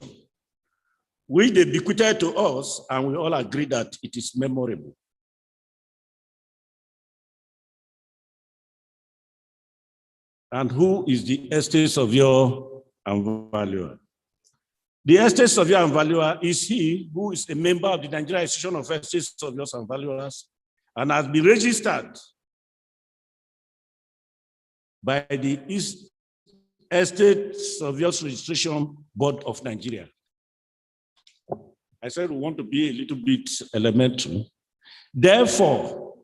which they bequeathed to us, and we all agree that it is memorable. And who is the estate surveyor and valuer? The estate surveyor and valuer is he who is a member of the Nigerian Institution of Estate Surveyors and Valuers and has been registered by the Estate Surveyors Registration Board of Nigeria. I said we want to be a little bit elementary. Therefore,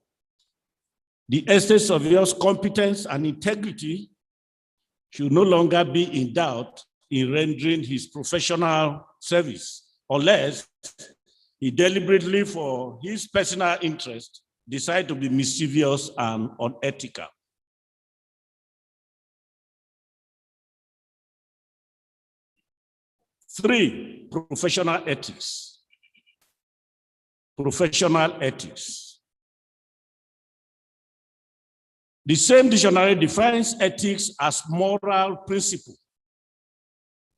the estate surveyor's competence and integrity should no longer be in doubt in rendering his professional service, unless he deliberately, for his personal interest, decide to be mischievous and unethical. Three, professional ethics. Professional ethics. The same dictionary defines ethics as moral principle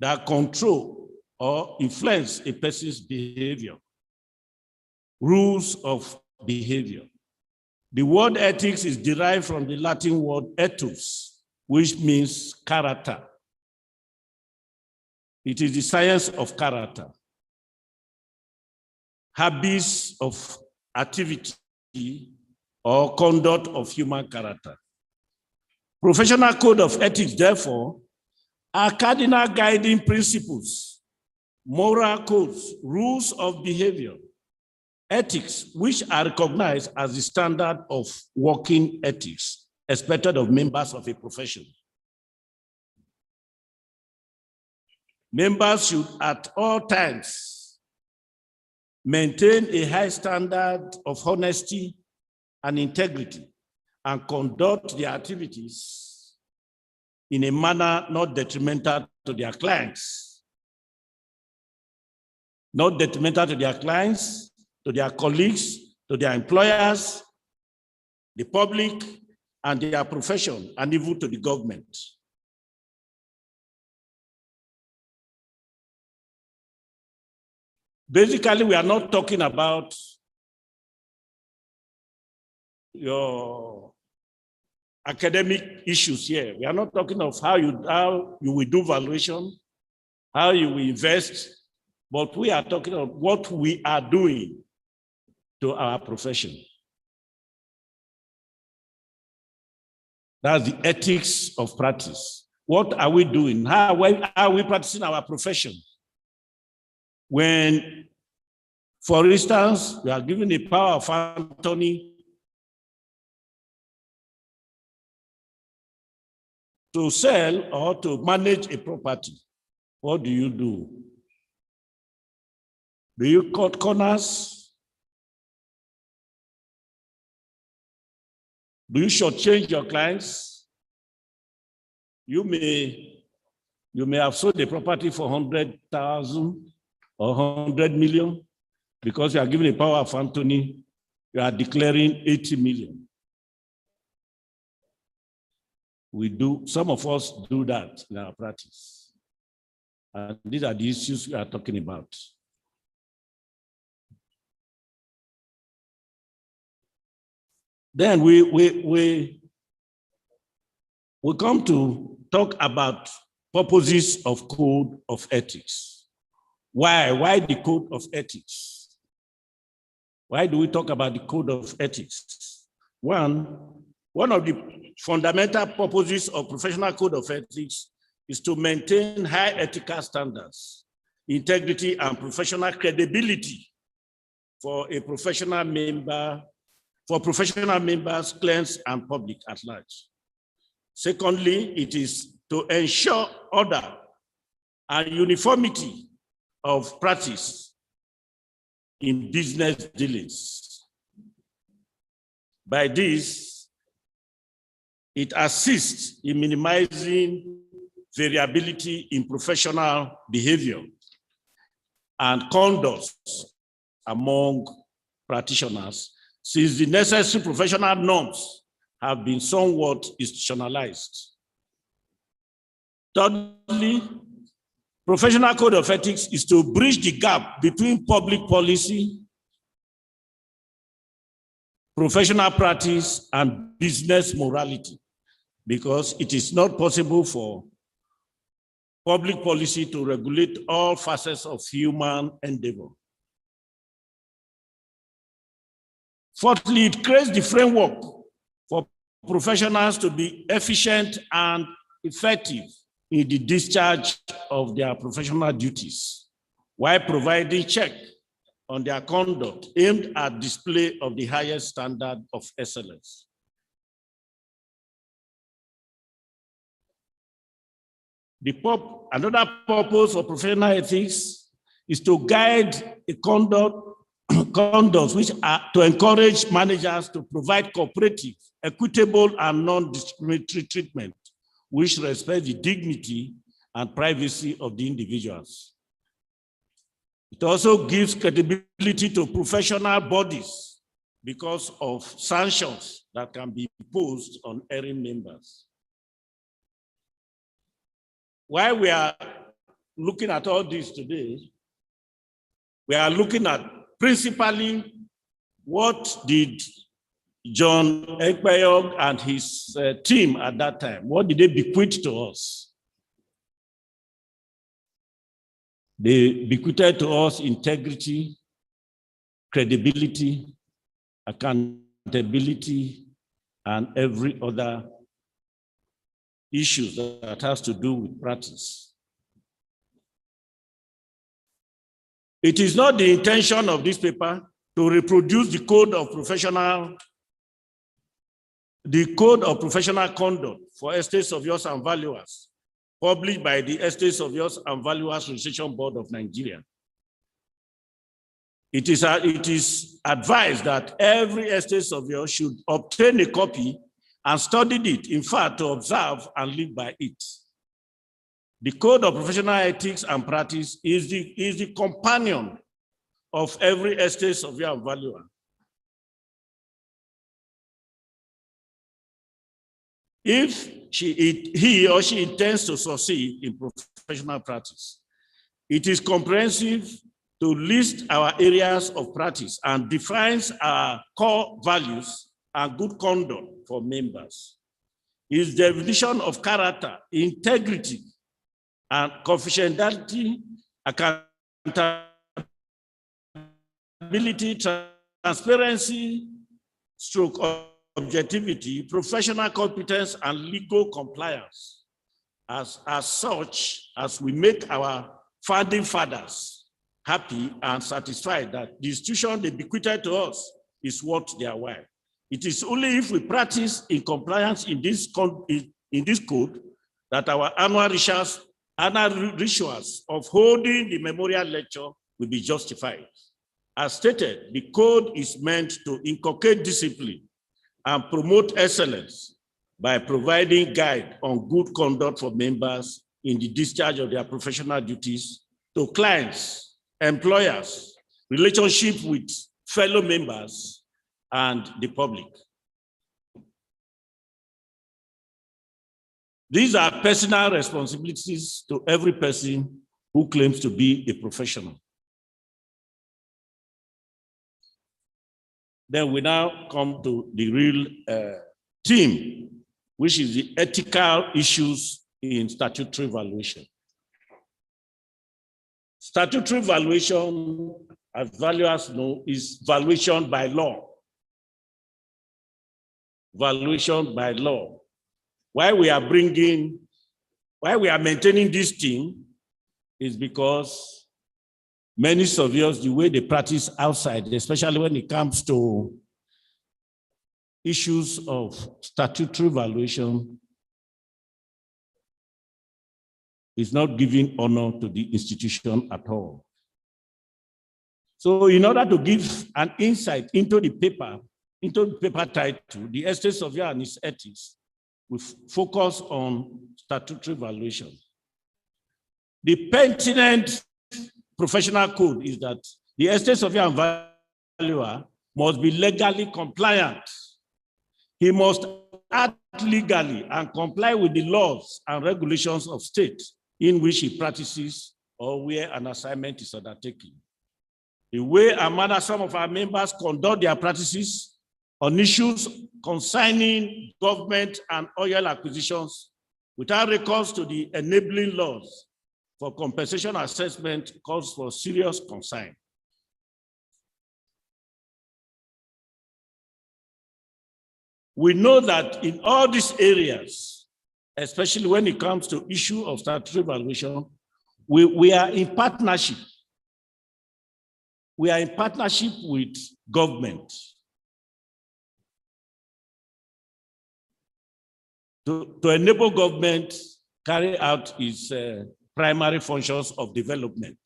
that control or influence a person's behavior, rules of behavior. The word ethics is derived from the Latin word ethos, which means character. It is the science of character, habits of activity or conduct of human character. Professional code of ethics, therefore, are cardinal guiding principles, moral codes, rules of behavior, ethics, which are recognized as the standard of working ethics expected of members of a profession. Members should at all times maintain a high standard of honesty and integrity and conduct their activities in a manner not detrimental to their clients. Not detrimental to their clients, to their colleagues, to their employers, the public, and their profession, and even to the government. Basically, we are not talking about your academic issues here. We are not talking of how you will do valuation, how you will invest, but we are talking of what we are doing to our profession. That's the ethics of practice. What are we doing? How are we practicing our profession? When, for instance, we are given the power of attorney to sell or to manage a property, what do you do? Do you cut corners? Do you shortchange your clients? You may have sold the property for 100,000 or 100 million because you are given a power of attorney, you are declaring 80 million. Some of us do that in our practice. And these are the issues we are talking about. Then we come to talk about purposes of code of ethics. Why the code of ethics? Why do we talk about the code of ethics? One of the fundamental purposes of professional code of ethics is to maintain high ethical standards, integrity, and professional credibility for professional members, clients, and public at large. Secondly, it is to ensure order and uniformity of practice in business dealings. By this, it assists in minimizing variability in professional behavior and conduct among practitioners, since the necessary professional norms have been somewhat institutionalized. Thirdly, professional code of ethics is to bridge the gap between public policy, professional practice, and business morality, because it is not possible for public policy to regulate all facets of human endeavor. Fourthly, it creates the framework for professionals to be efficient and effective in the discharge of their professional duties, while providing check on their conduct aimed at display of the highest standard of excellence. Another purpose of professional ethics is to guide a conduct which are to encourage managers to provide cooperative, equitable, and non-discriminatory treatment, which respects the dignity and privacy of the individuals. It also gives credibility to professional bodies because of sanctions that can be imposed on erring members. While we are looking at all this today, we are looking at principally what did John Ekpenyong and his team at that time, what did they bequeath to us? They bequeathed to us integrity, credibility, accountability, and every other issue that has to do with practice. It is not the intention of this paper to reproduce the code of professional conduct for estates of yours and valuers, published by the Estates of Yours and Valuers Registration Board of Nigeria. It is advised that every estate of yours should obtain a copy and study it, in fact, to observe and live by it. The Code of Professional Ethics and Practice is the companion of every estate of your valuer. If he or she intends to succeed in professional practice, it is comprehensive to list our areas of practice and defines our core values and good conduct for members. His definition of character, integrity, and confidentiality, accountability, transparency, stroke objectivity, professional competence, and legal compliance. As such, as we make our founding fathers happy and satisfied that the institution they bequeathed to us is worth their while. It is only if we practice in compliance in this code that our annual rituals of holding the memorial lecture will be justified. As stated, the code is meant to inculcate discipline and promote excellence by providing guide on good conduct for members in the discharge of their professional duties to clients, employers, relationship with fellow members, and the public. These are personal responsibilities to every person who claims to be a professional. Then we now come to the real theme, which is the ethical issues in statutory valuation. Statutory valuation, as valuers know, is valuation by law. Valuation by law. Why we are maintaining this theme is because many surveyors, the way they practice outside, especially when it comes to issues of statutory valuation, is not giving honor to the institution at all. So in order to give an insight into the paper title, the estate surveyor and its ethics, we focus on statutory valuation. The pertinent professional code is that the estate surveyor and valuer must be legally compliant. He must act legally and comply with the laws and regulations of state in which he practices or where an assignment is undertaken. The way and manner some of our members conduct their practices on issues concerning government and oil acquisitions without recourse to the enabling laws for compensation assessment calls for serious concern. We know that in all these areas, especially when it comes to issue of statutory valuation, we are in partnership. We are in partnership with government to enable government carry out its primary functions of development.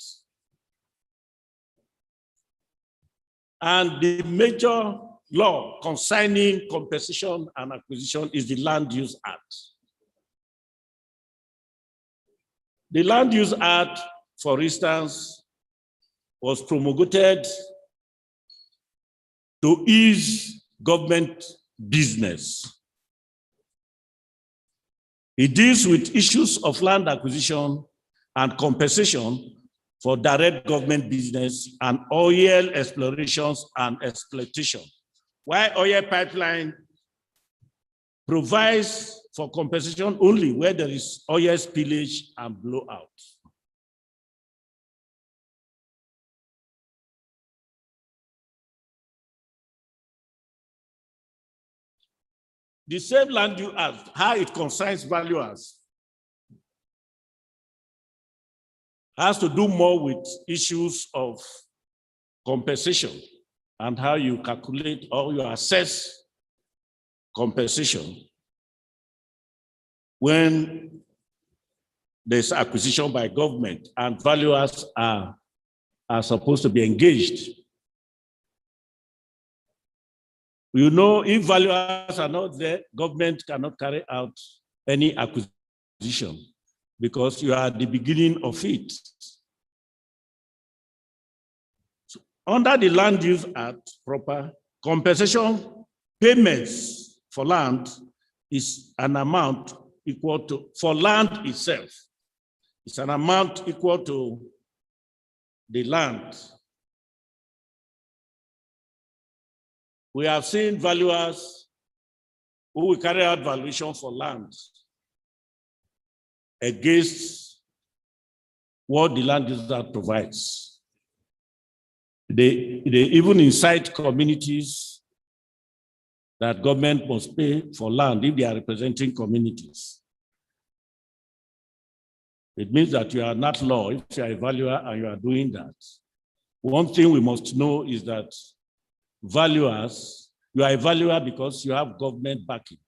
And the major law concerning compensation and acquisition is the Land Use Act. The Land Use Act, for instance, was promulgated to ease government business. It deals with issues of land acquisition and compensation for direct government business and oil explorations and exploitation. While oil pipeline provides for compensation only where there is oil spillage and blowout. The same Land Use Act, how it concerns valuers, has to do more with issues of compensation and how you calculate or you assess compensation when there's acquisition by government and valuers are supposed to be engaged. You know, if valuers are not there, government cannot carry out any acquisition because you are at the beginning of it. So under the Land Use Act proper, compensation payments for land is an amount equal to, for land itself, it's an amount equal to the land. We have seen valuers who will carry out valuation for land against what the land user provides. They even incite communities that government must pay for land if they are representing communities. It means that you are not law if you are a valuer and you are doing that. One thing we must know is that valuers, you are a valuer because you have government backing.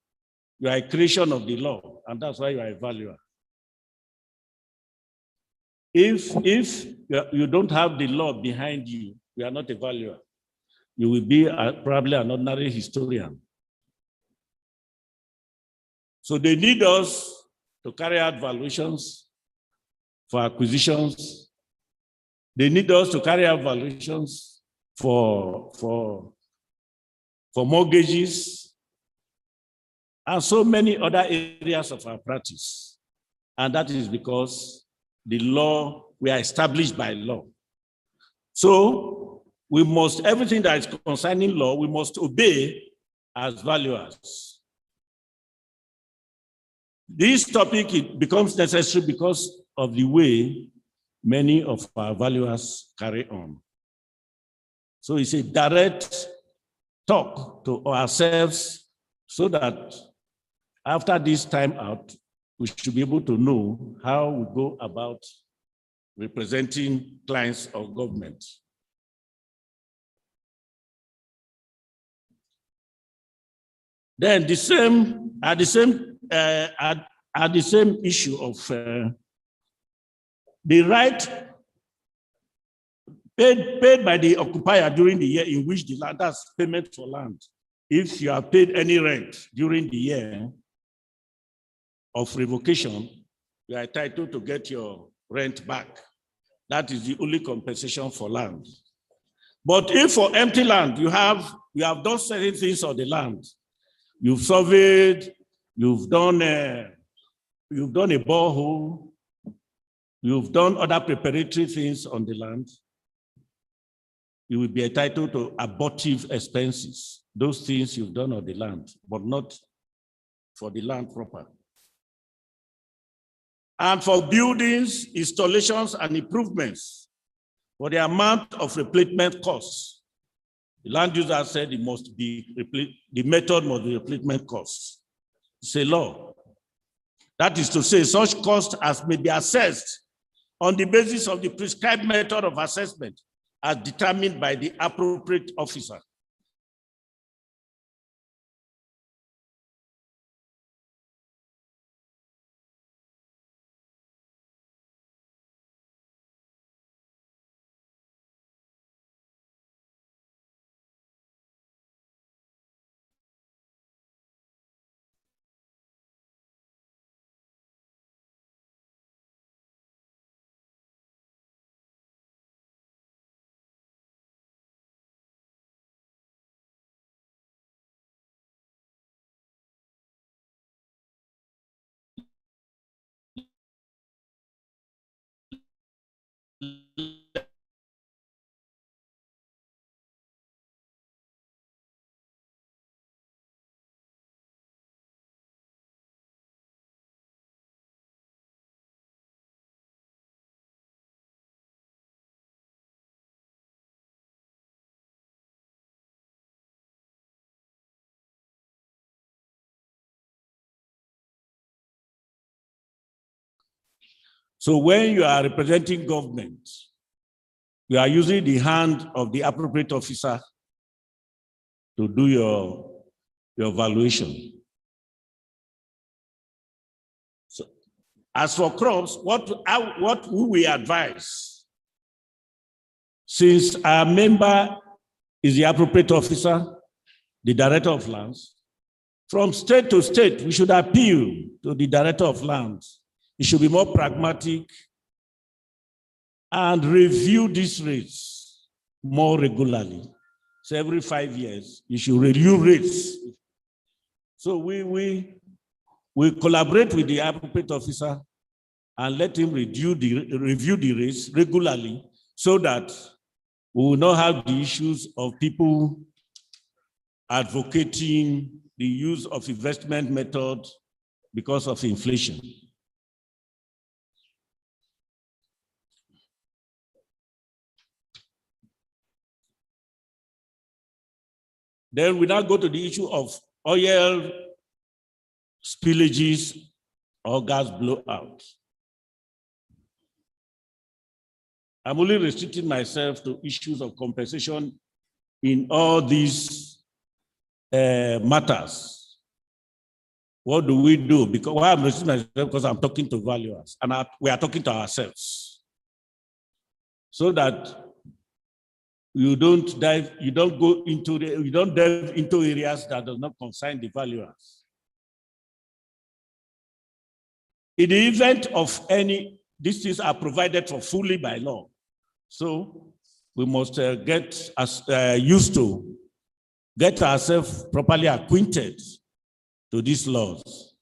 You are a creation of the law, and that's why you are a valuer. If you don't have the law behind you, you are not a valuer. You will be probably an ordinary historian. So they need us to carry out valuations for acquisitions. They need us to carry out valuations for mortgages and so many other areas of our practice. And that is because the law, we are established by law. So we must, everything that is concerning law, we must obey as valuers. This topic, it becomes necessary because of the way many of our valuers carry on. So it's a direct talk to ourselves so that after this time out, we should be able to know how we go about representing clients of government. Then at the same issue of the right paid by the occupier during the year in which the land, that's payment for land. If you have paid any rent during the year of revocation, you are entitled to get your rent back. That is the only compensation for land. But if for empty land, you have done certain things on the land, you've surveyed, you've done a borehole, you've done other preparatory things on the land, you will be entitled to abortive expenses, those things you've done on the land, but not for the land proper. And for buildings, installations, and improvements, for the amount of replacement costs, the land user said it must be, the method must be replacement costs. It's a law. That is to say, such costs as may be assessed on the basis of the prescribed method of assessment as determined by the appropriate officer. So when you are representing government, you are using the hand of the appropriate officer to do your valuation. So as for crops, what we advise, since our member is the appropriate officer, the director of lands, from state to state, we should appeal to the director of lands. It should be more pragmatic and review these rates more regularly. So every 5 years, you should review rates. So we collaborate with the appropriate officer and let him review the rates regularly so that we will not have the issues of people advocating the use of investment method because of inflation. Then we now go to the issue of oil spillages or gas blowout. I'm only restricting myself to issues of compensation in all these matters. What do we do? Because why I'm restricting myself, because I'm talking to valuers and we are talking to ourselves. So that you don't delve into areas that do not concern the valuers. In the event of any, these things are provided for fully by law. So we must get used to get ourselves properly acquainted to these laws.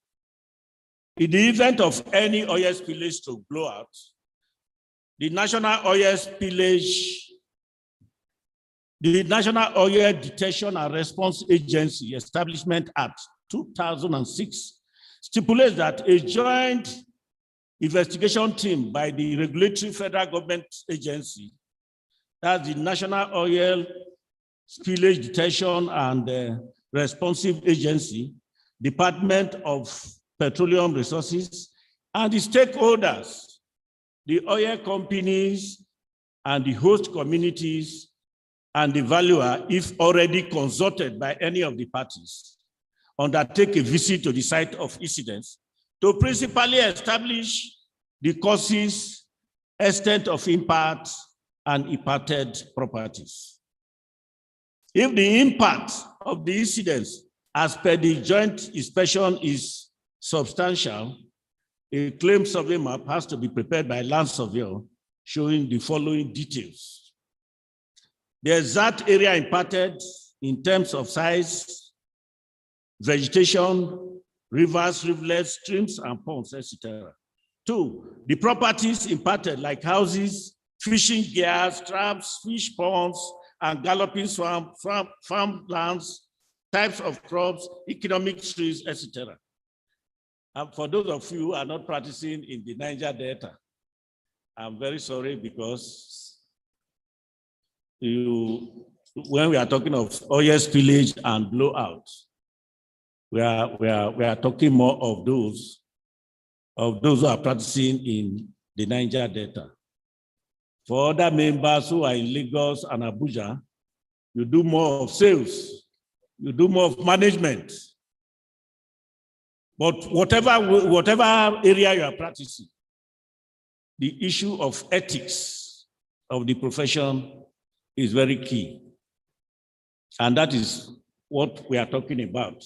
In the event of any oil spillage to blow out, the National Oil Detection and Response Agency Establishment Act 2006 stipulates that a joint investigation team by the regulatory federal government agency, that's the National Oil Spillage Detection and Responsive Agency, Department of Petroleum Resources, and the stakeholders, the oil companies and the host communities and the valuer, if already consulted by any of the parties, undertake a visit to the site of incidents to principally establish the causes, extent of impact, and impacted properties. If the impact of the incidents as per the joint inspection is substantial, a claim survey map has to be prepared by land surveyor showing the following details: the exact area impacted in terms of size, vegetation, rivers, rivulets, streams, and ponds, etc. 2, the properties impacted like houses, fishing gears, traps, fish ponds, and galloping farmlands, types of crops, economic trees, etc. And for those of you who are not practicing in the Niger Delta, I'm very sorry, because when we are talking of oil spillage and blowout, we are talking more of those who are practicing in the Niger Delta. For other members who are in Lagos and Abuja, you do more of sales, you do more of management. But whatever area you are practicing, the issue of ethics of the profession is very key. And that is what we are talking about.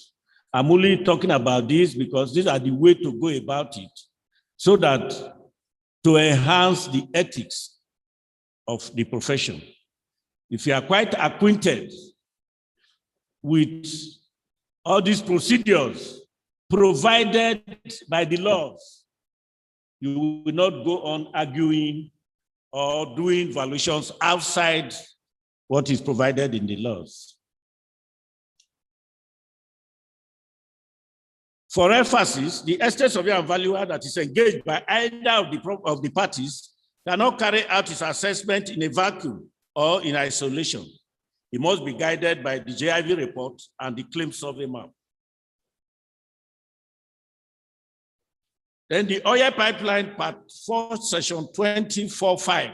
I'm only talking about this because these are the way to go about it, so that to enhance the ethics of the profession. If you are quite acquainted with all these procedures provided by the laws, you will not go on arguing or doing valuations outside what is provided in the laws. For emphasis, the estate surveyor and valuer that is engaged by either of the parties cannot carry out his assessment in a vacuum or in isolation. He must be guided by the JIV report and the claim survey map. Then the oil pipeline part 4, section 24.5,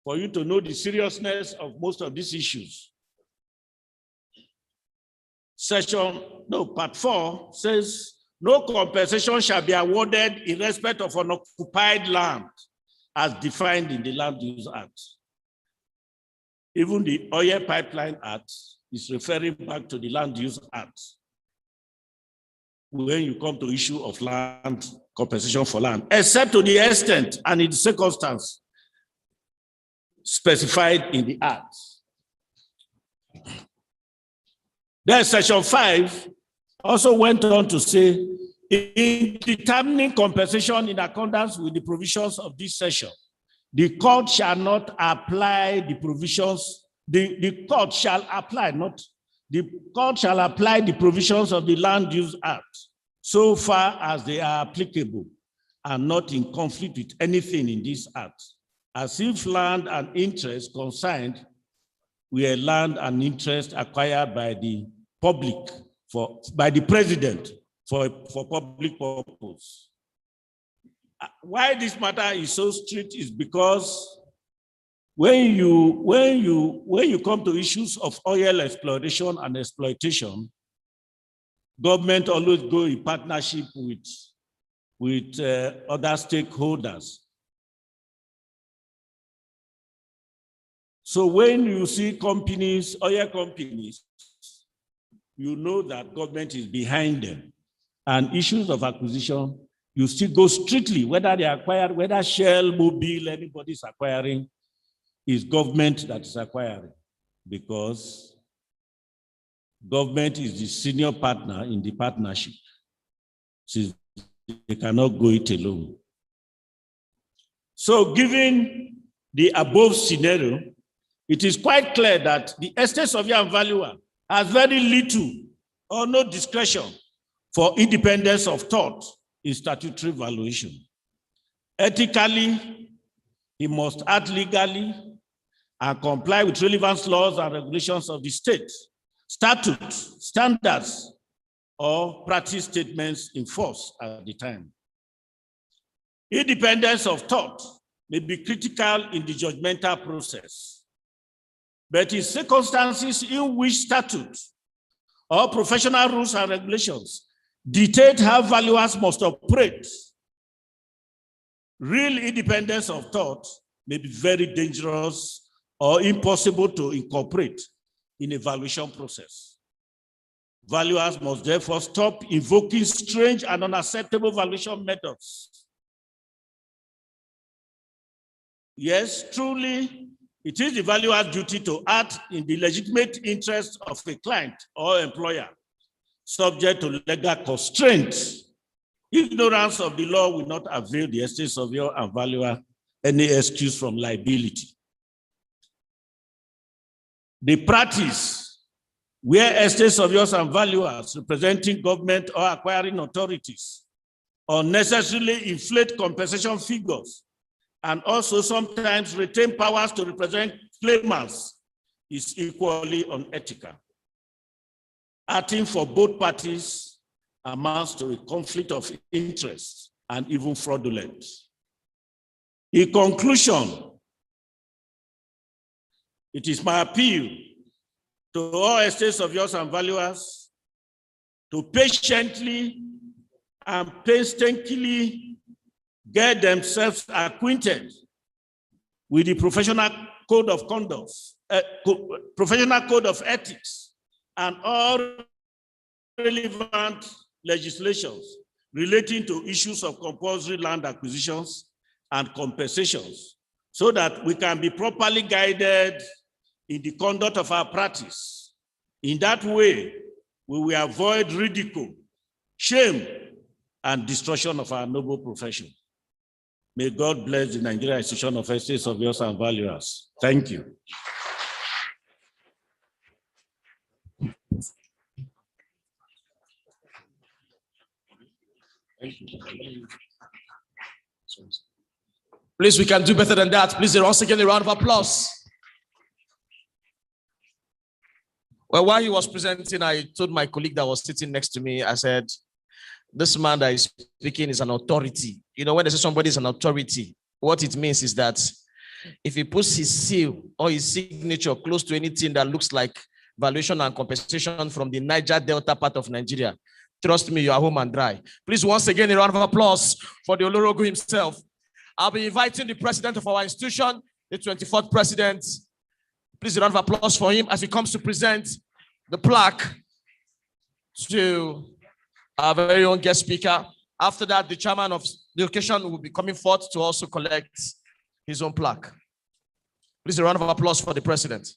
for you to know the seriousness of most of these issues. Part 4 says, no compensation shall be awarded in respect of unoccupied land as defined in the Land Use Act. Even the Oil Pipeline Act is referring back to the Land Use Act when you come to issue of land compensation for land, except to the extent and in the circumstance specified in the Act. Then section 5 also went on to say, in determining compensation in accordance with the provisions of this section, the court shall not apply the provisions, the court shall apply, not the court shall apply the provisions of the Land Use Act so far as they are applicable and not in conflict with anything in this act, as if land and interest concerned were land and interest acquired by the public by the president for public purpose. Why this matter is so strict is because when you come to issues of oil exploration and exploitation, government always go in partnership with other stakeholders. So when you see companies, oil companies, you know that government is behind them. And issues of acquisition, you still go strictly, whether they acquire, whether Shell, Mobil, anybody is acquiring, is government that is acquiring, because government is the senior partner in the partnership. So they cannot go it alone. So given the above scenario, it is quite clear that the estate surveyor and valuer has very little or no discretion for independence of thought in statutory valuation. Ethically, he must act legally and comply with relevant laws and regulations of the state, statutes, standards, or practice statements in force at the time. Independence of thought may be critical in the judgmental process, but in circumstances in which statutes or professional rules and regulations dictate how valuers must operate, real independence of thought may be very dangerous or impossible to incorporate in a valuation process. Valuers must therefore stop invoking strange and unacceptable valuation methods. Yes, truly, it is the valuer's duty to act in the legitimate interest of a client or employer, subject to legal constraints. Ignorance of the law will not avail the estate surveyor and valuer any excuse from liability. The practice where estate surveyors and valuers representing government or acquiring authorities unnecessarily inflate compensation figures and also sometimes retain powers to represent claimants is equally unethical. Acting for both parties amounts to a conflict of interest and even fraudulent. In conclusion, it is my appeal to all estate surveyors and valuers to patiently and painstakingly get themselves acquainted with the professional code of conduct, professional code of ethics, and all relevant legislations relating to issues of compulsory land acquisitions and compensations, so that we can be properly guided in the conduct of our practice. In that way, we will avoid ridicule, shame, and destruction of our noble profession. May God bless the Nigerian Institution of Estate Surveyors and Valuers. Thank you. Please, we can do better than that. Please, once again, a round of applause. Well, while he was presenting, I told my colleague that was sitting next to me, I said, this man that is speaking is an authority. You know, when they say somebody is an authority, what it means is that if he puts his seal or his signature close to anything that looks like valuation and compensation from the Niger Delta part of Nigeria, trust me, you are home and dry. Please, once again, a round of applause for the Olorogo himself. I'll be inviting the president of our institution, the 24th president. Please, a round of applause for him as he comes to present the plaque to our very own guest speaker. After that, the chairman of the occasion will be coming forth to also collect his own plaque. Please, a round of applause for the president.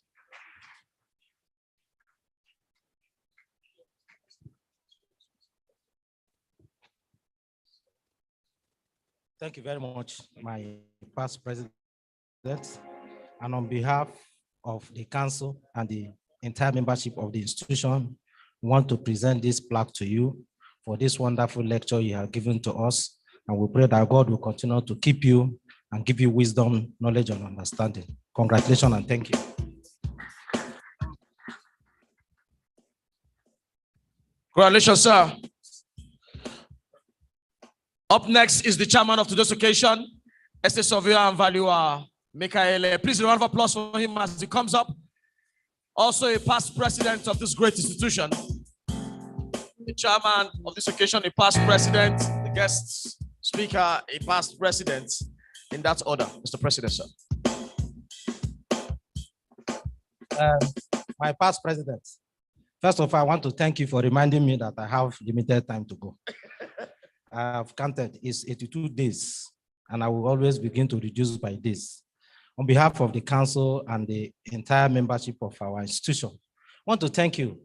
Thank you very much, my past president. and on behalf of the council and the entire membership of the institution, want to present this plaque to you for this wonderful lecture you have given to us. And we pray that God will continue to keep you and give you wisdom, knowledge, and understanding. Congratulations and thank you. Congratulations, sir. Up next is the chairman of today's occasion, Estate Surveyor and Valuer, Michael. Please, a round of applause for him as he comes up. Also a past president of this great institution. The chairman of this occasion, a past president, the guest speaker, a past president, in that order, Mr. President, sir. My past president, first of all, I want to thank you for reminding me that I have limited time to go. I have counted, it's 82 days, and I will always begin to reduce by this. On behalf of the council and the entire membership of our institution, I want to thank you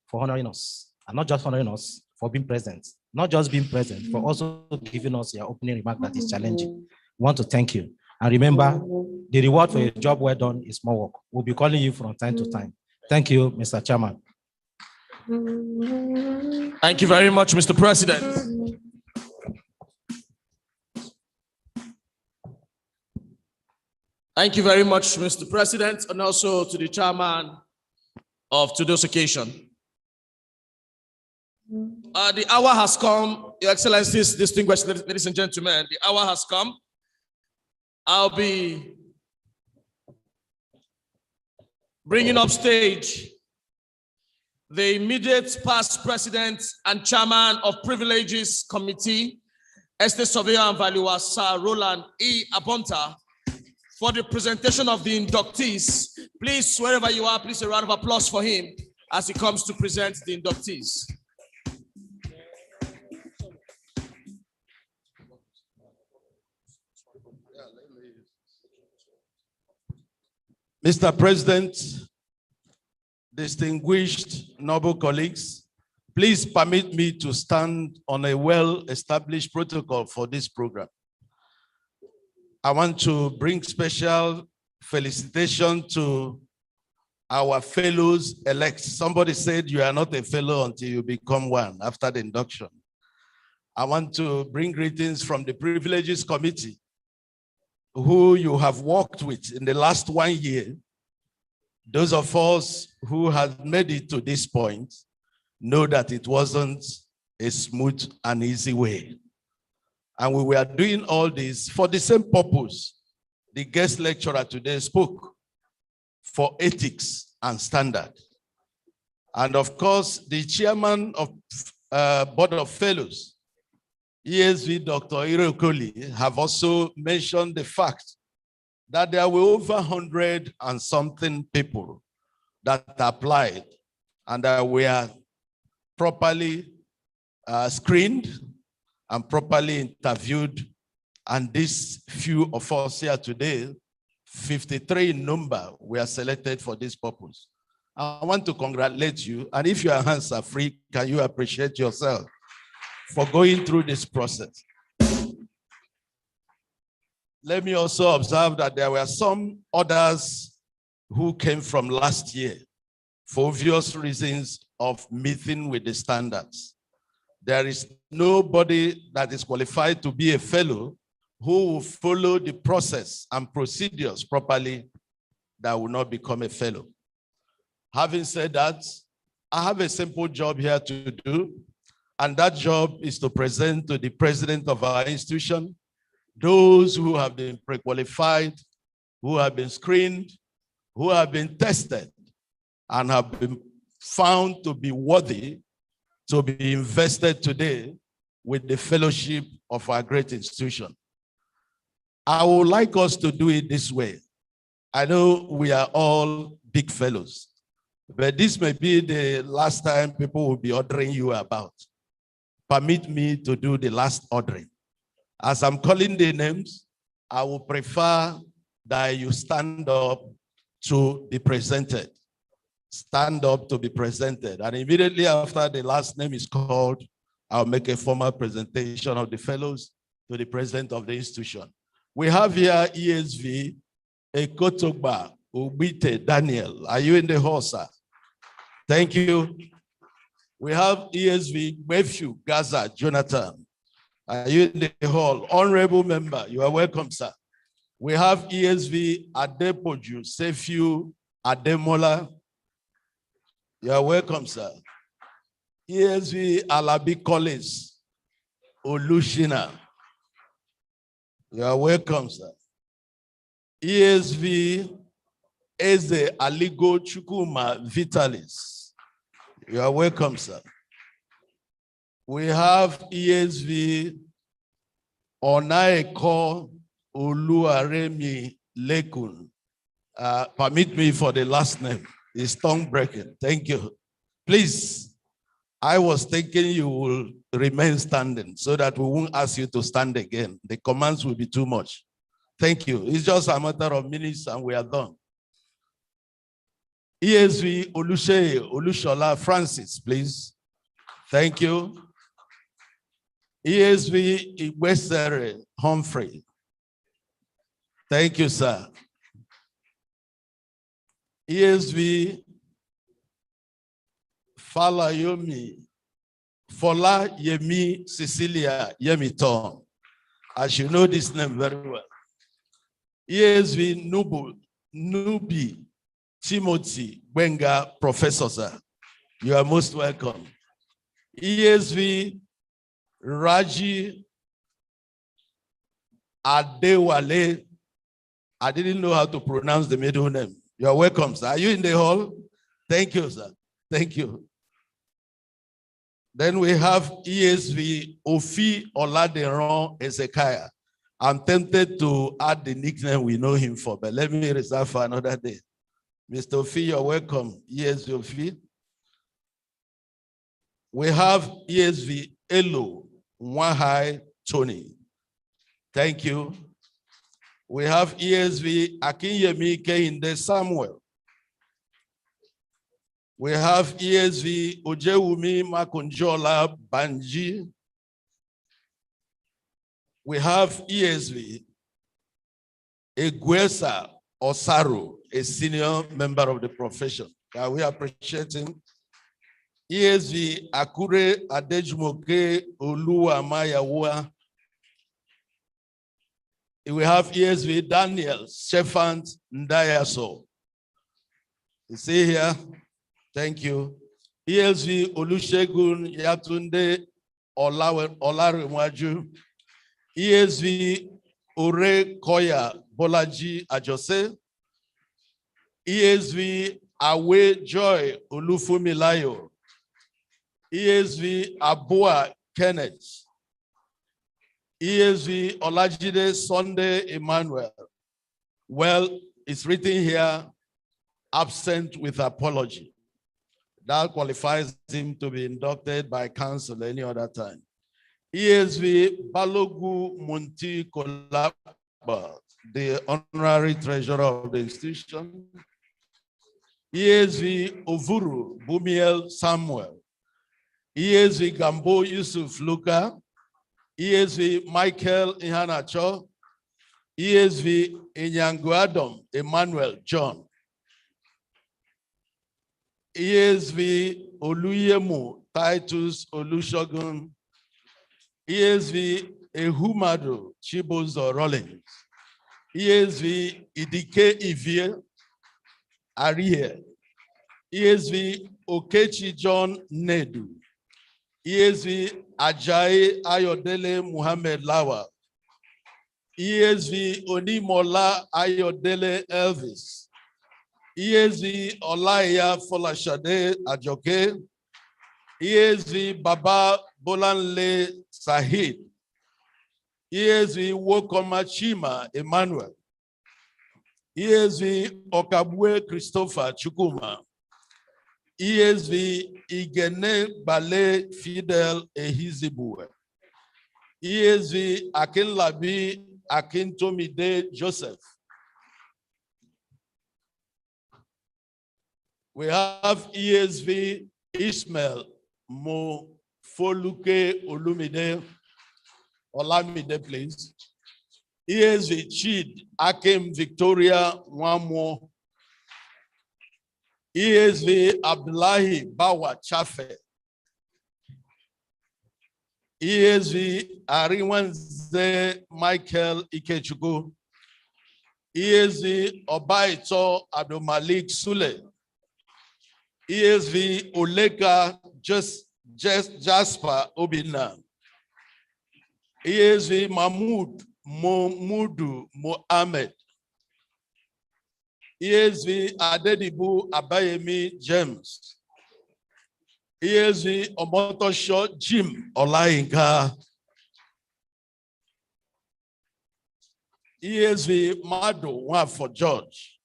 for honoring us, and not just honoring us, for being present. Not just being present, for also giving us your opening remark that is challenging. We want to thank you. And remember, the reward for a job well done is more work. We'll be calling you from time to time. Thank you, Mr. Chairman. Thank you very much, Mr. President. Thank you very much, Mr. President, and also to the chairman of today's occasion. The hour has come, Your Excellencies, distinguished ladies and gentlemen, the hour has come. I'll be bringing up stage the immediate past president and chairman of Privileges Committee, Estate Surveyor and Valuer, Sir Roland E. Abonta, for the presentation of the inductees. Please, wherever you are, please a round of applause for him as he comes to present the inductees. Mr. President, distinguished noble colleagues, please permit me to stand on a well-established protocol for this program. I want to bring special felicitation to our fellows elect. Somebody said you are not a fellow until you become one after the induction. I want to bring greetings from the Privileges Committee, who you have worked with in the last 1 year. Those of us who have made it to this point know that it wasn't a smooth and easy way. And we were doing all this for the same purpose. The guest lecturer today spoke for ethics and standard. And of course, the chairman of Board of Fellows, ESV Dr. Irokoli, have also mentioned the fact that there were over 100 and something people that applied and that were properly screened and properly interviewed. And these few of us here today, 53 in number, were selected for this purpose. I want to congratulate you. And if your hands are free, can you appreciate yourself for going through this process? Let me also observe that there were some others who came from last year for obvious reasons of meeting with the standards. There is nobody that is qualified to be a fellow who will follow the process and procedures properly that will not become a fellow. Having said that, I have a simple job here to do, and that job is to present to the president of our institution those who have been pre-qualified, who have been screened, who have been tested, and have been found to be worthy to be invested today with the fellowship of our great institution. I would like us to do it this way. I know we are all big fellows, but this may be the last time people will be ordering you about. Permit me to do the last ordering. As I'm calling the names, I would prefer that you stand up to be presented. Stand up to be presented. And immediately after the last name is called, I'll make a formal presentation of the fellows to the president of the institution. We have here ESV, Ekotogba, Ubite, Daniel. Are you in the hall, sir? Thank you. We have ESV, Matthew, Gaza, Jonathan. Are you in the hall? Honorable member, you are welcome, sir. We have ESV, Adepoju, Sefiu, Ademola. You are welcome, sir. ESV, Alabi Collins, Olushina. You are welcome, sir. ESV, Eze Aligo Chukuma Vitalis. You are welcome, sir. We have ESV Onaeko Oluaremi Lekun. Permit me for the last name. It's tongue breaking. Thank you. Please, I was thinking you will remain standing so that we won't ask you to stand again. The commands will be too much. Thank you. It's just a matter of minutes and we are done. ESV Olushola Francis, please. Thank you. ESV Igwesere Humphrey. Thank you, sir. ESV Falayomi, Fola Yemi Cecilia Yemiton. As you know this name very well. ESV Nubi Timothy Benga, Professor, sir. You are most welcome. ESV Raji Adewale. I didn't know how to pronounce the middle name. You are welcome, sir. Are you in the hall? Thank you, sir. Thank you. Then we have ESV Ofi Oladeron Ezekiah. I'm tempted to add the nickname we know him for, but let me reserve for another day. Mr. Ofi, you're welcome. ESV Ofi. We have ESV Elo Nwahai Tony. Thank you. We have ESV Akinyemi Kehinde Samuel. We have ESV Ojewumi Makunjola Banji. We have ESV Egwesa Osaru, a senior member of the profession. We appreciate him. ESV Akure Adejumoke Oluwa Mayawa. We have ESV Daniel Shefant Ndayaso. You see here? Thank you. ESV Olusegun Yatunde Olarewaju. ESV Ore Koya Bolaji Ajose. ESV Awe Joy Olufumilayo. ESV Abua Kenneth. ESV Olajide Sunday Emmanuel. Well, it's written here, absent with apology. That qualifies him to be inducted by council any other time. ESV Balogu Munti Kolaba, the honorary treasurer of the institution. ESV Ovuru Bumiel Samuel. ESV Gambo Yusuf Luka. ESV Michael Ihanacho. ESV Inyanguadom Emmanuel John. ESV Oluyemu Titus Olushogun. ESV Ehumado Chibozo Rollins. ESV Idike Ivie Arihe. ESV Okechi John Nedu. ESV Ajayi Ayodele Muhammad Lawa. ESV Onimola Ayodele Elvis. ESV Olaya Folashade Ajoke. ESV Baba Bolanle Sahid. ESV Wokomachima Emmanuel. ESV Okabwe Christopher Chukuma. ESV Igene Bale Fidel Ehizibue. ESV Akinlabi Akintomide Joseph. We have ESV Ismail Mo Foluke Olumide. Olamide, please. ESV Chid Akim Victoria Wamo, ESV Abdullahi Bawa Chafe, ESV Ariwanze Michael Ikechuku, ESV Obaito Abdul Malik Sule, ESV Oleka Jasper Obina, ESV Mahmoud Mudu Mohammed, ESV Adedibu Abayemi James, ESV Omotosho Jim Olainka, ESV Mado Wafo George,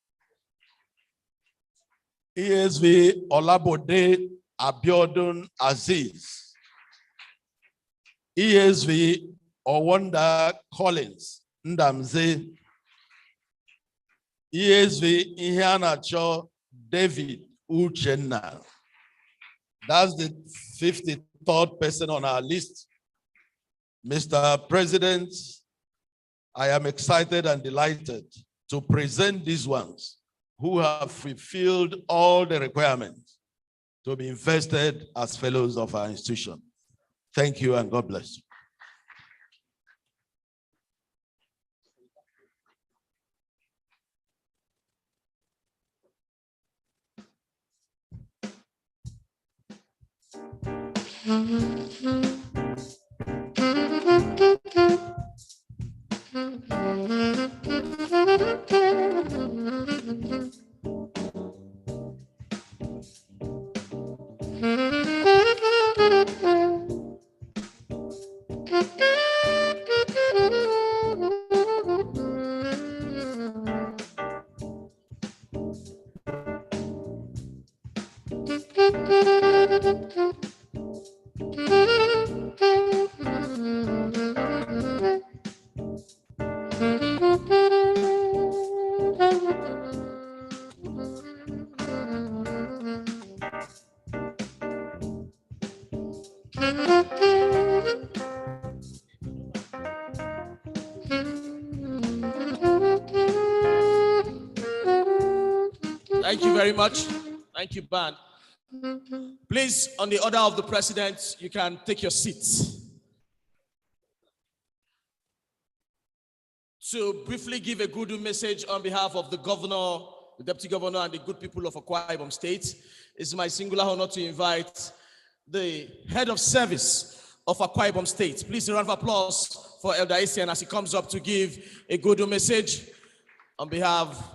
ESV Olabode Abiodun Aziz, ESV Owanda Collins Ndamze, ESV Iheanacho David Uchenna. That's the 53rd person on our list. Mr. President, I am excited and delighted to present these ones who have fulfilled all the requirements to be invested as fellows of our institution. Thank you and God bless you. Thank you very much. Thank you, band. Please, on the order of the president, you can take your seats. To briefly give a good message on behalf of the governor, the deputy governor, and the good people of Akwa Ibom State, it's my singular honor to invite the head of service of Akwa Ibom State. Please, a round of applause for Elder Asian as he comes up to give a good message on behalf.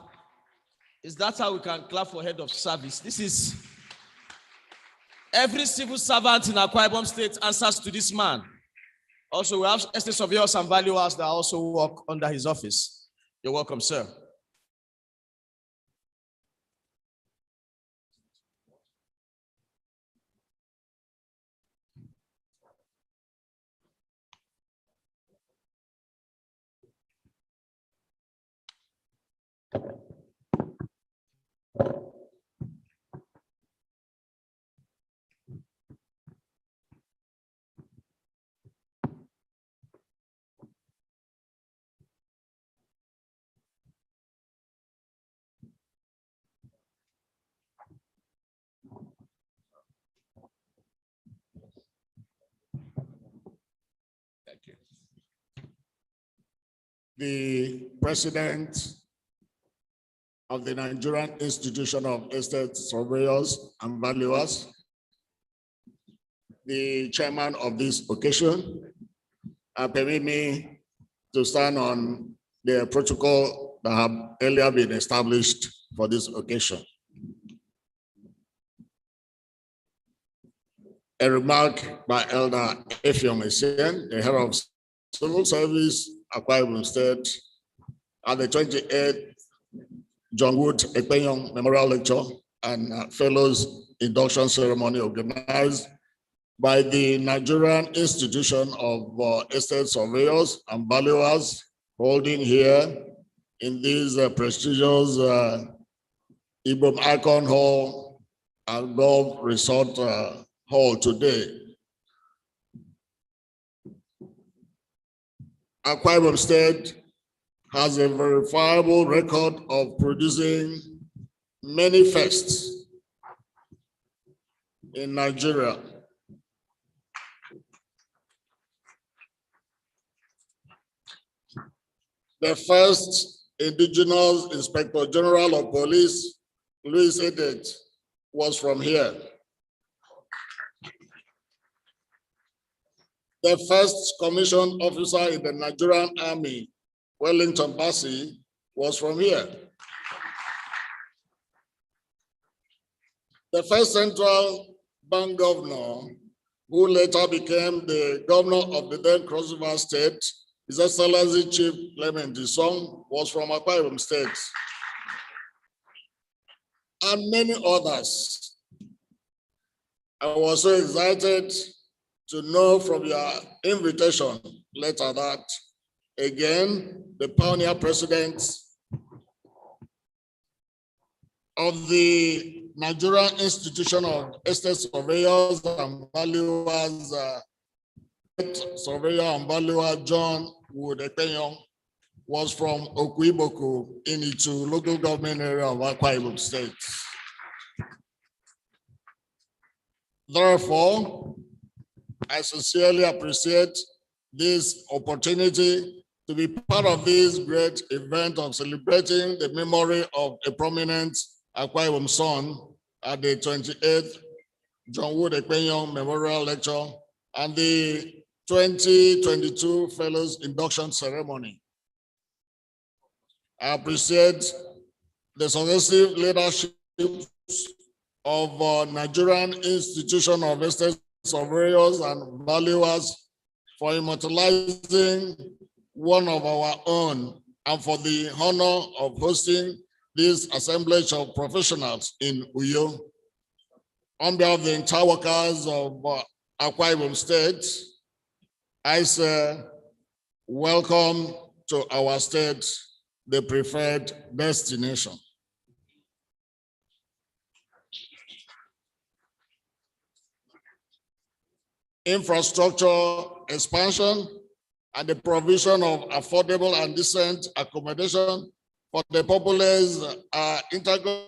Is that how we can clap for head of service? This is every civil servant in Akwa Ibom State answers to this man. Also, we have estate surveyors and valuers that also work under his office. You're welcome, sir. The president of the Nigerian Institution of Estate Surveyors and Valuers, the chairman of this occasion, permit me to stand on the protocol that have earlier been established for this occasion. A remark by Elder Ekpenyong, the head of Civil Service, Akwa Ibom State, at the 28th John Wood Ekpenyong Memorial Lecture and Fellows Induction Ceremony organized by the Nigerian Institution of Estate Surveyors and Valuers, holding here in this prestigious Ibom Icon Hall and Golf Resort Hall today. Akwa Ibom State has a verifiable record of producing many firsts in Nigeria. The first indigenous Inspector General of Police, Louis Edet, was from here. The first commissioned officer in the Nigerian Army, Wellington Bassey, was from here. The first central bank governor, who later became the governor of the then Cross River State, His Excellency Chief Clement Isong, was from Akwa Ibom State, and many others. I was so excited to know from your invitation letter that, again, the pioneer president of the Nigerian Institution of Estate Surveyors and Valuers, Surveyor and Valuer John Wood Ekpenyong, was from Okuiboku in Itu local government area of Akwa Ibom State. Therefore, I sincerely appreciate this opportunity to be part of this great event of celebrating the memory of a prominent Akwa Ibom son at the 28th John Wood Ekpenyong Memorial Lecture and the 2022 Fellows Induction Ceremony. I appreciate the successive leadership of Nigerian Institution of Estate Surveyors and Valuers for immortalizing one of our own and for the honor of hosting this assemblage of professionals in Uyo. On behalf of the entire workers of Akwa Ibom State, I say welcome to our state, the preferred destination. Infrastructure expansion and the provision of affordable and decent accommodation for the populace are integral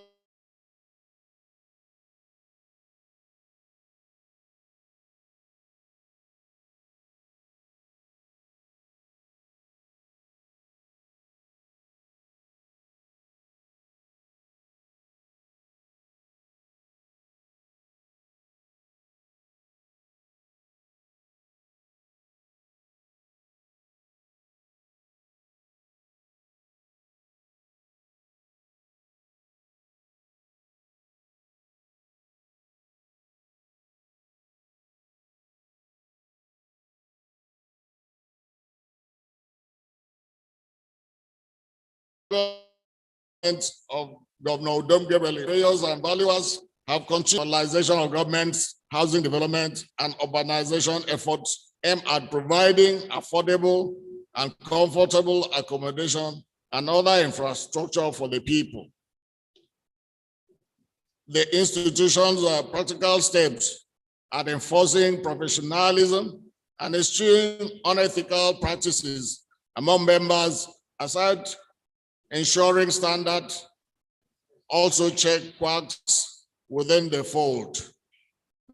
of Governor Udom Gebele. Players and valuers have continued realization of government's housing development and urbanization efforts aimed at providing affordable and comfortable accommodation and other infrastructure for the people. The institution's practical steps at enforcing professionalism and eschewing unethical practices among members, aside ensuring standard, also check quacks within the fold.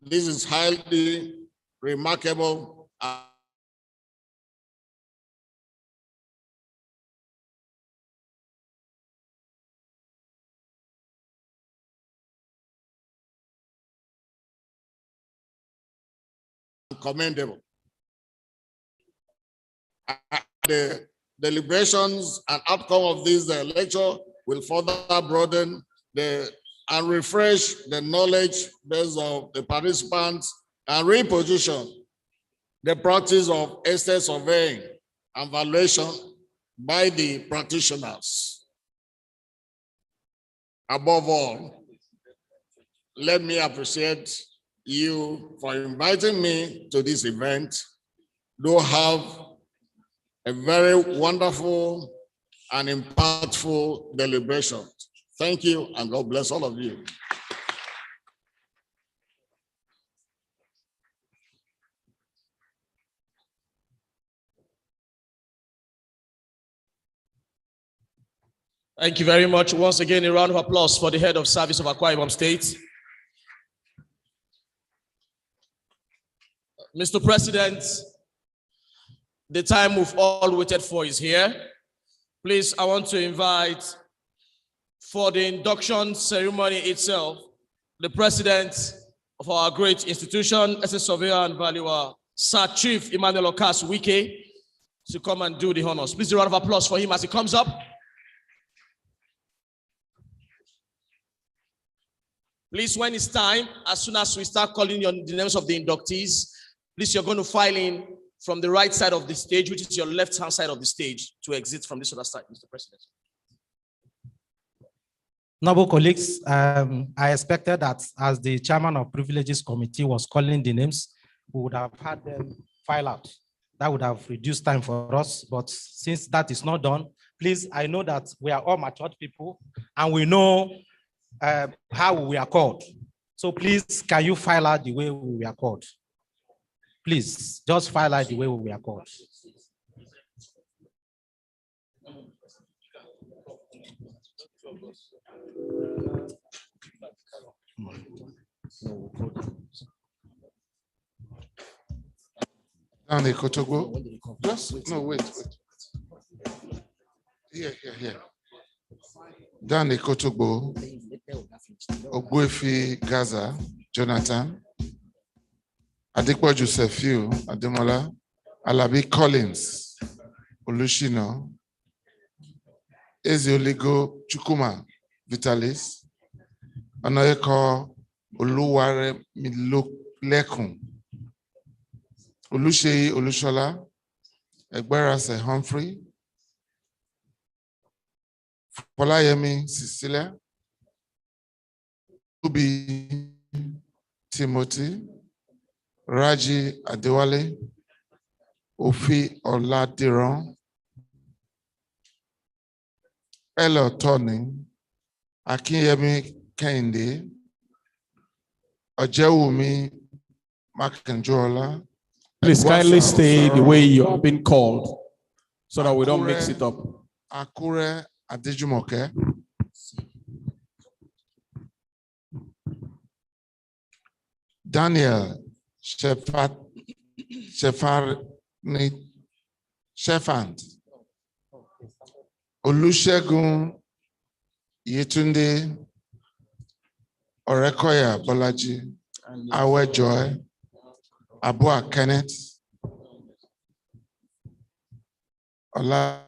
This is highly remarkable and commendable. The deliberations and outcome of this lecture will further broaden and refresh the knowledge base of the participants and reposition the practice of estate surveying and valuation by the practitioners. Above all, let me appreciate you for inviting me to this event. Do have a very wonderful and impactful deliberation. Thank you, and God bless all of you. Thank you very much. Once again, a round of applause for the head of service of Akwa Ibom State. Mr. President, the time we've all waited for is here. Please, I want to invite for the induction ceremony itself, the president of our great institution, SS Surveyor and Valuer, Sir Chief Emmanuel Okas Wike, to come and do the honors. Please, a round of applause for him as he comes up. Please, when it's time, as soon as we start calling the names of the inductees, please, you're going to file in from the right side of the stage, which is your left-hand side of the stage, to exit from this other side, Mr. President. Noble colleagues, I expected that as the chairman of Privileges Committee was calling the names, we would have had them file out. That would have reduced time for us, but since that is not done, please, I know that we are all matured people and we know how we are called. So please, can you file out the way we are called? Please, just file out the way we are called. Down the Kotogo. Just no, wait. Here. Down the Kotogo. Ogwefi Gaza, Jonathan. Adikwa Josephiu, Ademola. Alabi Collins, Olushino. Ezeoligo Chukuma, Vitalis. Anoyeko Oluware Miloklekun. Oluseyi Olushola, Egberase Humphrey, Folayemi Cecilia, Ubi Timothy, Raji Adewale, Ofi Oladiran, Elo Tony, Akinyemi Kende, Ojewumi Makanjola. Please kindly stay the way you have been called so that we don't mix it up. Akure Adejumoke. Daniel Shefand. Olusegun Yetunde. Orekoya Bolaji. Awe Joy. Abua Kenneth, Ola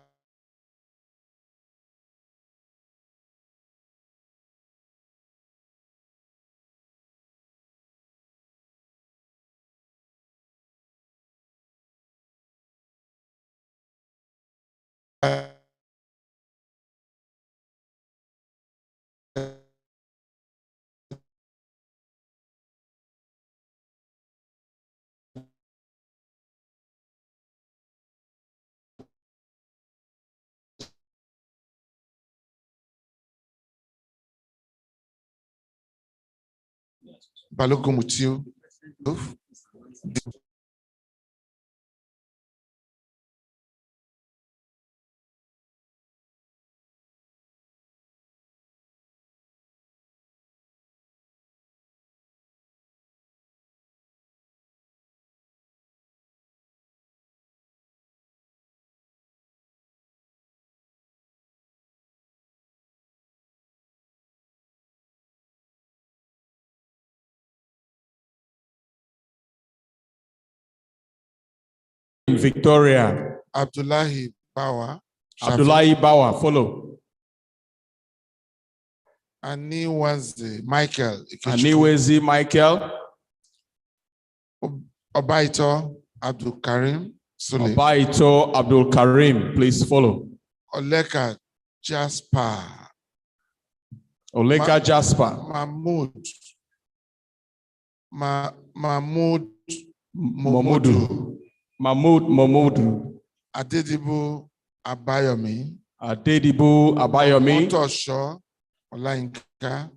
Balogun Mutiu. Victoria. Abdullahi Bawa. Abdullahi Bawa, follow. Aniwazi Michael. Aniwazi Michael. Obaito Abdul Karim. Sule. Obaito Abdul Karim, please follow. Oleka Jasper. Oleka Jasper. Mahmoud. Mahmoud Momodu. Mahmoud Momodu. Adedibu Abayomi. Adedibu Abayomi. Motosho Olainka.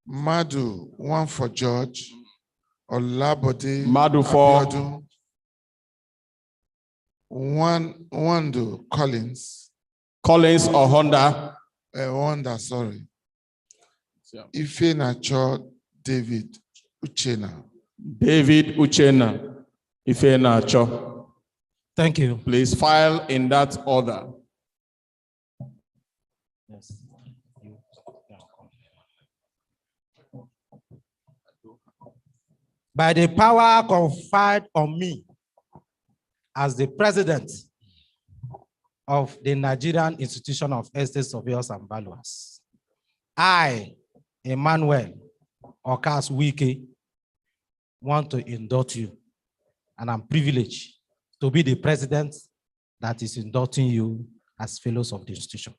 Madu, one for George. Olabode. Madu for Abiodun. Wando Collins. Collins or Honda. Honda, sorry. Ifenacho David Uchena. David Uchena. Ifenacho. Thank you. Please file in that order. Yes. By the power conferred on me as the president of the Nigerian Institution of Estate Surveyors and Valuers, I, Emmanuel Okas Wike, want to induct you, and I'm privileged to be the president that is inducting you as fellows of the institution.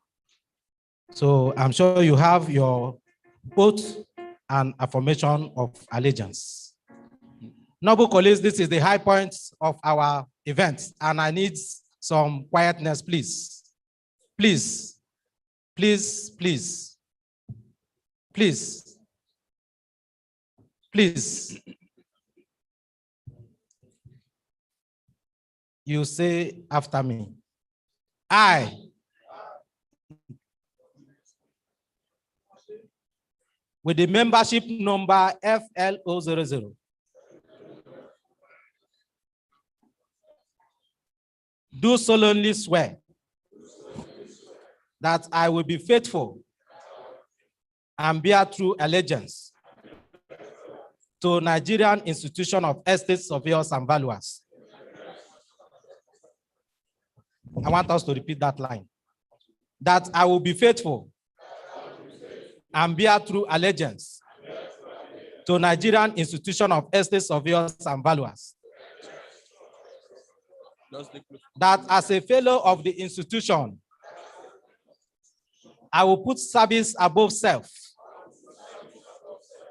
So I'm sure you have your oath and affirmation of allegiance. Noble colleagues, this is the high point of our event, and I need some quietness, please. Please, please, please, please, please. You say after me, I, with the membership number FLO00, do solemnly swear that I will be faithful and bear true allegiance to Nigerian Institution of Estate Surveyors and Valuers. I want us to repeat that line. That I will be faithful and bear true allegiance to Nigerian Institution of Estate Surveyors and Valuers. That as a fellow of the institution, I will put service above self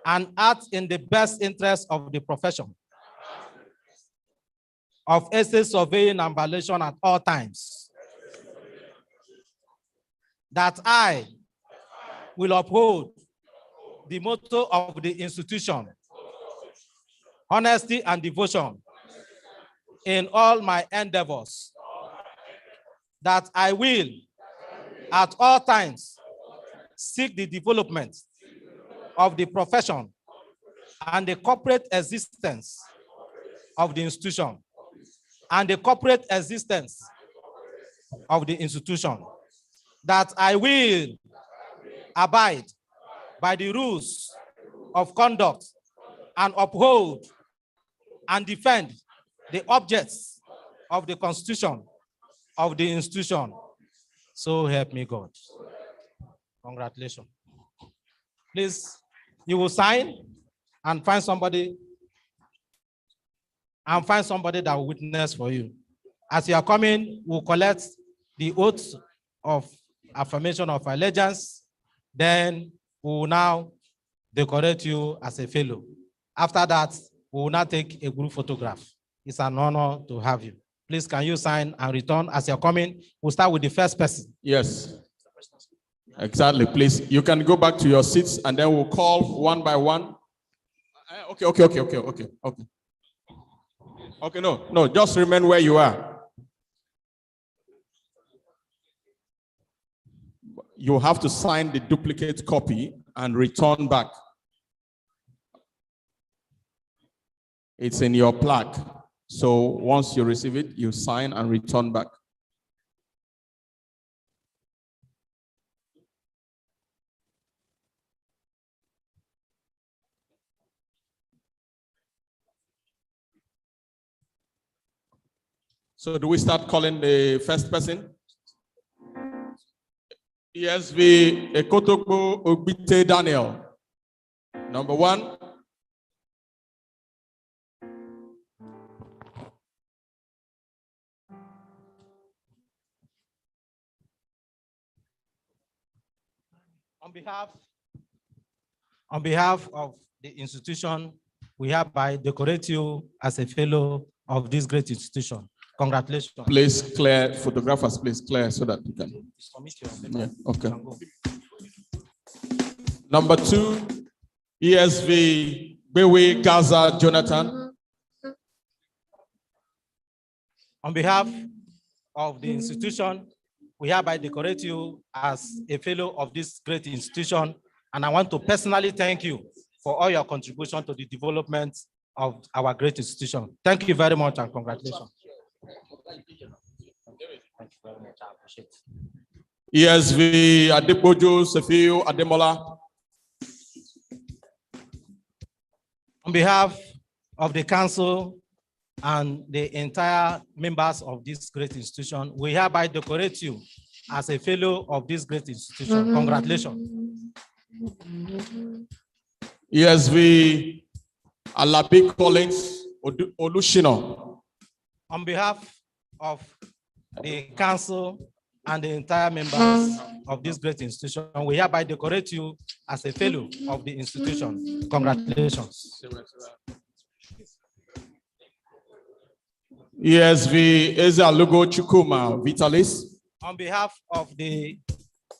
and act in the best interest of the profession of estate surveying and valuation at all times. That I will uphold the motto of the institution, honesty and devotion in all my endeavors. That I will at all times seek the development of the profession and the corporate existence of the institution and the corporate existence of the institution. That I will abide by the rules of conduct and uphold and defend the objects of the Constitution of the institution. So help me God. Congratulations. Please, you will sign and find somebody that will witness for you. As you are coming, we'll collect the oath of affirmation of allegiance. Then we will now decorate you as a fellow. After that, we will now take a group photograph. It's an honor to have you. Please, can you sign and return as you're coming? We'll start with the first person. Yes. Exactly, please. You can go back to your seats and then we'll call one by one. Okay. Okay, no, just remain where you are. You have to sign the duplicate copy and return back. It's in your plaque. So once you receive it, you sign and return back. So do we start calling the first person? ESV Ekotokbo Ogbite Daniel. Number 1. On behalf of the institution, we hereby decorate you as a fellow of this great institution. Congratulations. Please clear, photographers, please clear so that you can. Yeah, okay. Number 2, ESV Bewe Gaza Jonathan. On behalf of the institution, we hereby decorate you as a fellow of this great institution. And I want to personally thank you for all your contribution to the development of our great institution. Thank you very much and congratulations. Thank you very much. I appreciate it. ESV Adepoju Sefiu Ademola. On behalf of the council and the entire members of this great institution, we hereby decorate you as a fellow of this great institution. Congratulations. ESV Alabi Collins Olushino. On behalf of the council and the entire members of this great institution, we hereby decorate you as a fellow of the institution. Congratulations. ESV Ezalugo Chukuma Vitalis. On behalf of the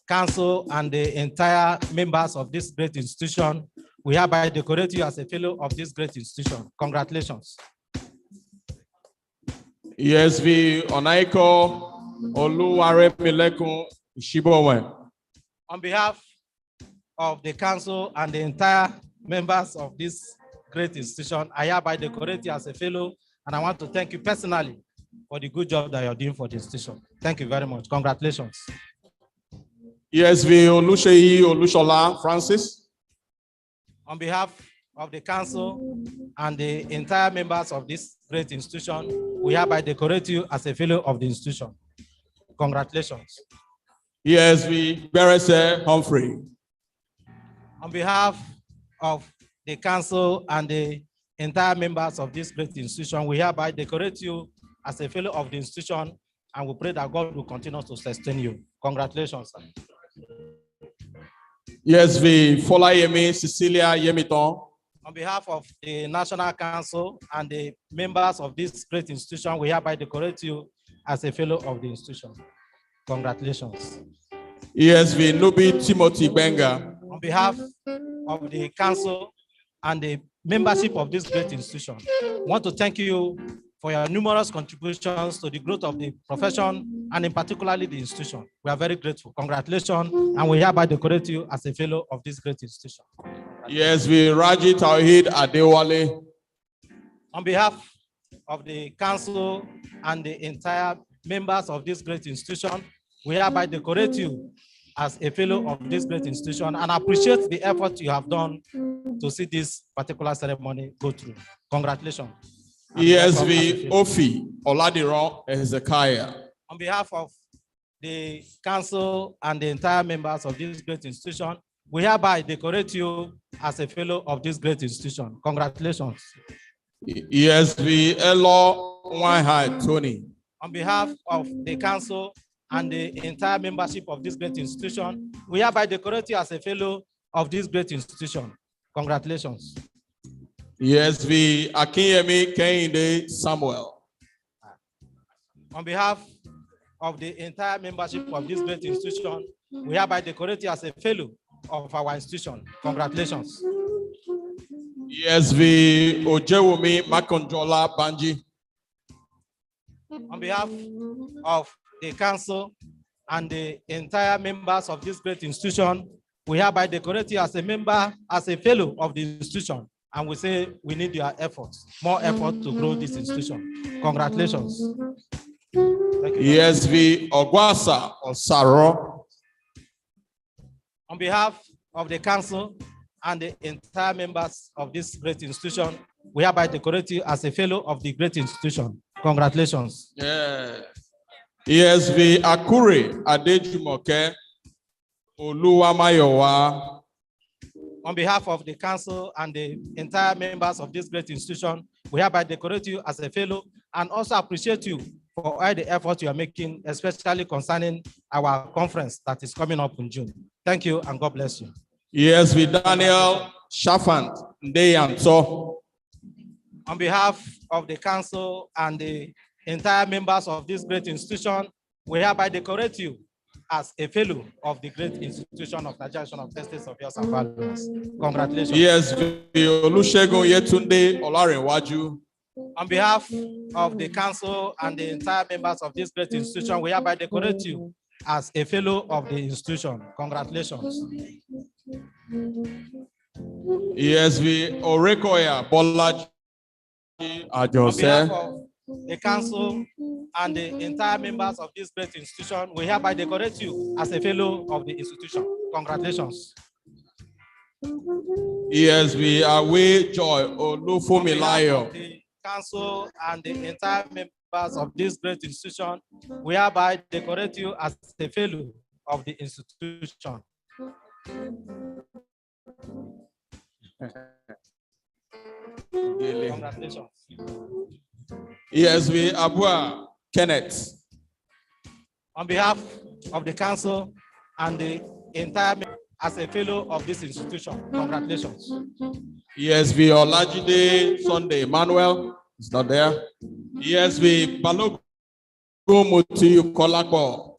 council and the entire members of this great institution, we hereby decorate you as a fellow of this great institution. Congratulations. ESV Onaiko Oluware Milekun Ishibowen. On behalf of the council and the entire members of this great institution, I hereby decorate you as a fellow, and I want to thank you personally for the good job that you're doing for the institution. Thank you very much. Congratulations. ESV Olusheyi Olushola Francis. On behalf of the council and the entire members of this great institution, we hereby decorate you as a fellow of the institution. Congratulations. ESV Berese Humphrey. On behalf of the council and the entire members of this great institution, we hereby decorate you as a fellow of the institution, and we pray that God will continue to sustain you. Congratulations, sir. ESV Folayemi Cecilia Yemiton. On behalf of the National Council and the members of this great institution, we hereby decorate you as a fellow of the institution. Congratulations. ESV Nubi Timothy Benga. On behalf of the council and the membership of this great institution, I want to thank you for your numerous contributions to the growth of the profession and in particularly the institution. We are very grateful. Congratulations, and we hereby decorate you as a fellow of this great institution. ESV Raji Tawhid Adewale. On behalf of the council and the entire members of this great institution, we hereby decorate you as a fellow of this great institution and appreciate the effort you have done to see this particular ceremony go through. Congratulations. ESV Ofi Oladiron Hezekiah. On behalf of the council and the entire members of this great institution, we hereby decorate you as a fellow of this great institution. Congratulations. ESV Elo Weinheit Tony. On behalf of the council and the entire membership of this great institution, we hereby decorate you as a fellow of this great institution. Congratulations. ESV Akinyemi Kehinde Samuel. On behalf of the entire membership of this great institution, we hereby decorate you as a fellow of our institution. Congratulations. ESV Ojewumi Makonjola Banji. On behalf of the council and the entire members of this great institution, we hereby decorate you as a member, as a fellow of the institution. And we say we need your efforts, more effort to grow this institution. Congratulations. Thank you. ESV Ogwasa Osaro. On behalf of the council and the entire members of this great institution, we hereby decorate you as a fellow of the great institution. Congratulations. Yeah. ESV Akure Adejumoke Oluwamayowa. On behalf of the council and the entire members of this great institution, we hereby decorate you as a fellow and also appreciate you for all the effort you are making, especially concerning our conference that is coming up in June. Thank you and God bless you. ESV Daniel Shafant Ndeyanto. On behalf of the council and the entire members of this great institution, we hereby decorate you as a fellow of the great institution of Nigeria of Testes of Yours and Valuers. Congratulations. ESV Olusegun Yetunde Olarinwaju. On behalf of the council and the entire members of this great institution, we hereby decorate you as a fellow of the institution. Congratulations. ESV Orekoya Bolaji On behalf Ajose. of the council and the entire members of this great institution, we hereby decorate you as a fellow of the institution. Congratulations. ESV Awe Joy On behalf Olufumilayo. of the council and the entire members of this great institution, we hereby decorate you as a fellow of the institution. Congratulations. ESV Abua Kenneth. On behalf of the council and the entire as a fellow of this institution, congratulations. ESV Olajide Sunday Emmanuel is not there. ESV Balogo Muti Kolakbo.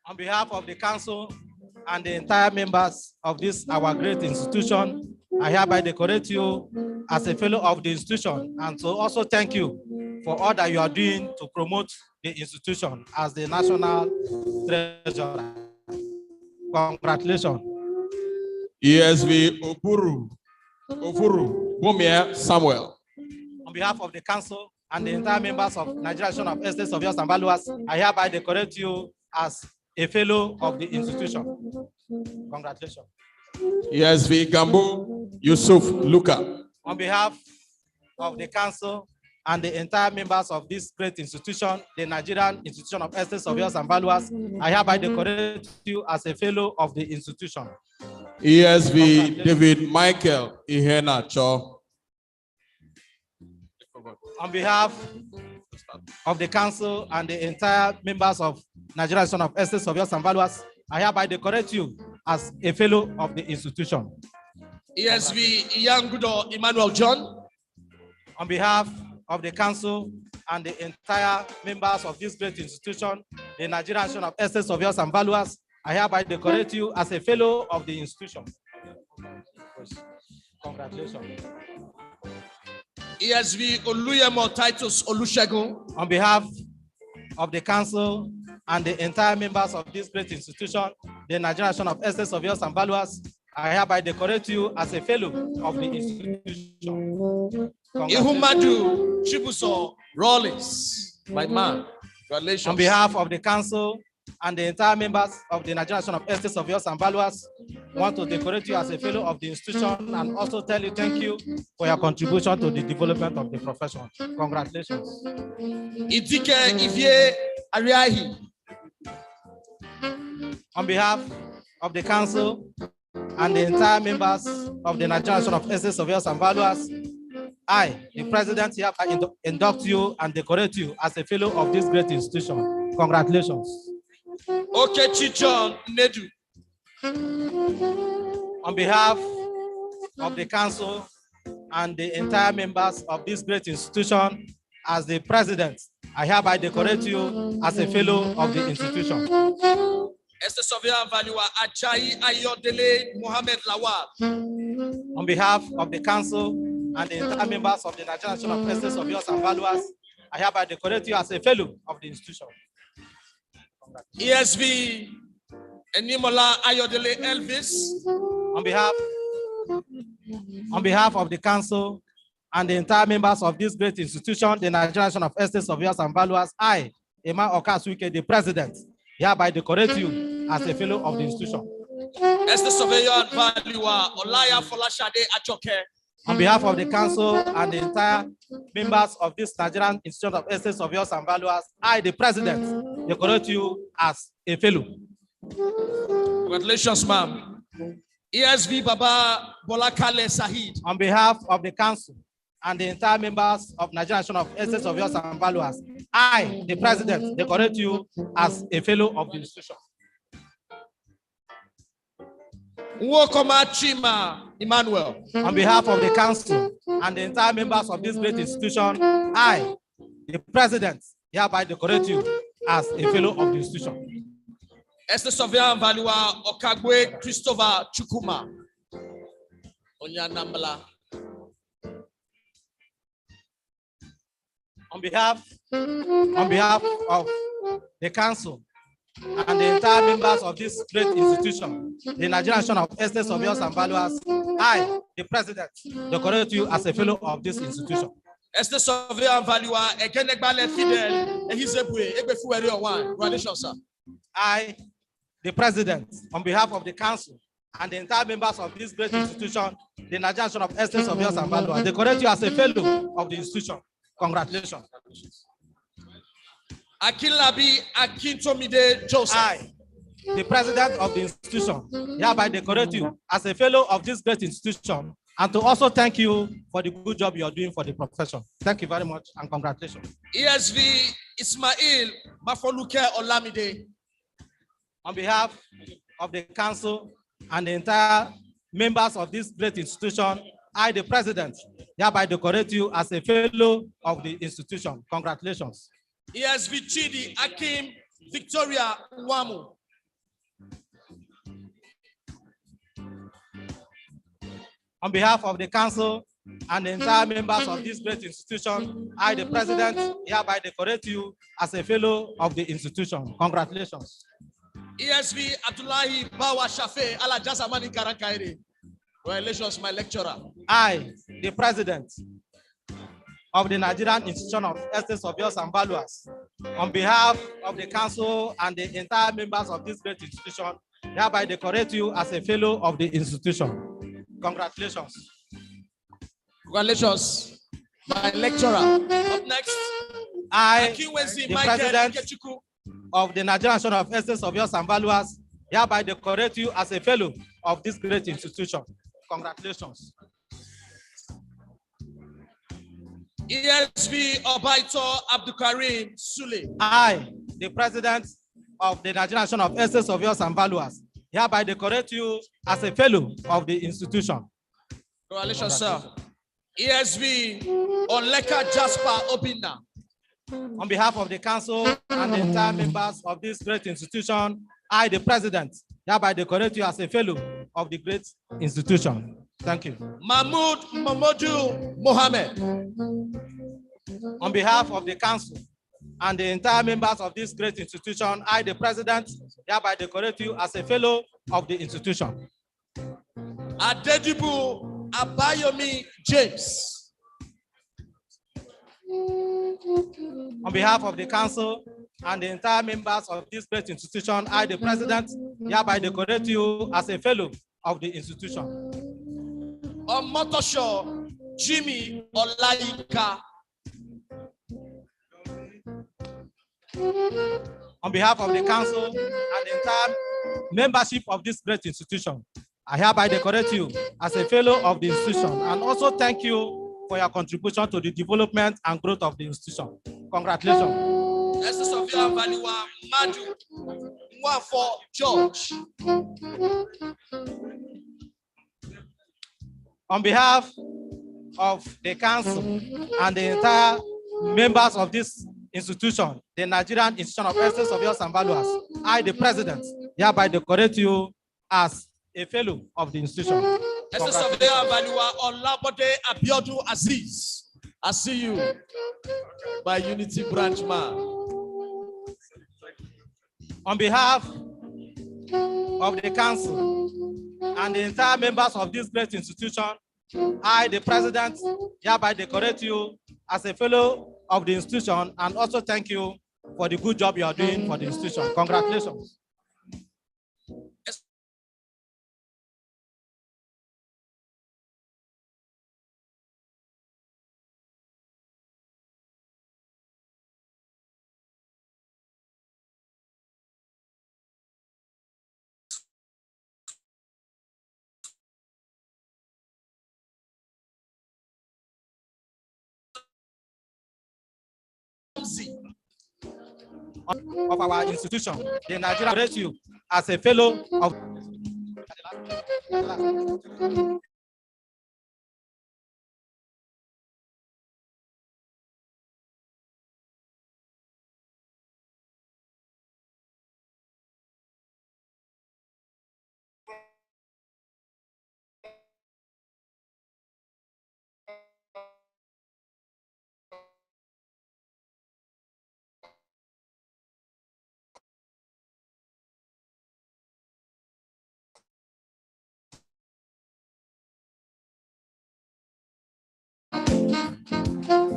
On behalf of the council and the entire members of this our great institution, I hereby decorate you as a fellow of the institution and to also thank you for all that you are doing to promote the institution as the national treasurer. Congratulations. ESV Ofuru Bomia Samuel. On behalf of the council and the entire members of Nigerian of Estates of Yours and Valuers, I hereby decorate you as a fellow of the institution. Congratulations. ESV Gambo Yusuf Luka. On behalf of the council and the entire members of this great institution, the Nigerian Institution of Estates of Yours and Valuers, I hereby decorate you as a fellow of the institution. ESV David Michael Ihena Cho. On behalf of the council and the entire members of Nigerian Institution of Estates of Yours and Valuers, I hereby decorate you as a fellow of the institution. ESV Iyangudo Emmanuel John. On behalf of the council and the entire members of this great institution, the Nigerian Institution of Estates of Yours and Valuers, I hereby decorate you as a fellow of the institution. Congratulations. ESV Oluyemo Titus Olusegun. On behalf of the council and the entire members of this great institution, the Nigerian Institution of Estates of Yours and Valuers, I hereby decorate you as a fellow of the institution. Ihumadu Chibuso Rollins, my man. Congratulations. On behalf of the council and the entire members of the Nigerian Institution of Estates of Yours and Valuers, I want to decorate you as a fellow of the institution and also tell you thank you for your contribution to the development of the profession. Congratulations. Idike Ivie Ariahi. On behalf of the council and the entire members of the Nigerian Institution of Estates of Yours and Valuers, I, the president here, induct you and decorate you as a fellow of this great institution. Congratulations. Okechi John Nedu. On behalf of the council and the entire members of this great institution, as the president, I hereby decorate you as a fellow of the institution. Estate Surveyor Valuer Ajayi Ayodele Mohammed Lawal. On behalf of the council and the entire members of the Nigerian Institution of Estates of Yours and Valuers, I hereby decorate you as a fellow of the institution. ESV Enimola Ayodele Elvis. On behalf of the council and the entire members of this great institution, the Nigerian Institution of Estates of Yours and Valuers, I, Emma Okasuike, the president, hereby decorate you as a fellow of the institution. Estate Surveyor and Valuer Olaya Folashade Achoke. On behalf of the council and the entire members of this Nigerian Institute of Estates of Yours and Valuers, I, the president, decorate you as a fellow. Congratulations, ma'am. ESV Baba Bolakale Sahid. On behalf of the council and the entire members of Nigerian Institute of Estates of Yours and Valuers, I, the president, decorate you as a fellow of the institution. Nwokoma Chima Emmanuel. On behalf of the council and the entire members of this great institution, I, the president, hereby decorate you as a fellow of the institution. Estate Surveyor and Valuer Okagwe Christopher Chukuma. Onyanambala. On behalf of the council and the entire members of this great institution, the Nigerian Institution of Estates, Surveyors and Valuers, I, the president, decorate you as a fellow of this institution. Estate Surveyor and Valuer, Ekenegbale Fidel, Ehizebue, Egbefuweri Owan. Congratulations, sir. I, the president, on behalf of the council and the entire members of this great institution, the Nigerian Institution of Estates, Surveyors and Valuers, decorate you as a fellow of the institution. Congratulations. Akinlabi Akintomide Joseph. I, the president of the institution, hereby decorate you as a fellow of this great institution, and to also thank you for the good job you are doing for the profession. Thank you very much and congratulations. ESV Ismail Mafoluke Olamide. On behalf of the council and the entire members of this great institution, I, the president, hereby decorate you as a fellow of the institution. Congratulations. ESV Chidi Akim Victoria Wamu. On behalf of the council and the entire members of this great institution, I, the president, hereby decorate you as a fellow of the institution. Congratulations. ESV Abdullahi Bawa Shafe Alajasamani Karankairi. Congratulations, my lecturer. I, the president of the Nigerian Institution of Estates, Surveyors and Valuers, on behalf of the council and the entire members of this great institution, hereby decorate you as a fellow of the institution. Congratulations. Congratulations, my lecturer. Up next, I, the president of the Nigerian Institution of Estates, Surveyors and Valuers, hereby decorate you as a fellow of this great institution. Congratulations. ESV Obaito Abdukarim Sule. I, the president of the Nigerian Institution of Estates, Surveyors and Valuers, hereby decorate you as a fellow of the institution. Congratulations, sir. ESV Oleka Jasper Obina. On behalf of the council and the entire members of this great institution, I, the president, hereby decorate you as a fellow of the great institution. Thank you. Mahmoud Mamodu Mohammed. On behalf of the council and the entire members of this great institution, I, the president, hereby decorate you as a fellow of the institution. Adedibu Abayomi James. On behalf of the council and the entire members of this great institution, I, the president, hereby decorate you as a fellow of the institution. Omotosho Jimmy Olaika. On behalf of the council and the entire membership of this great institution, I hereby decorate you as a fellow of the institution and also thank you for your contribution to the development and growth of the institution. Congratulations. Estate Surveyor and Valuer Madu Nwafo George. On behalf of the council and the entire members of this institution, the Nigerian Institution of Estates, Surveyors and Valuers, I, the president, hereby decorate you as a fellow of the institution. Estate Surveyor and Valuer Olabode Abiodu Aziz. I see you, my Unity branch man. On behalf of the council and the entire members of this great institution, I, the president, hereby decorate you as a fellow of the institution and also thank you for the good job you are doing for the institution. Congratulations. Of our institution, the Nigerian decorate you as a fellow of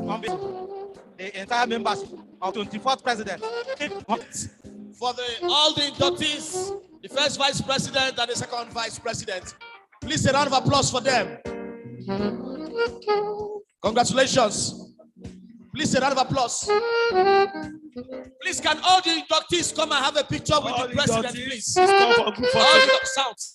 on behalf of the entire membership of 24th president. For all the inductees, the first vice president and the second vice president. Please a round of applause for them. Congratulations. Please a round of applause. Please, can all the inductees come and have a picture with the president, please? All the sounds.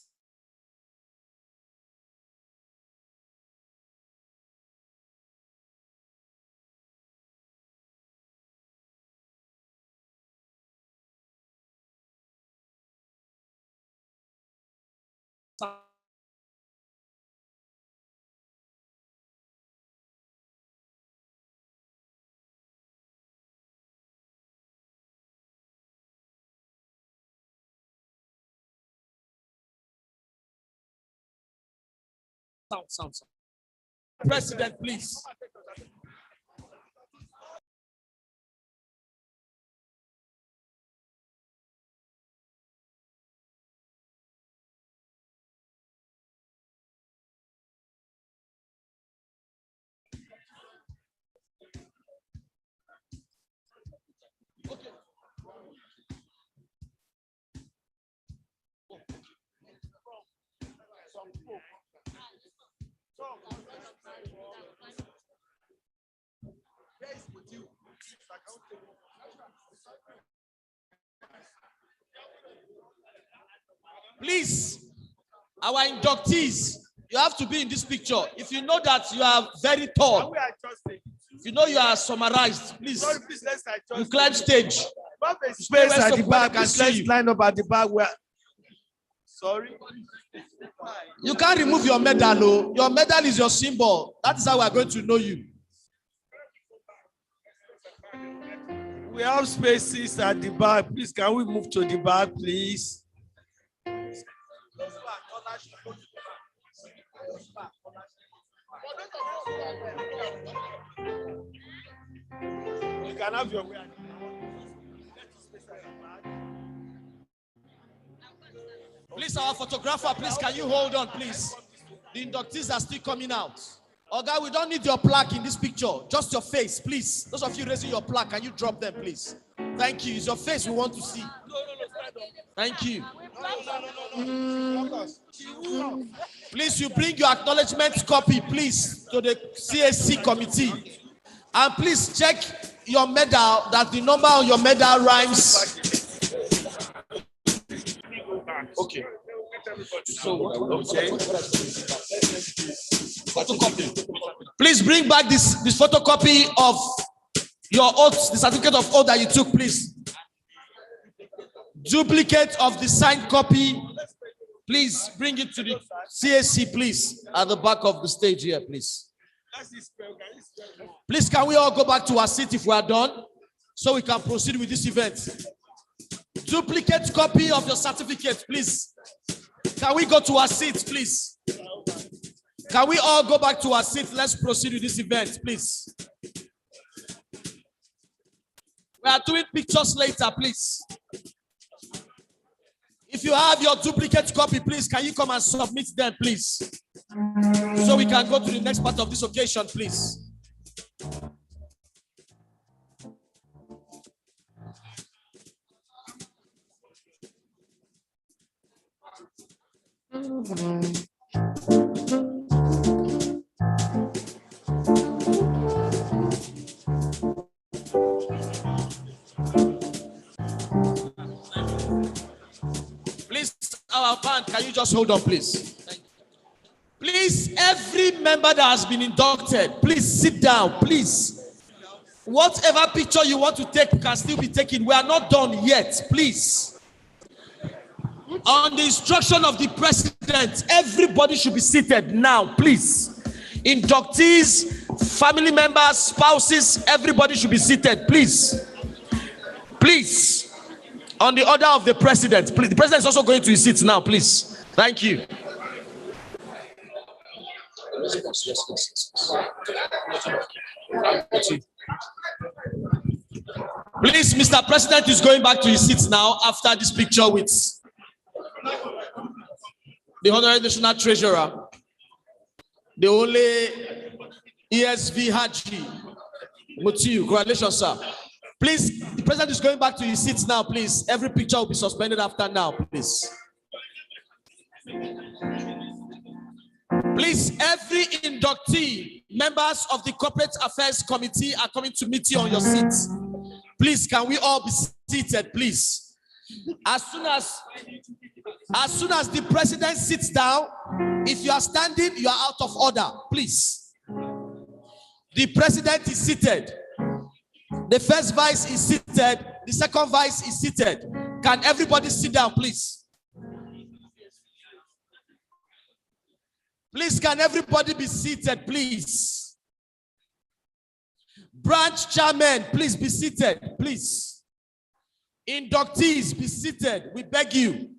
Sound. President, please. Please, our inductees, you have to be in this picture. If you know that you are very tall, if you know you are summarized, please, you climb stage. Space at the back and let's line up at the back where. Sorry. You can't remove your medal, no. Your medal is your symbol. That is how we are going to know you. We have spaces at the back. Please, can we move to the back, please? You can have your way. Please, our photographer, please, can you hold on, please? The inductees are still coming out. Okay, we don't need your plaque in this picture. Just your face, please. Those of you raising your plaque, can you drop them, please? Thank you. It's your face we want to see. Thank you. Please, you bring your acknowledgement copy, please, to the CAC committee. And please check your medal, that the number on your medal rhymes. Okay. Please bring back this photocopy of your oath, the certificate of oath that you took, please. Duplicate of the signed copy. Please bring it to the CAC, please, at the back of the stage here, please. Please, can we all go back to our seat if we are done, so we can proceed with this event? Duplicate copy of your certificate, please. Can we go to our seats, please? Can we all go back to our seats? Let's proceed with this event, please. We are doing pictures later, please. If you have your duplicate copy, please, can you come and submit them, please? So we can go to the next part of this occasion, please. Please, our band, can you just hold on, please? Please, every member that has been inducted, please sit down, please. Whatever picture you want to take can still be taken. We are not done yet, please. On the instruction of the president, everybody should be seated now, please. Inductees, family members, spouses, everybody should be seated, please. Please. On the order of the president, please. The president is also going to his seat now, please. Thank you. Please, Mr. President is going back to his seat now after this picture with the Honorary National Treasurer, the only ESV Haji, Mutiu, congratulations, sir. Please, the president is going back to his seats now, please. Every picture will be suspended after now, please. Please, every inductee, members of the Corporate Affairs Committee are coming to meet you on your seats. Please, can we all be seated, please? As soon as the president sits down, if you are standing, you are out of order, please. The president is seated. The first vice is seated. The second vice is seated. Can everybody sit down, please? Please, can everybody be seated, please? Branch chairman, please be seated, please. Inductees, be seated, we beg you.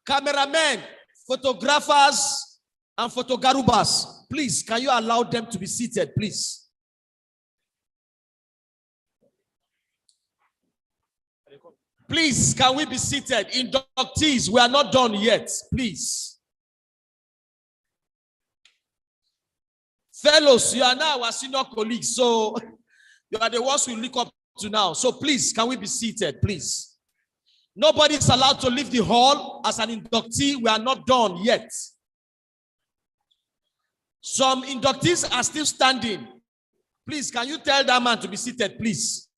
Cameramen, photographers, and photogarubas, please, can you allow them to be seated, please? Please, can we be seated? Inductees, we are not done yet, please. Fellows, you are now our senior colleagues, so you are the ones we look up to now. So please, can we be seated, please? Nobody is allowed to leave the hall as an inductee. We are not done yet. Some inductees are still standing. Please, can you tell that man to be seated, please?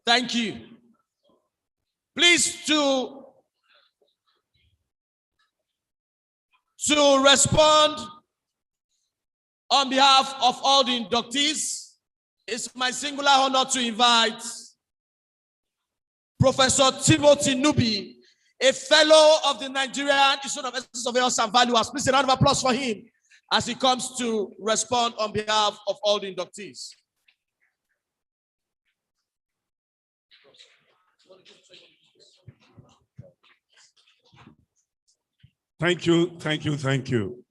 Thank you. Please, to respond on behalf of all the inductees, it's my singular honor to invite Professor Timothy Nubi, a fellow of the Nigerian Institute of Ethics, Surveillance and Valuers. Please, a round of applause for him as he comes to respond on behalf of all the inductees. Thank you, thank you, thank you.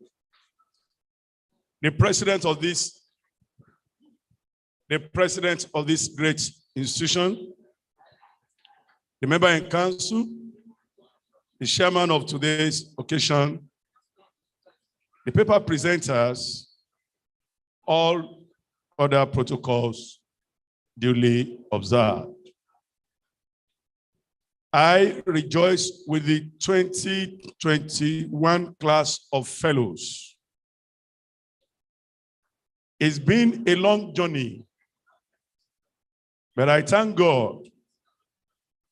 The president of this great institution, the member in council, the chairman of today's occasion, the paper presenters, all other protocols duly observed. I rejoice with the 2021 class of fellows. It's been a long journey, but I thank God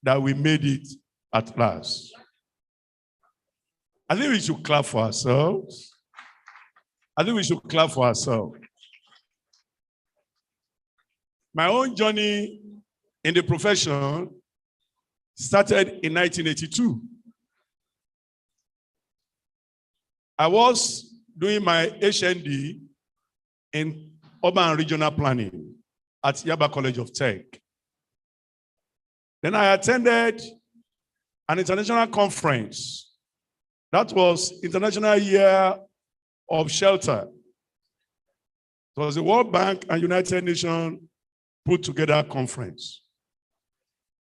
that we made it at last. I think we should clap for ourselves. I think we should clap for ourselves. My own journey in the profession started in 1982. I was doing my HND in urban and regional planning at Yaba College of Tech. Then I attended an international conference. That was International Year of Shelter. It was the World Bank and United Nations put together conference.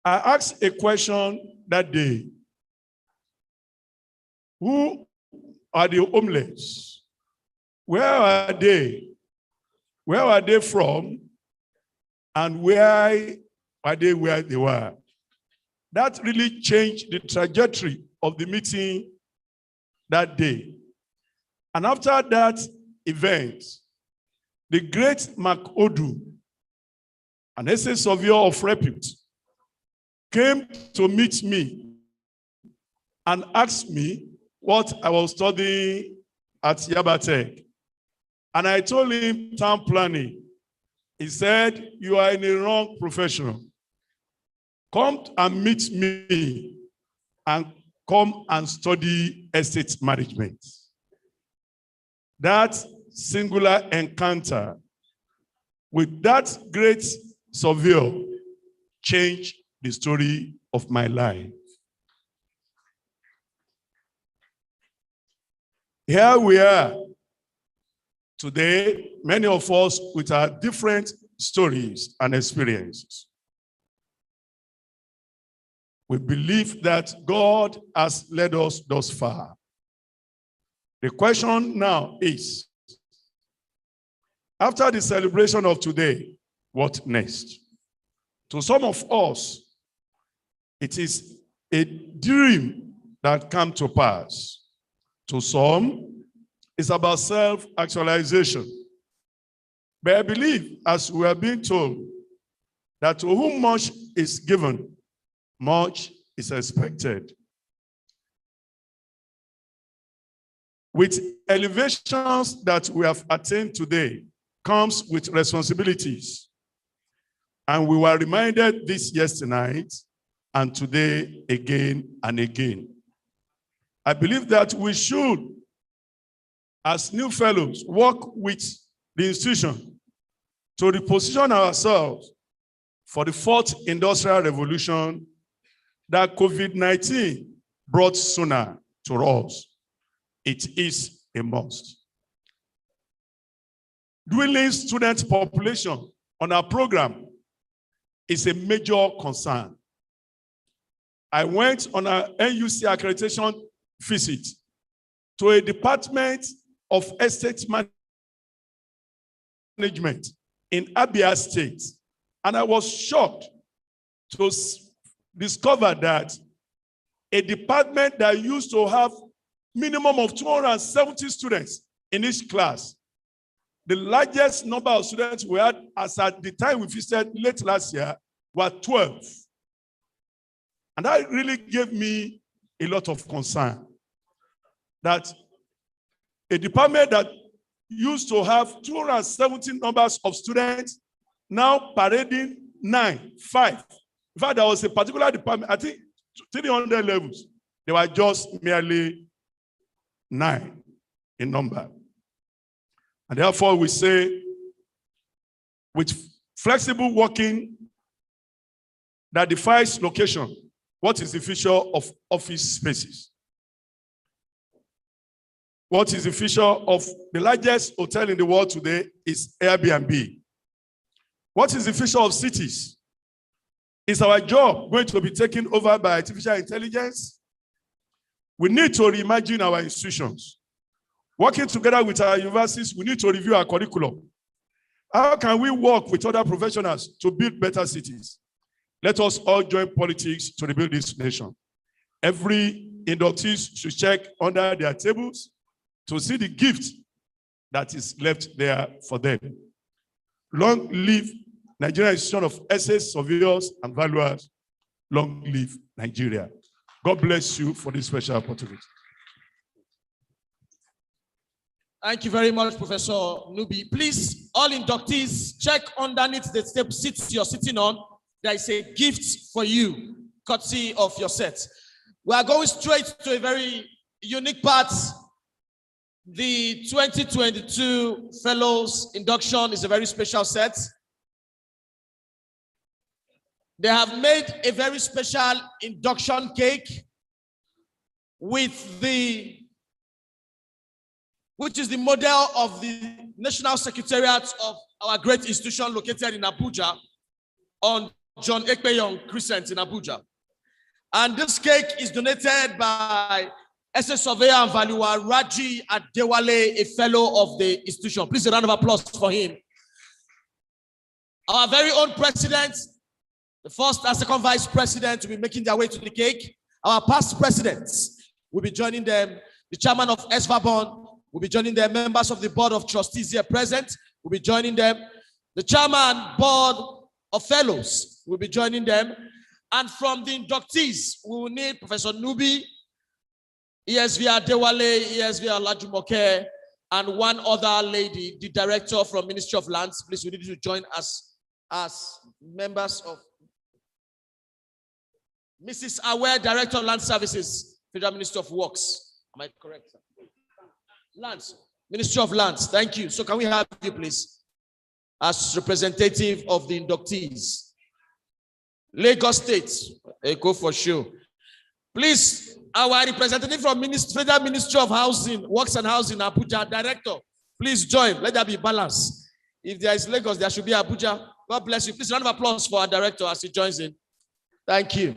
I asked a question that day. Who are the homeless? Where are they? Where are they from? And where are they where they were? That really changed the trajectory of the meeting that day. And after that event, the great Mark Odu, an essay surveyor of repute, came to meet me and asked me what I was studying at Yaba Tech. And I told him town planning. He said, "You are in the wrong profession. Come and meet me and come and study estate management." That singular encounter with that great surveyor changed the story of my life. Here we are today, many of us with our different stories and experiences. We believe that God has led us thus far. The question now is, after the celebration of today, what next? To some of us, it is a dream that come to pass. To some, it's about self-actualization. But I believe, as we are being told, that to whom much is given, much is expected. With elevations that we have attained today comes with responsibilities. And we were reminded this yesterday night and today again and again. I believe that we should, as new fellows, work with the institution to reposition ourselves for the fourth industrial revolution that COVID-19 brought sooner to us. It is a must. Dwindling student population on our program is a major concern. I went on a NUC accreditation visit to a department of estate management in Abia State, and I was shocked to discover that a department that used to have minimum of 270 students in each class, the largest number of students we had as at the time we visited late last year were 12. And that really gave me a lot of concern that a department that used to have 270 numbers of students now parading 9, 5. In fact, there was a particular department, I think 300 levels. They were just merely 9 in number. And therefore we say, with flexible working that defies location, what is the future of office spaces? What is the future of the largest hotel in the world today is Airbnb. What is the future of cities? Is our job going to be taken over by artificial intelligence? We need to reimagine our institutions. Working together with our universities, we need to review our curriculum. How can we work with other professionals to build better cities? Let us all join politics to rebuild this nation. Every inductees should check under their tables to see the gift that is left there for them. Long live Nigerian Institution of Essays, Surveyors, and Valuers. Long live Nigeria. God bless you for this special opportunity. Thank you very much, Professor Nubi. Please, all inductees, check underneath the seats you're sitting on. There is a gift for you, courtesy of your set. We are going straight to a very unique part. The 2022 Fellows Induction is a very special set. They have made a very special induction cake with which is the model of the National Secretariat of our great institution located in Abuja on John Ekpenyong Crescent in Abuja. And this cake is donated by SS Surveyor and Valuer Raji Adewale, a fellow of the institution. Please a round of applause for him. Our very own president, the first and second vice president will be making their way to the cake. Our past presidents will be joining them. The chairman of SVABON will be joining them. Members of the board of trustees here present will be joining them. The chairman board of fellows will be joining them. And from the inductees, we will need Professor Nubi, ESV Adewale, ESV Olajumoke, and one other lady, the director from Ministry of Lands. Please, we need you to join us as members of Mrs. Aware, Director of Land Services, Federal Ministry of Works. Am I correct? Lands, Ministry of Lands. Thank you. So can we have you, please, as representative of the inductees? Lagos State, Eko for sure. Please, our representative from Federal Ministry of Housing, Works and Housing, Abuja, Director, please join. Let there be balance. If there is Lagos, there should be Abuja. God bless you. Please, round of applause for our director as he joins in. Thank you.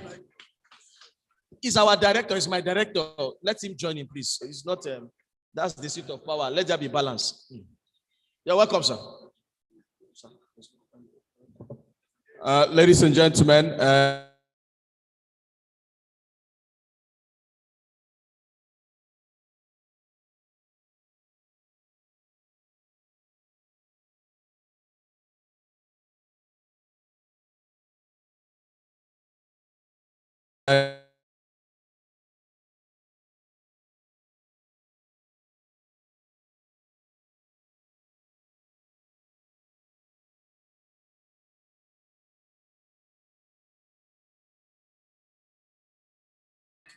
He's our director. He's my director. Let him join in, please. He's not. That's the seat of power. Let there be balance. You're welcome, sir. Ladies and gentlemen,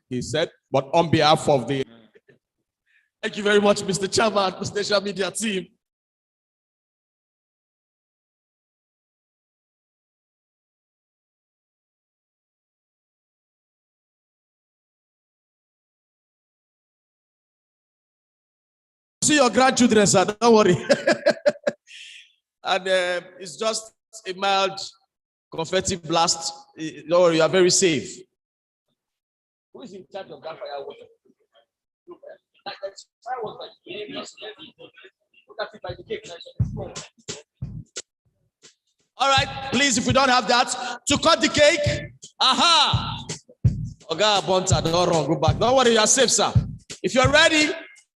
he said, but on behalf of the... Thank you very much, Mr. Chairman, Presidential Media Team. See your grandchildren, sir, don't worry. And it's just a mild confetti blast. Don't worry, you are very safe. Who is in charge of that firework? All right, please, if we don't have that, to cut the cake. Aha! Oga Bonta, don't run, go back. Don't worry, you are safe, sir. If you're ready,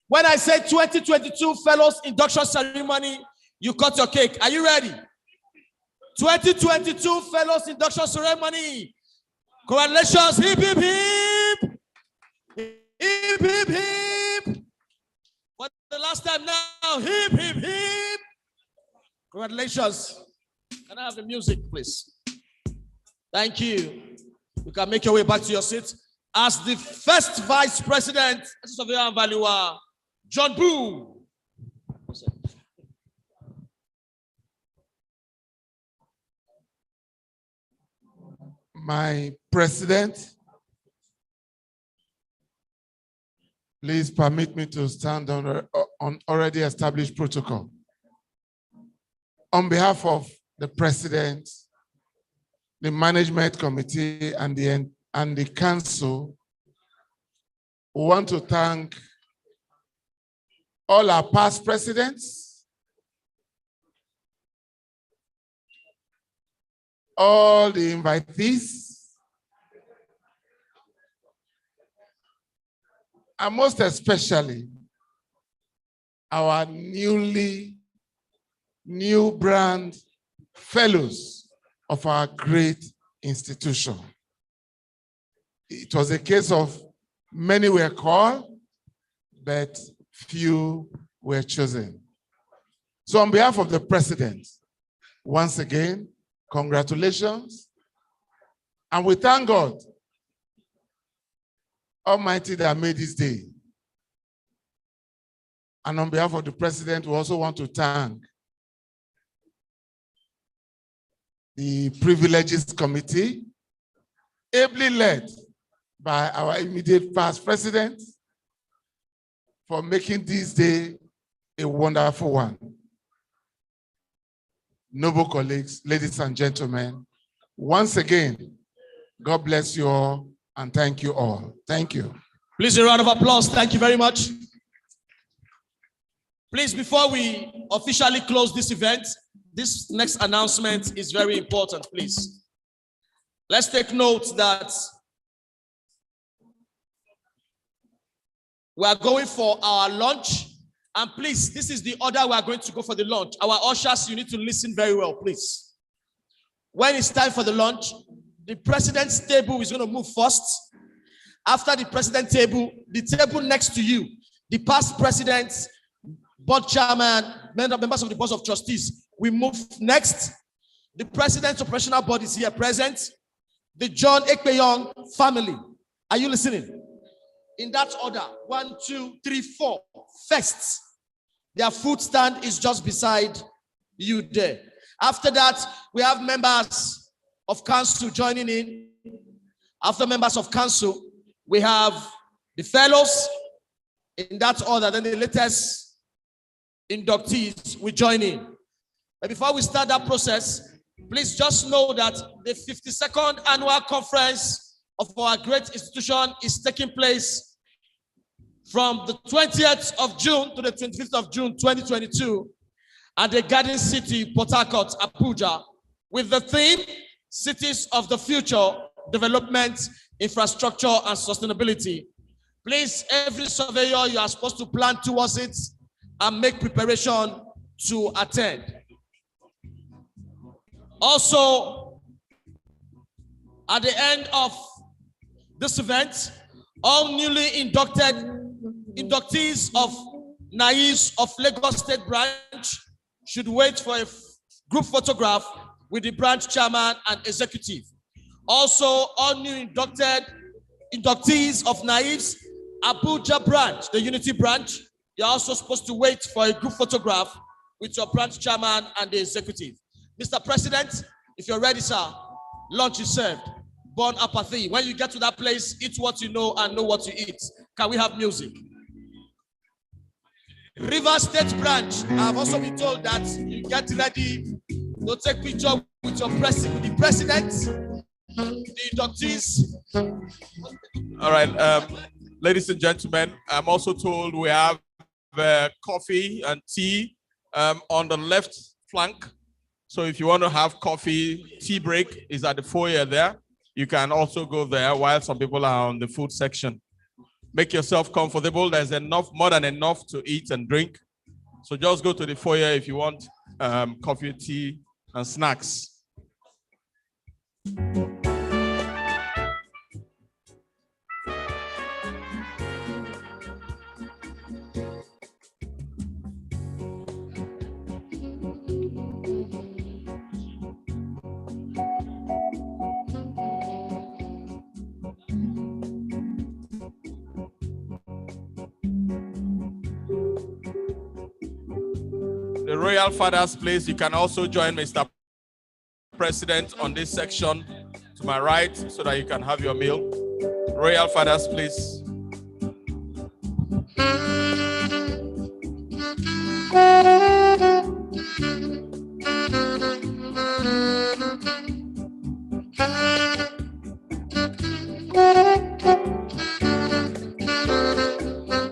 when I say 2022 Fellows Induction Ceremony, you cut your cake. Are you ready? 2022 Fellows Induction Ceremony. Congratulations, hip, hip, hip. Hip, hip, hip. For the last time now, hip, hip, hip. Congratulations. Can I have the music, please? Thank you. You can make your way back to your seat. As the first Vice President, John Boo. My president, please permit me to stand on already established protocol. On behalf of the president, the management committee, and the council, we want to thank all our past presidents, all the invitees, and most especially our new brand fellows of our great institution. It was a case of many were called, but few were chosen. So on behalf of the president, once again, congratulations. And we thank God Almighty that made this day. And on behalf of the president, we also want to thank the Privileges Committee, ably led by our immediate past president, for making this day a wonderful one. Noble colleagues, ladies and gentlemen, once again, God bless you all and thank you all. Thank you. Please, a round of applause. Thank you very much. Please, before we officially close this event, this next announcement is very important, please. Let's take note that we are going for our lunch. And please, this is the order we are going to go for the lunch. Our ushers, you need to listen very well, please. When it's time for the lunch, the president's table is going to move first. After the president's table, the table next to you, the past presidents, board chairman, members of the board of trustees, we move next. The president's operational body is here present. The John Ekpenyong family. Are you listening? In that order, 1, 2, 3, 4. First, their food stand is just beside you there. After that, we have members of council joining in. After members of council, we have the fellows in that order. Then the latest inductees will join in. But before we start that process, please just know that the 52nd annual conference of our great institution is taking place from the 20th of June to the 25th of June, 2022, at the Garden City, Port Harcourt, Abuja, with the theme, cities of the future, development, infrastructure, and sustainability. Please, every surveyor, you are supposed to plan towards it and make preparation to attend. Also, at the end of this event, all newly inductees of NAIS of Lagos State Branch should wait for a group photograph with the branch chairman and executive. Also, all new inductees of NAIS Abuja Branch, the Unity Branch, you're also supposed to wait for a group photograph with your branch chairman and the executive. Mr. President, if you're ready, sir, lunch is served. Bon apathy. When you get to that place, eat what you know and know what you eat. Can we have music? River State Branch, I've also been told that you get ready to take picture with your the president, the inductees. All right, ladies and gentlemen, I'm also told we have coffee and tea on the left flank. So if you want to have coffee, tea break is at the foyer there. You can also go there while some people are on the food section. Make yourself comfortable. There's enough, more than enough to eat and drink. So just go to the foyer if you want coffee, tea, and snacks. The Royal Father's Place, you can also join Mr. President on this section to my right so that you can have your meal. Royal Father's Place.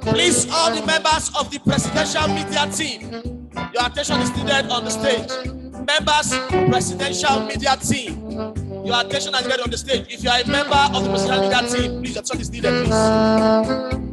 Please, all the members of the presidential media team, your attention is needed on the stage. Members, presidential media team, your attention is needed on the stage. If you are a member of the presidential media team, please, your attention is needed, Please.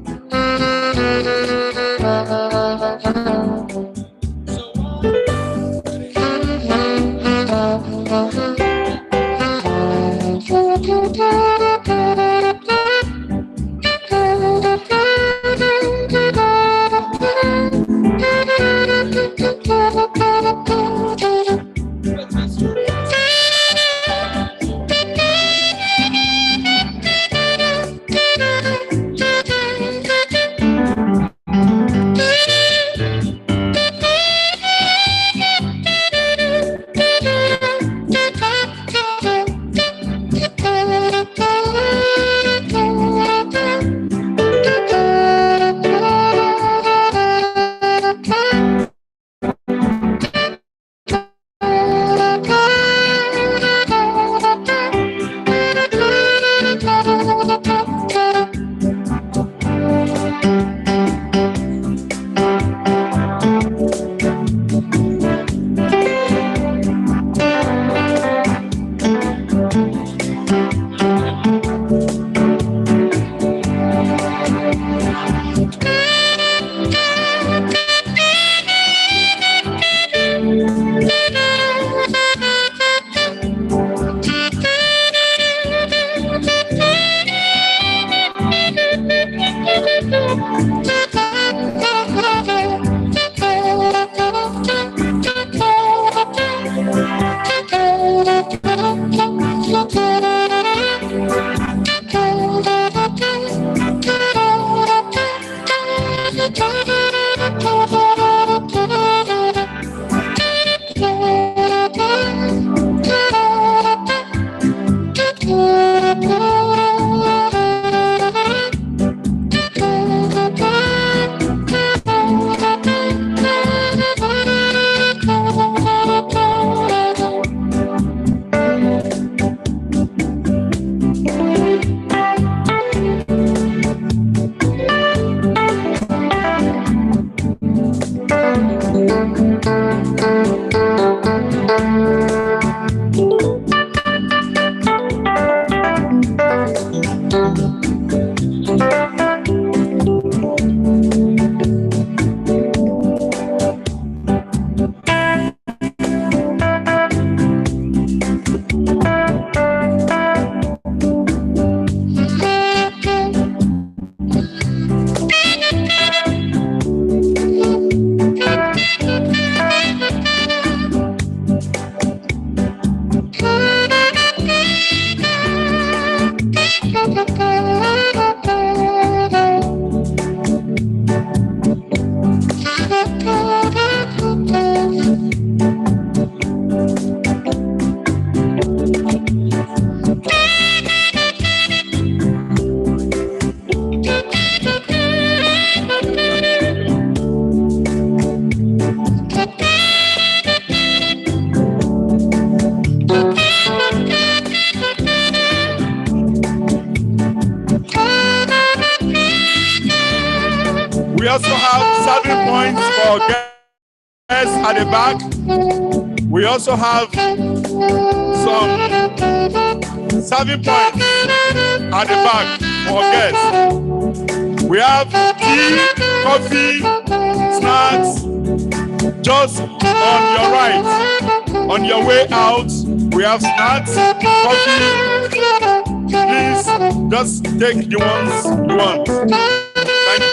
We also have serving points for guests at the back. We also have some serving points at the back for guests. We have tea, coffee, snacks, just on your right. On your way out, we have snacks, coffee. Please just take the ones you want. Thank you.